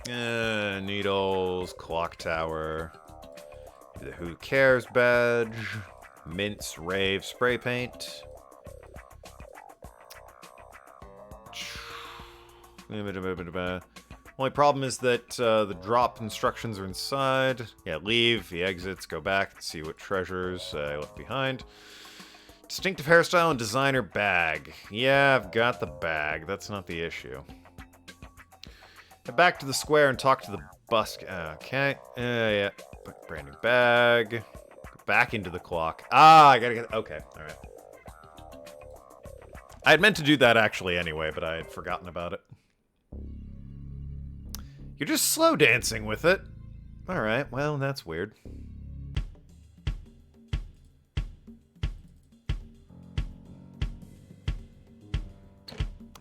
Needles, clock tower, the who cares badge, mince, rave, spray paint. Only problem is that the drop instructions are inside. Yeah, leave, he exits, go back, see what treasures I left behind. Distinctive hairstyle and designer bag. Yeah, I've got the bag. That's not the issue. Head back to the square and talk to the bus. Okay. Yeah. Brand new bag. Go back into the clock. Ah, I gotta get... Okay, alright. I had meant to do that actually anyway, but I had forgotten about it. You're just slow dancing with it. Alright, well, that's weird.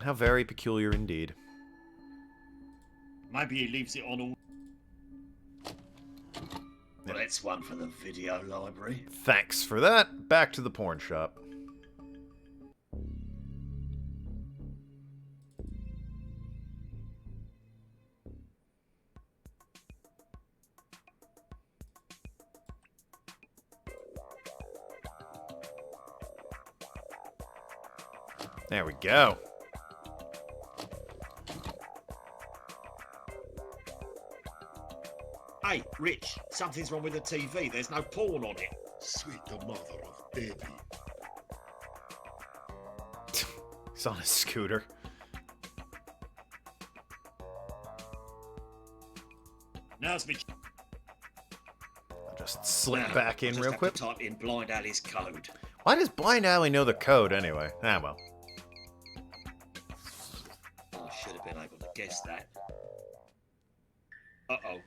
How very peculiar indeed. Maybe he leaves it on all... Well, that's one for the video library. Thanks for that. Back to the porn shop. There we go. Hey, Rich, something's wrong with the TV. There's no porn on it. Sweet mother of baby. He's on a scooter. Now's me. I'll just slip back in real quick. Type in Blind Alley's code. Why does Blind Alley know the code anyway? Ah, well. I should have been able to guess that. Uh-oh.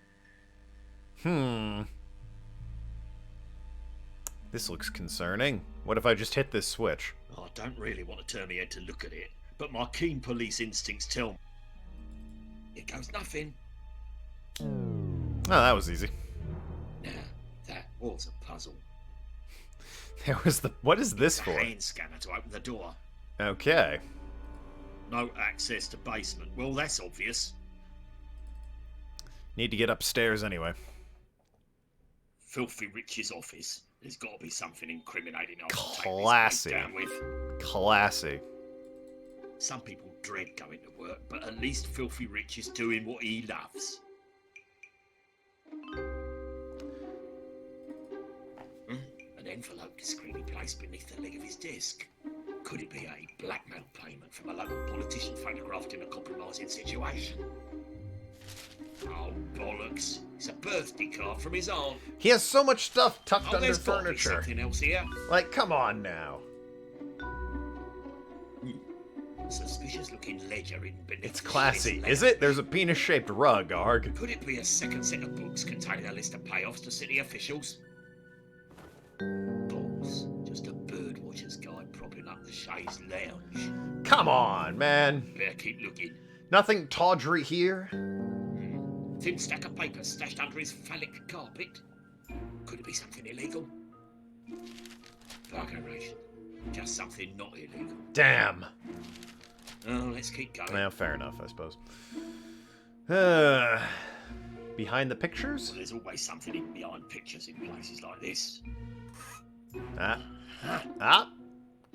This looks concerning. What if I just hit this switch? I don't really want to turn my head to look at it, but my keen police instincts tell me. It goes nothing. Oh, that was easy. Now, that was a puzzle. There was the... What is this for? Hand scanner to open the door. Okay. No access to basement. Well, that's obvious. Need to get upstairs anyway. Filthy Rich's office. There's got to be something incriminating I can Classy. take this down with. Classy. Some people dread going to work, but at least Filthy Rich is doing what he loves. An envelope discreetly placed beneath the leg of his desk. Could it be a blackmail payment from a local politician photographed in a compromising situation? Oh, bollocks. It's a birthday card from his aunt. He has so much stuff tucked under There's got to be furniture. something else here. Like, come on now. Suspicious looking ledger hidden beneath. It's the classy, shit's is leather. it? There's a penis-shaped rug, arg. Could it be a second set of books containing a list of payoffs to city officials? Balls. Just a birdwatcher's guide propping up the chaise lounge. Come on, man. Better keep looking. Nothing tawdry here. Thin stack of papers stashed under his phallic carpet. Could it be something illegal? Bugger ration. Just something not illegal. Damn. Oh, let's keep going. Well, fair enough, I suppose. Behind the pictures? Well, there's always something hidden behind pictures in places like this.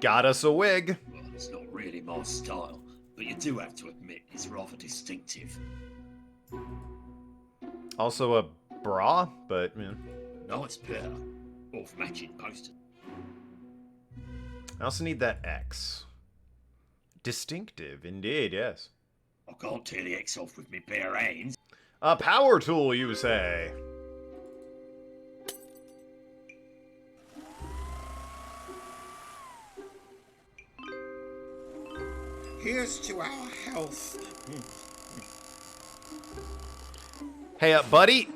Got us a wig. Well, it's not really my style, but you do have to admit it's rather distinctive. Also a bra, but Nice pair of matching posters. I also need that X. Distinctive, indeed, yes. I can't tear the X off with my bare hands. A power tool, you say? Here's to our health. Hey up, buddy.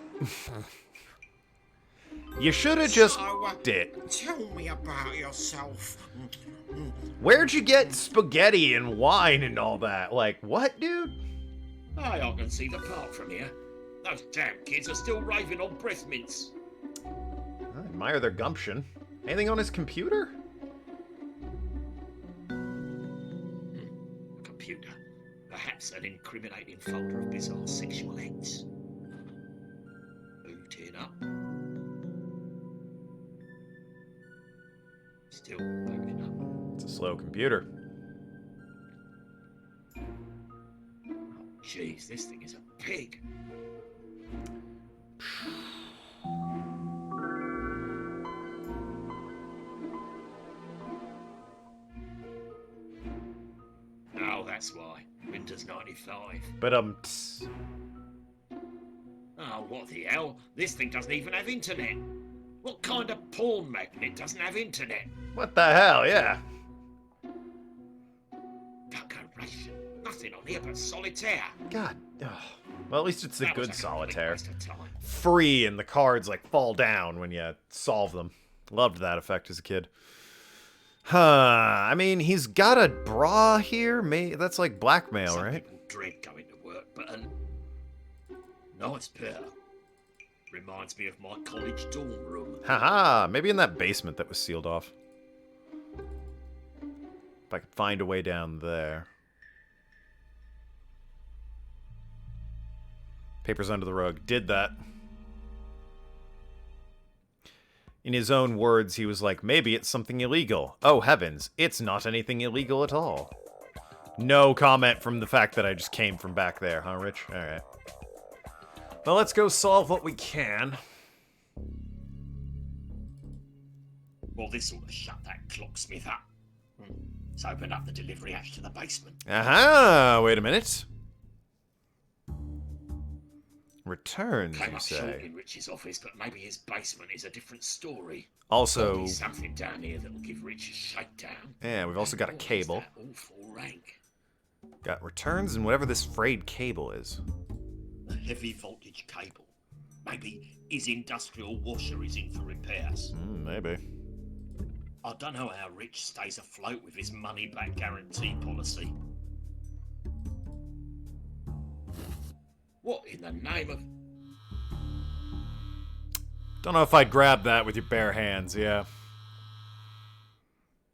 You should have just did. Tell me about yourself. Where'd you get spaghetti and wine and all that? Like, what, dude? Hey, I can see the park from here. Those damn kids are still raving on breath mints. I admire their gumption. Anything on his computer? Computer. Perhaps an incriminating folder of bizarre sexual acts. Booting up. Still booting up. It's a slow computer. Oh, jeez, this thing is a pig. Oh, that's why. Windows 95. But Oh, what the hell? This thing doesn't even have internet. What kind of porn magnet doesn't have internet? what the hell? Yeah. Decoration. Nothing on here but solitaire. God. Ugh. Well, at least it's the That was good a complete solitaire. waste of time. Free, and the cards like fall down when you solve them. Loved that effect as a kid. Huh. I mean, he's got a bra here. That's like blackmail, Some right? people dread going to work, but a nice pair. Reminds me of my college dorm room. Haha. Maybe in that basement that was sealed off. If I could find a way down there. Papers under the rug. Did that. In his own words, he was like, maybe it's something illegal. Oh, heavens. It's not anything illegal at all. No comment from the fact that I just came from back there, huh, Rich? Alright. Well, let's go solve what we can. Well, this ought to shut that clocksmith up. Let's open up the delivery hatch to the basement. Aha! Wait a minute. Returns, Came you up short say? in Rich's office, but maybe his basement is a different story. Also, There's something down here that'll give Rich a shakedown. yeah, we've also got a What is cable. that awful rank? Got returns and whatever this frayed cable is. A heavy voltage cable. Maybe his industrial washer is in for repairs. Maybe. I don't know how Rich stays afloat with his money-back guarantee policy. What in the name of... Don't know if I'd grab that with your bare hands, yeah.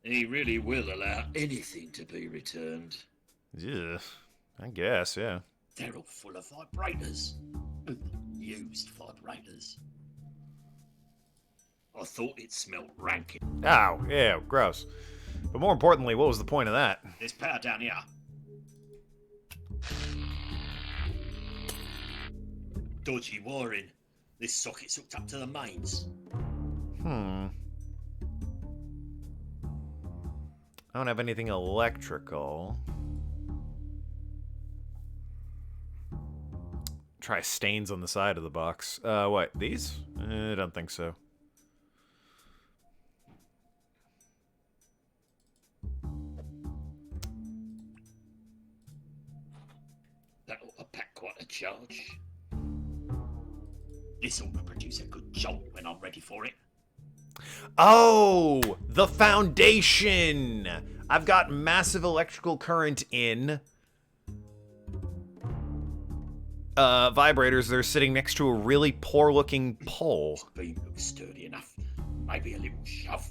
He really will allow anything to be returned. Yeah, I guess, yeah. They're all full of vibrators. Used vibrators. I thought it smelled rank. Ow, yeah, gross. But more importantly, what was the point of that? There's power down here. Dodgy wiring. This socket's hooked up to the mains. I don't have anything electrical. Try stains on the side of the box. What, these? I don't think so. That ought to pack quite a charge. This ought to produce a good jolt when I'm ready for it. Oh, the foundation! I've got massive electrical current in vibrators that are sitting next to a really poor-looking pole. This beam looks sturdy enough. Maybe a little shove.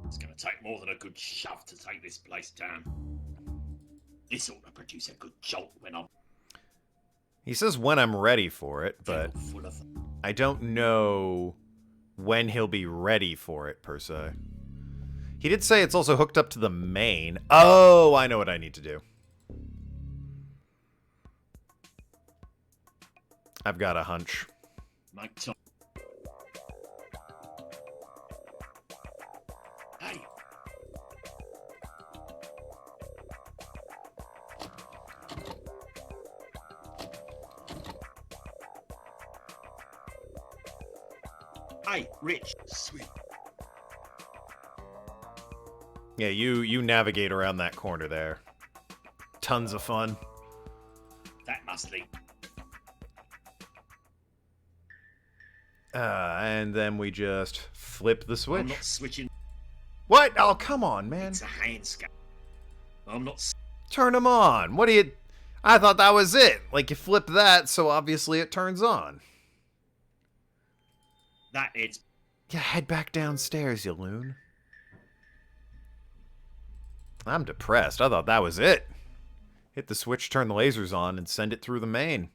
It's going to take more than a good shove to take this place down. This ought to produce a good jolt when I'm... He says when I'm ready for it, but full of... I don't know when he'll be ready for it, per se. He did say it's also hooked up to the main. Oh, I know what I need to do. I've got a hunch. Make time. Hey. Hey, Rich. Sweet. Yeah, you navigate around that corner there. Tons of fun. That must lead. And then we just flip the switch. I'm not switching. What? Oh, come on, man. It's a hand scan. I'm not. Turn them on. What do you... I thought that was it. Like, you flip that, so obviously it turns on. That is. Yeah, head back downstairs, you loon. I'm depressed. I thought that was it. Hit the switch, turn the lasers on, and send it through the main.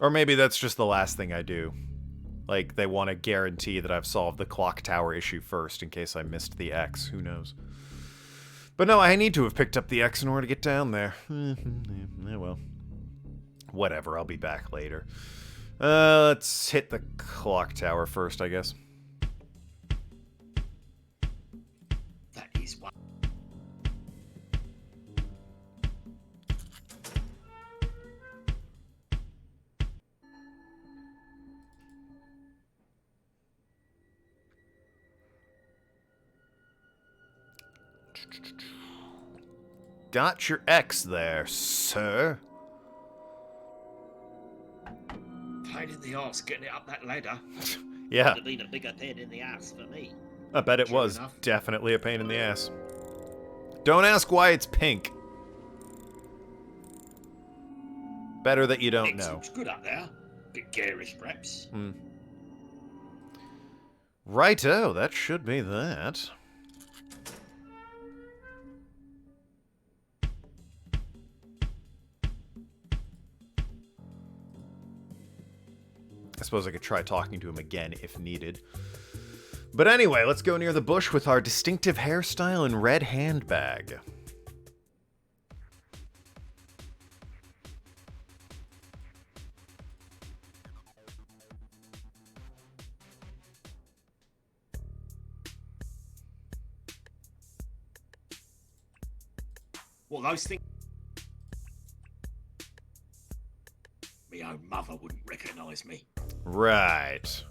Or maybe that's just the last thing I do. Like, they want to guarantee that I've solved the clock tower issue first in case I missed the X. Who knows? But no, I need to have picked up the X in order to get down there. Well. Whatever, I'll be back later. Let's hit the clock tower first, I guess. That is one. Got your X there, sir. Pain in the arse getting it up that ladder. Yeah. Would have been a bigger pain in the ass for me. I bet it True was enough. definitely a pain in the ass. Don't ask why it's pink. Better that you don't It know. looks good up there. Bit garish, perhaps. Righto, that should be that. I suppose I could try talking to him again if needed. But anyway, let's go near the bush with our distinctive hairstyle and red handbag. Well, those things. My own mother wouldn't recognise me. Right.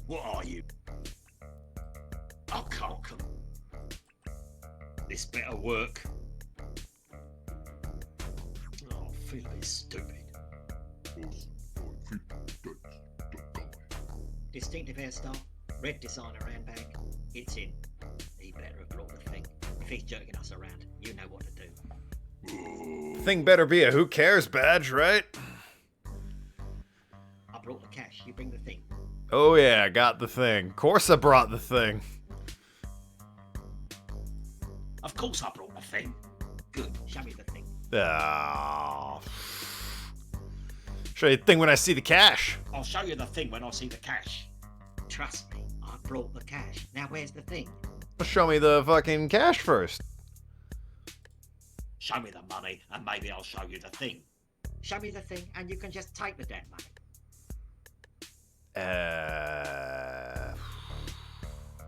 What are you? I can't come. This better work. Oh, I feel a bit stupid. Distinctive hairstyle, red designer handbag. It's in. He better have brought the thing. If he's jerking us around, you know what to do. Thing better be a who cares badge, right? I brought the cash. You bring the thing. Oh yeah, I got the thing. Of course I brought the thing. Of course I brought the thing. Good. Show me the thing. Ah. Show you the thing when I see the cash. I'll show you the thing when I see the cash. Trust me, I brought the cash. Now where's the thing? Show me the fucking cash first. Show me the money, and maybe I'll show you the thing. Show me the thing, and you can just take the damn money.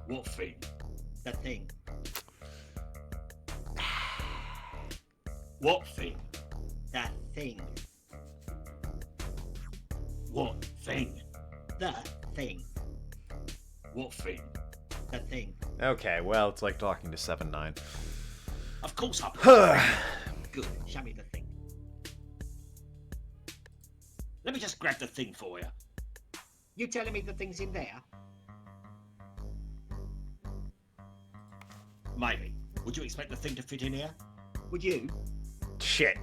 What thing? The thing. What thing? The thing. What thing? The thing. What thing? The thing. Okay, well, it's like talking to 7-9. Of course I brought Good. Show me the thing. Let me just grab the thing for you. You telling me the thing's in there? Maybe. Would you expect the thing to fit in here? Would you? Shit.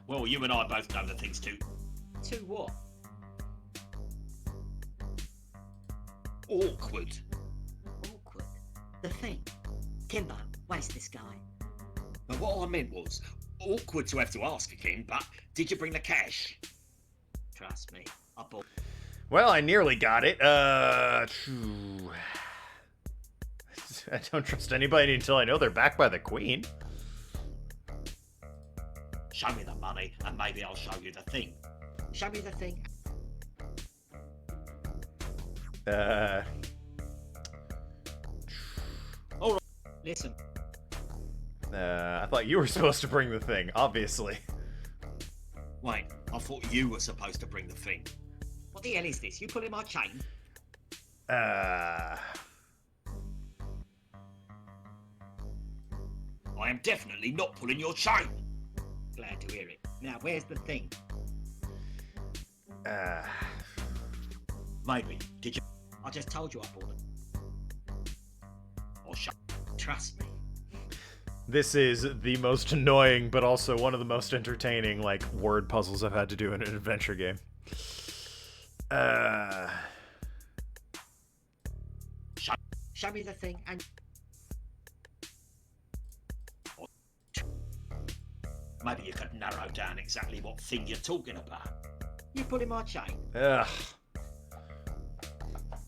Well, you and I both know the thing's too To what? awkward. Awkward. The thing. Timber, waste this guy. But what I meant was, Awkward to have to ask again, but did you bring the cash? Trust me, I bought. Well, I nearly got it. I don't trust anybody until I know they're backed by the Queen. Show me the money, and maybe I'll show you the thing. Show me the thing. All right. Listen. I thought you were supposed to bring the thing, obviously. Wait, I thought you were supposed to bring the thing. What the hell is this? You pulling my chain? I am definitely not pulling your chain. Glad to hear it. Now, where's the thing? Maybe. Did you? I just told you I bought it. Or Trust me. This is the most annoying, but also one of the most entertaining, like, word puzzles I've had to do in an adventure game. Show me the thing and... Maybe you could narrow down exactly what thing you're talking about. You pulling my chain? Ugh.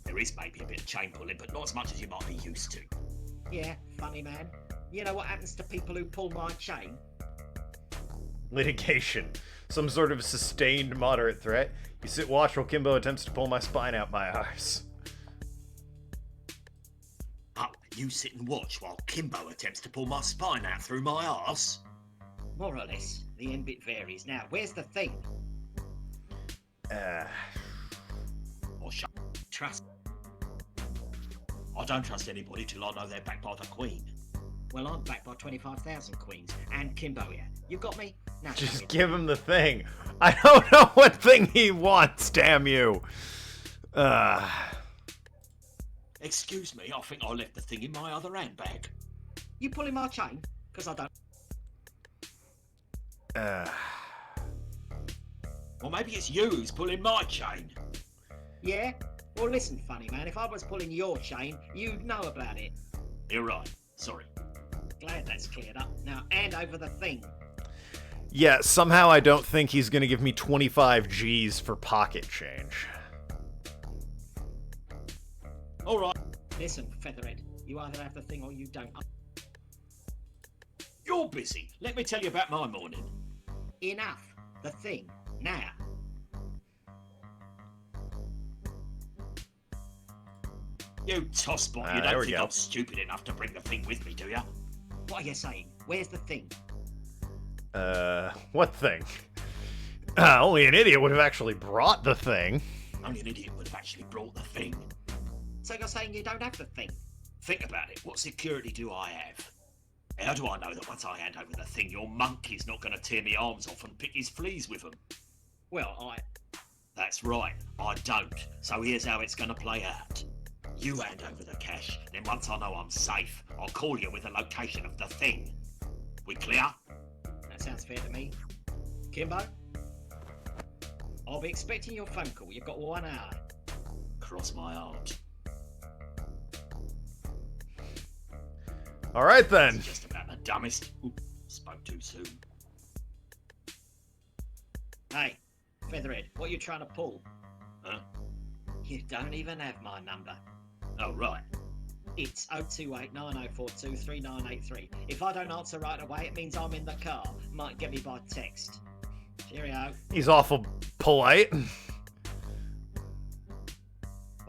There is maybe a bit of chain pulling, but not as much as you might be used to. Yeah, funny man. You know what happens to people who pull my chain? Litigation. Some sort of sustained moderate threat. You sit watch while Kimbo attempts to pull my spine out my arse. Oh, you sit and watch while Kimbo attempts to pull my spine out through my arse? More or less. The end bit varies. Now, where's the thing? Or trust. I don't trust anybody till I know they're backed by the Queen. Well, I'm backed by 25,000 queens. And Kimbo here. You got me? Now just give him the thing. I don't know what thing he wants, damn you. Excuse me, I think I left the thing in my other handbag. You pulling my chain? Because I don't... Well, maybe it's you who's pulling my chain. Yeah? Well, listen, funny man, if I was pulling your chain, you'd know about it. You're right. Sorry. Glad that's cleared up. Now, hand over the thing. Yeah, somehow I don't think he's gonna give me 25 G's for pocket change. All right. Listen, Featherhead, you either have the thing or you don't. You're busy. Let me tell you about my morning. Enough. The thing. Now. You tossbot, you don't think I'm stupid enough to bring the thing with me, do you? What are you saying? Where's the thing? What thing? Only an idiot would have actually brought the thing. Only an idiot would have actually brought the thing. So you're saying you don't have the thing? Think about it. What security do I have? How do I know that once I hand over the thing, your monkey's not going to tear me arms off and pick his fleas with them? Well, That's right, I don't. So here's how it's going to play out. You hand over the cash, then once I know I'm safe, I'll call you with the location of the thing. We clear? That sounds fair to me. Kimbo? I'll be expecting your phone call. You've got 1 hour. Cross my heart. All right, then. It's just about the dumbest. Ooh, spoke too soon. Hey, Featherhead, what are you trying to pull? Huh? You don't even have my number. Oh, right. It's 028 9042 3983. If I don't answer right away, it means I'm in the car. Might get me by text. Cheerio. He's awful polite.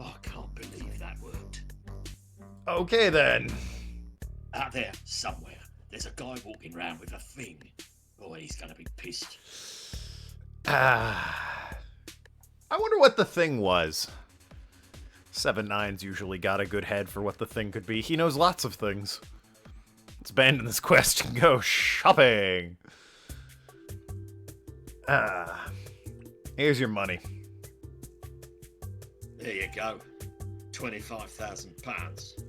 Oh, I can't believe that worked. Okay, then. Out there, somewhere, there's a guy walking around with a thing. Boy, he's gonna be pissed. I wonder what the thing was. 7-9's usually got a good head for what the thing could be. He knows lots of things. Let's abandon this quest and go shopping. Here's your money. There you go. £25,000.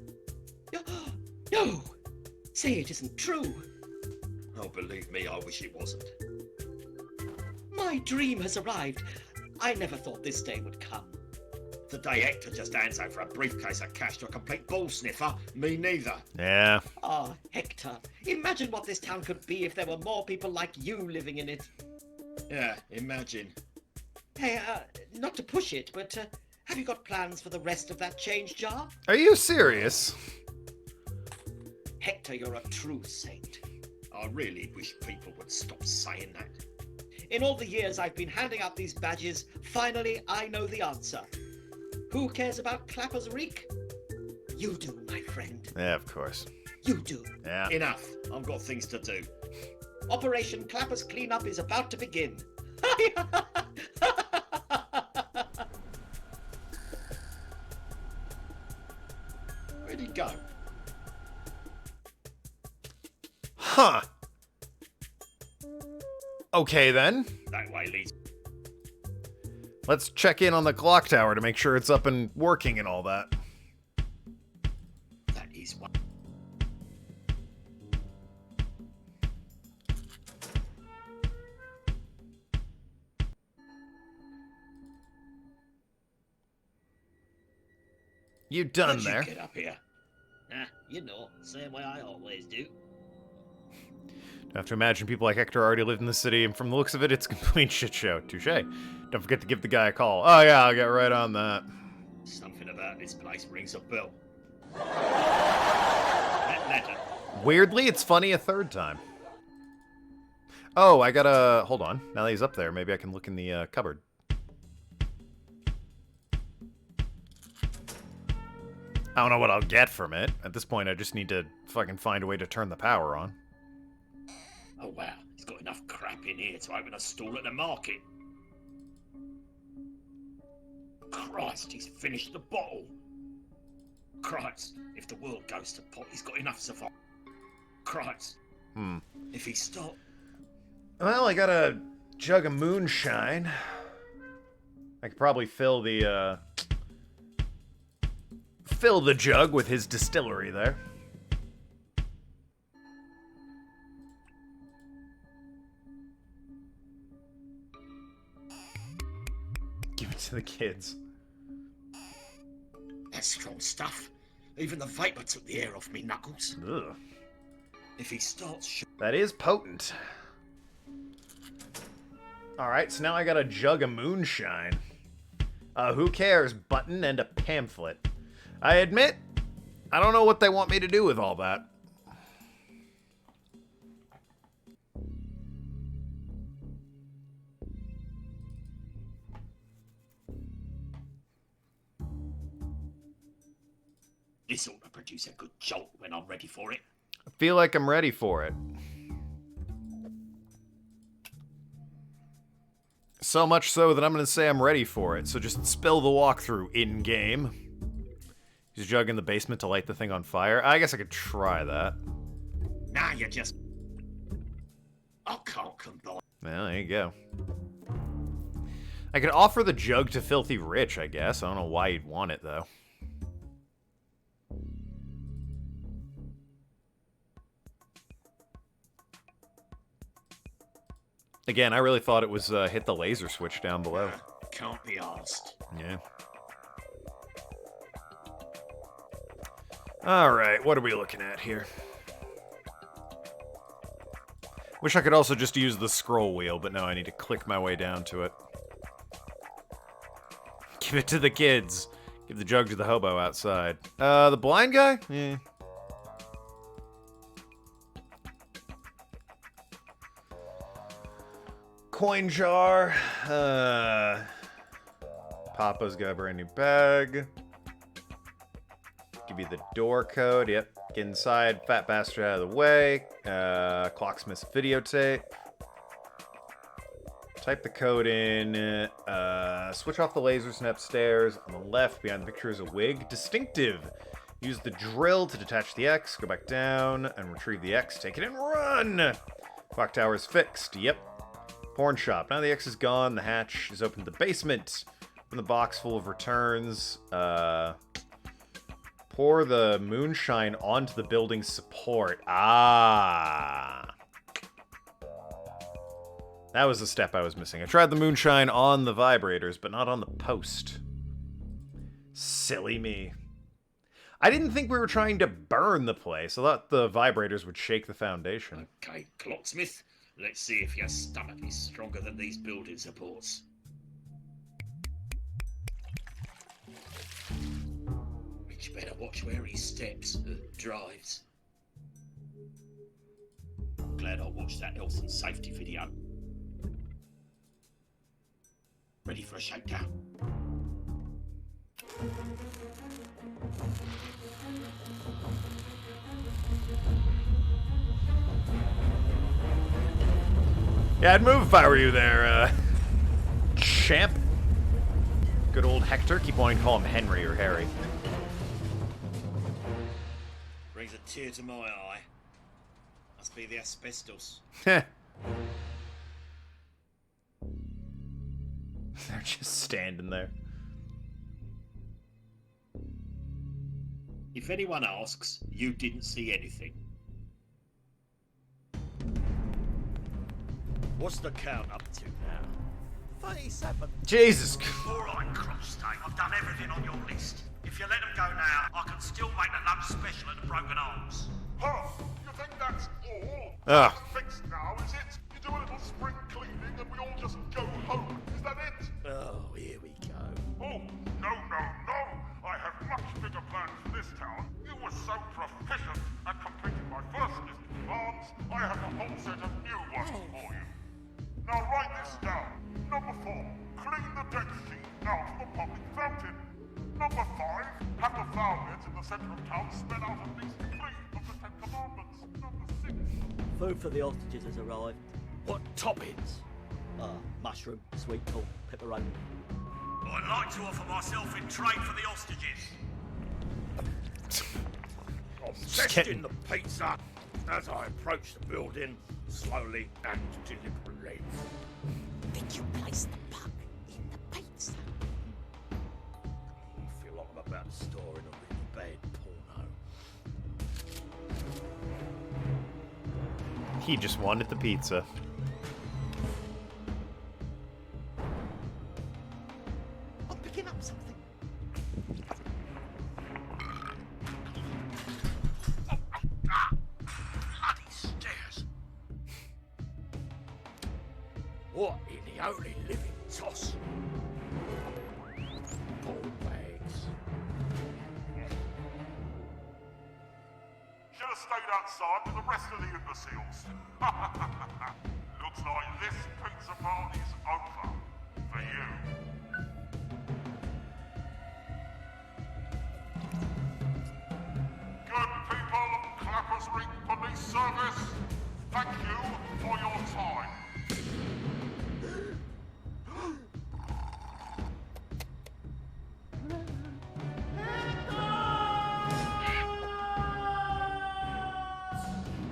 No! Say it isn't true. Oh, believe me, I wish it wasn't. My dream has arrived. I never thought this day would come. The day Hector just hands over a briefcase of cash to a complete ball sniffer, me neither. Yeah. Ah, Hector, imagine what this town could be if there were more people like you living in it. Yeah, imagine. Hey, not to push it, but have you got plans for the rest of that change jar? Are you serious? Hector, you're a true saint. I really wish people would stop saying that. In all the years I've been handing out these badges, finally I know the answer. Who cares about Clapper's Reek? You do, my friend. Yeah, of course. You do. Yeah. Enough. I've got things to do. Operation Clapper's Cleanup is about to begin. Where'd he go? Huh. Okay, then. That way leads. Let's check in on the clock tower to make sure it's up and working and all that. That is one. You done How'd there? you get up here? You know, same way I always do. I have to imagine people like Hector already lived in the city, and from the looks of it, it's a complete shit show. Touche. Don't forget to give the guy a call. Oh yeah, I'll get right on that. Something about this place rings a bell. That letter. Weirdly, it's funny a third time. Oh, I gotta... Hold on. Now that he's up there, maybe I can look in the cupboard. I don't know what I'll get from it. At this point, I just need to fucking find a way to turn the power on. Oh wow, he's got enough crap in here to open a stall at the market. Christ, he's finished the bottle. Christ, if the world goes to pot, he's got enough survival. Christ. If he stopped. Well, I got a jug of moonshine. I could probably fill the jug with his distillery there. Give it to the kids. That's strong stuff. Even the vapor took the air off me knuckles. Ugh. If he starts That is potent. Alright, so now I got a jug of moonshine. Who cares button and a pamphlet. I admit, I don't know what they want me to do with all that. This ought to produce a good jolt when I'm ready for it. I feel like I'm ready for it. So much so that I'm going to say I'm ready for it, so just spill the walkthrough in-game. Use a jug in the basement to light the thing on fire. I guess I could try that. Now you just... I can't combine. Well, there you go. I could offer the jug to Filthy Rich, I guess. I don't know why you'd want it, though. Again, I really thought it was hit the laser switch down below. Can't be asked. Yeah. Alright, what are we looking at here? Wish I could also just use the scroll wheel, but no, I need to click my way down to it. Give it to the kids. Give the jug to the hobo outside. The blind guy? Yeah. Coin jar. Papa's got a brand new bag. Give you the door code. Yep. Get inside. Fat bastard out of the way. Clocksmith's videotape. Type the code in. Switch off the lasers and upstairs. On the left, behind the picture is a wig. Distinctive. Use the drill to detach the X. Go back down and retrieve the X. Take it and run! Clock tower is fixed. Yep. Porn shop. Now the X is gone. The hatch is open to the basement. From the box full of returns. Pour the moonshine onto the building's support. Ah. That was the step I was missing. I tried the moonshine on the vibrators, but not on the post. Silly me. I didn't think we were trying to burn the place. I thought the vibrators would shake the foundation. Okay, Clocksmith, let's see if your stomach is stronger than these building supports. Which better watch where he steps, drives. Glad I watched that health and safety video. Ready for a shakedown? Yeah, I'd move if I were you there, champ. Good old Hector. Keep wanting to call him Henry or Harry. Brings a tear to my eye. Must be the asbestos. Heh. They're just standing there. If anyone asks, you didn't see anything. What's the count up to now? 37. Jesus. All right, Crossstave, I've done everything on your list. If you let them go now, I can still make the lunch special at the Broken Arms. Huh? You think that's all? Ugh. Fixed now, is it? You do a little spring cleaning and we all just go home. Is that it? Oh, here we go. Oh, no, no, no! I have much bigger plans for this town. You were so proficient at completing my first list of demands, I have a whole set of new ones for you. Now write this down. Number 4, clean the deck sheet out of the public fountain. Number 5, have the fountains in the center of town spell out at least 3 of the 10 commandments. Number 6... Food for the hostages has arrived. What toppings? Mushroom, sweet corn, pepperoni. I'd like to offer myself in trade for the hostages. I'm testing the pizza as I approach the building, slowly and deliberately. Did you place the puck in the pizza? I feel like I'm about to star in a really bad porno. He just wanted the pizza. I'm picking up something. Bloody stairs. What in the holy living toss? Ball bags. Should have stayed outside with the rest of the imbeciles. Looks like this pizza party's over. For you. Good people of Clappers Ring Police Service, thank you for your time.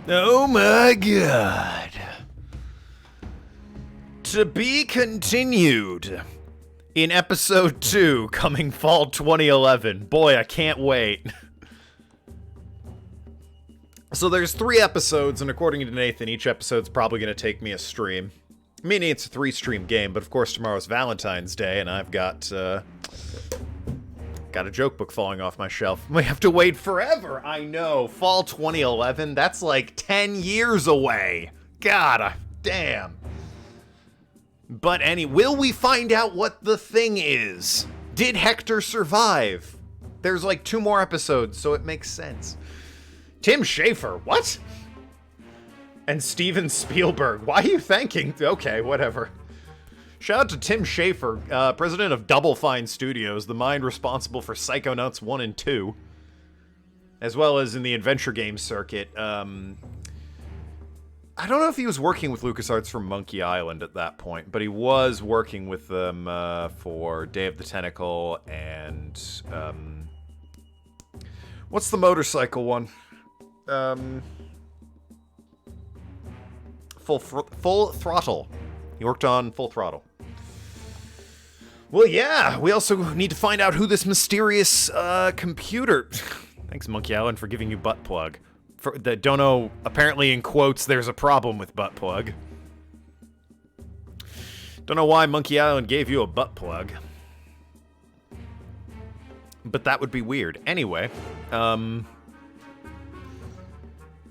Oh my god. To be continued in episode 2, coming fall 2011. Boy, I can't wait. So there's 3 episodes, and according to Nathan, each episode's probably going to take me a stream. Meaning it's a 3-stream game, but of course tomorrow's Valentine's Day, and I've got a joke book falling off my shelf. We have to wait forever. I know. Fall 2011. That's like 10 years away. God, damn. But will we find out what the thing is? Did Hector survive? There's like 2 more episodes, so it makes sense. Tim Schafer, what? And Steven Spielberg. Why are you thanking? Okay, whatever. Shout out to Tim Schafer, president of Double Fine Studios, the mind responsible for Psychonauts 1 and 2, as well as in the adventure game circuit. I don't know if he was working with LucasArts for Monkey Island at that point, but he was working with them for Day of the Tentacle and... what's the motorcycle one? Full Throttle. He worked on Full Throttle. Well, yeah, we also need to find out who this mysterious computer... Thanks, Monkey Island, for giving you butt plug. For that don't know, apparently in quotes, there's a problem with butt plug. Don't know why Monkey Island gave you a butt plug. but that would be weird. Anyway, yeah,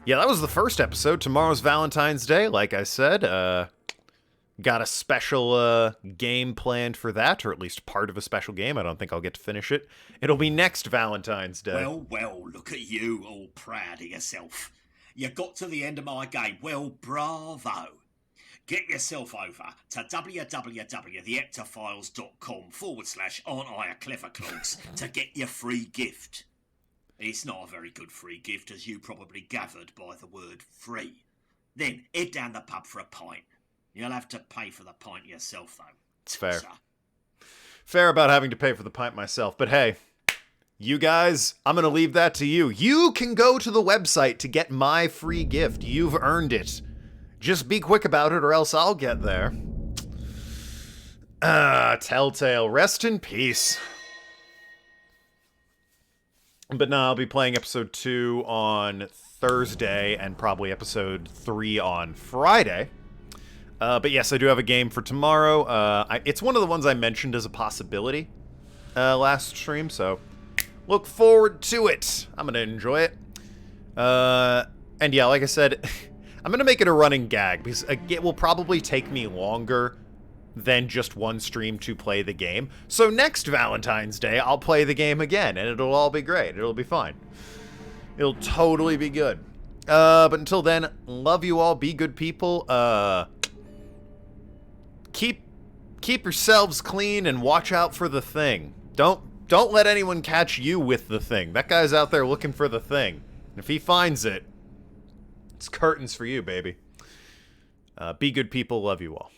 that was the first episode. Tomorrow's Valentine's Day, like I said. Got a special game planned for that, or at least part of a special game. I don't think I'll get to finish it. It'll be next Valentine's Day. Well, look at you, all proud of yourself. You got to the end of my game. Well, bravo. Get yourself over to www.thehectorfiles.com/aren't I a clever clogs to get your free gift. It's not a very good free gift, as you probably gathered by the word free. Then head down the pub for a pint. You'll have to pay for the pint yourself, though. It's fair. So. Fair about having to pay for the pint myself, but hey, you guys, I'm going to leave that to you. You can go to the website to get my free gift. You've earned it. Just be quick about it or else I'll get there. Telltale, rest in peace. But no, I'll be playing episode 2 on Thursday and probably episode 3 on Friday. But yes, I do have a game for tomorrow. It's one of the ones I mentioned as a possibility last stream, so look forward to it. I'm going to enjoy it. And yeah, like I said, I'm going to make it a running gag, because it will probably take me longer than just one stream to play the game. So next Valentine's Day, I'll play the game again, and it'll all be great. It'll be fine. It'll totally be good. But until then, love you all. Be good people. Keep yourselves clean and watch out for the Thing. Don't let anyone catch you with the Thing. That guy's out there looking for the Thing. And if he finds it, it's curtains for you, baby. Be good people. Love you all.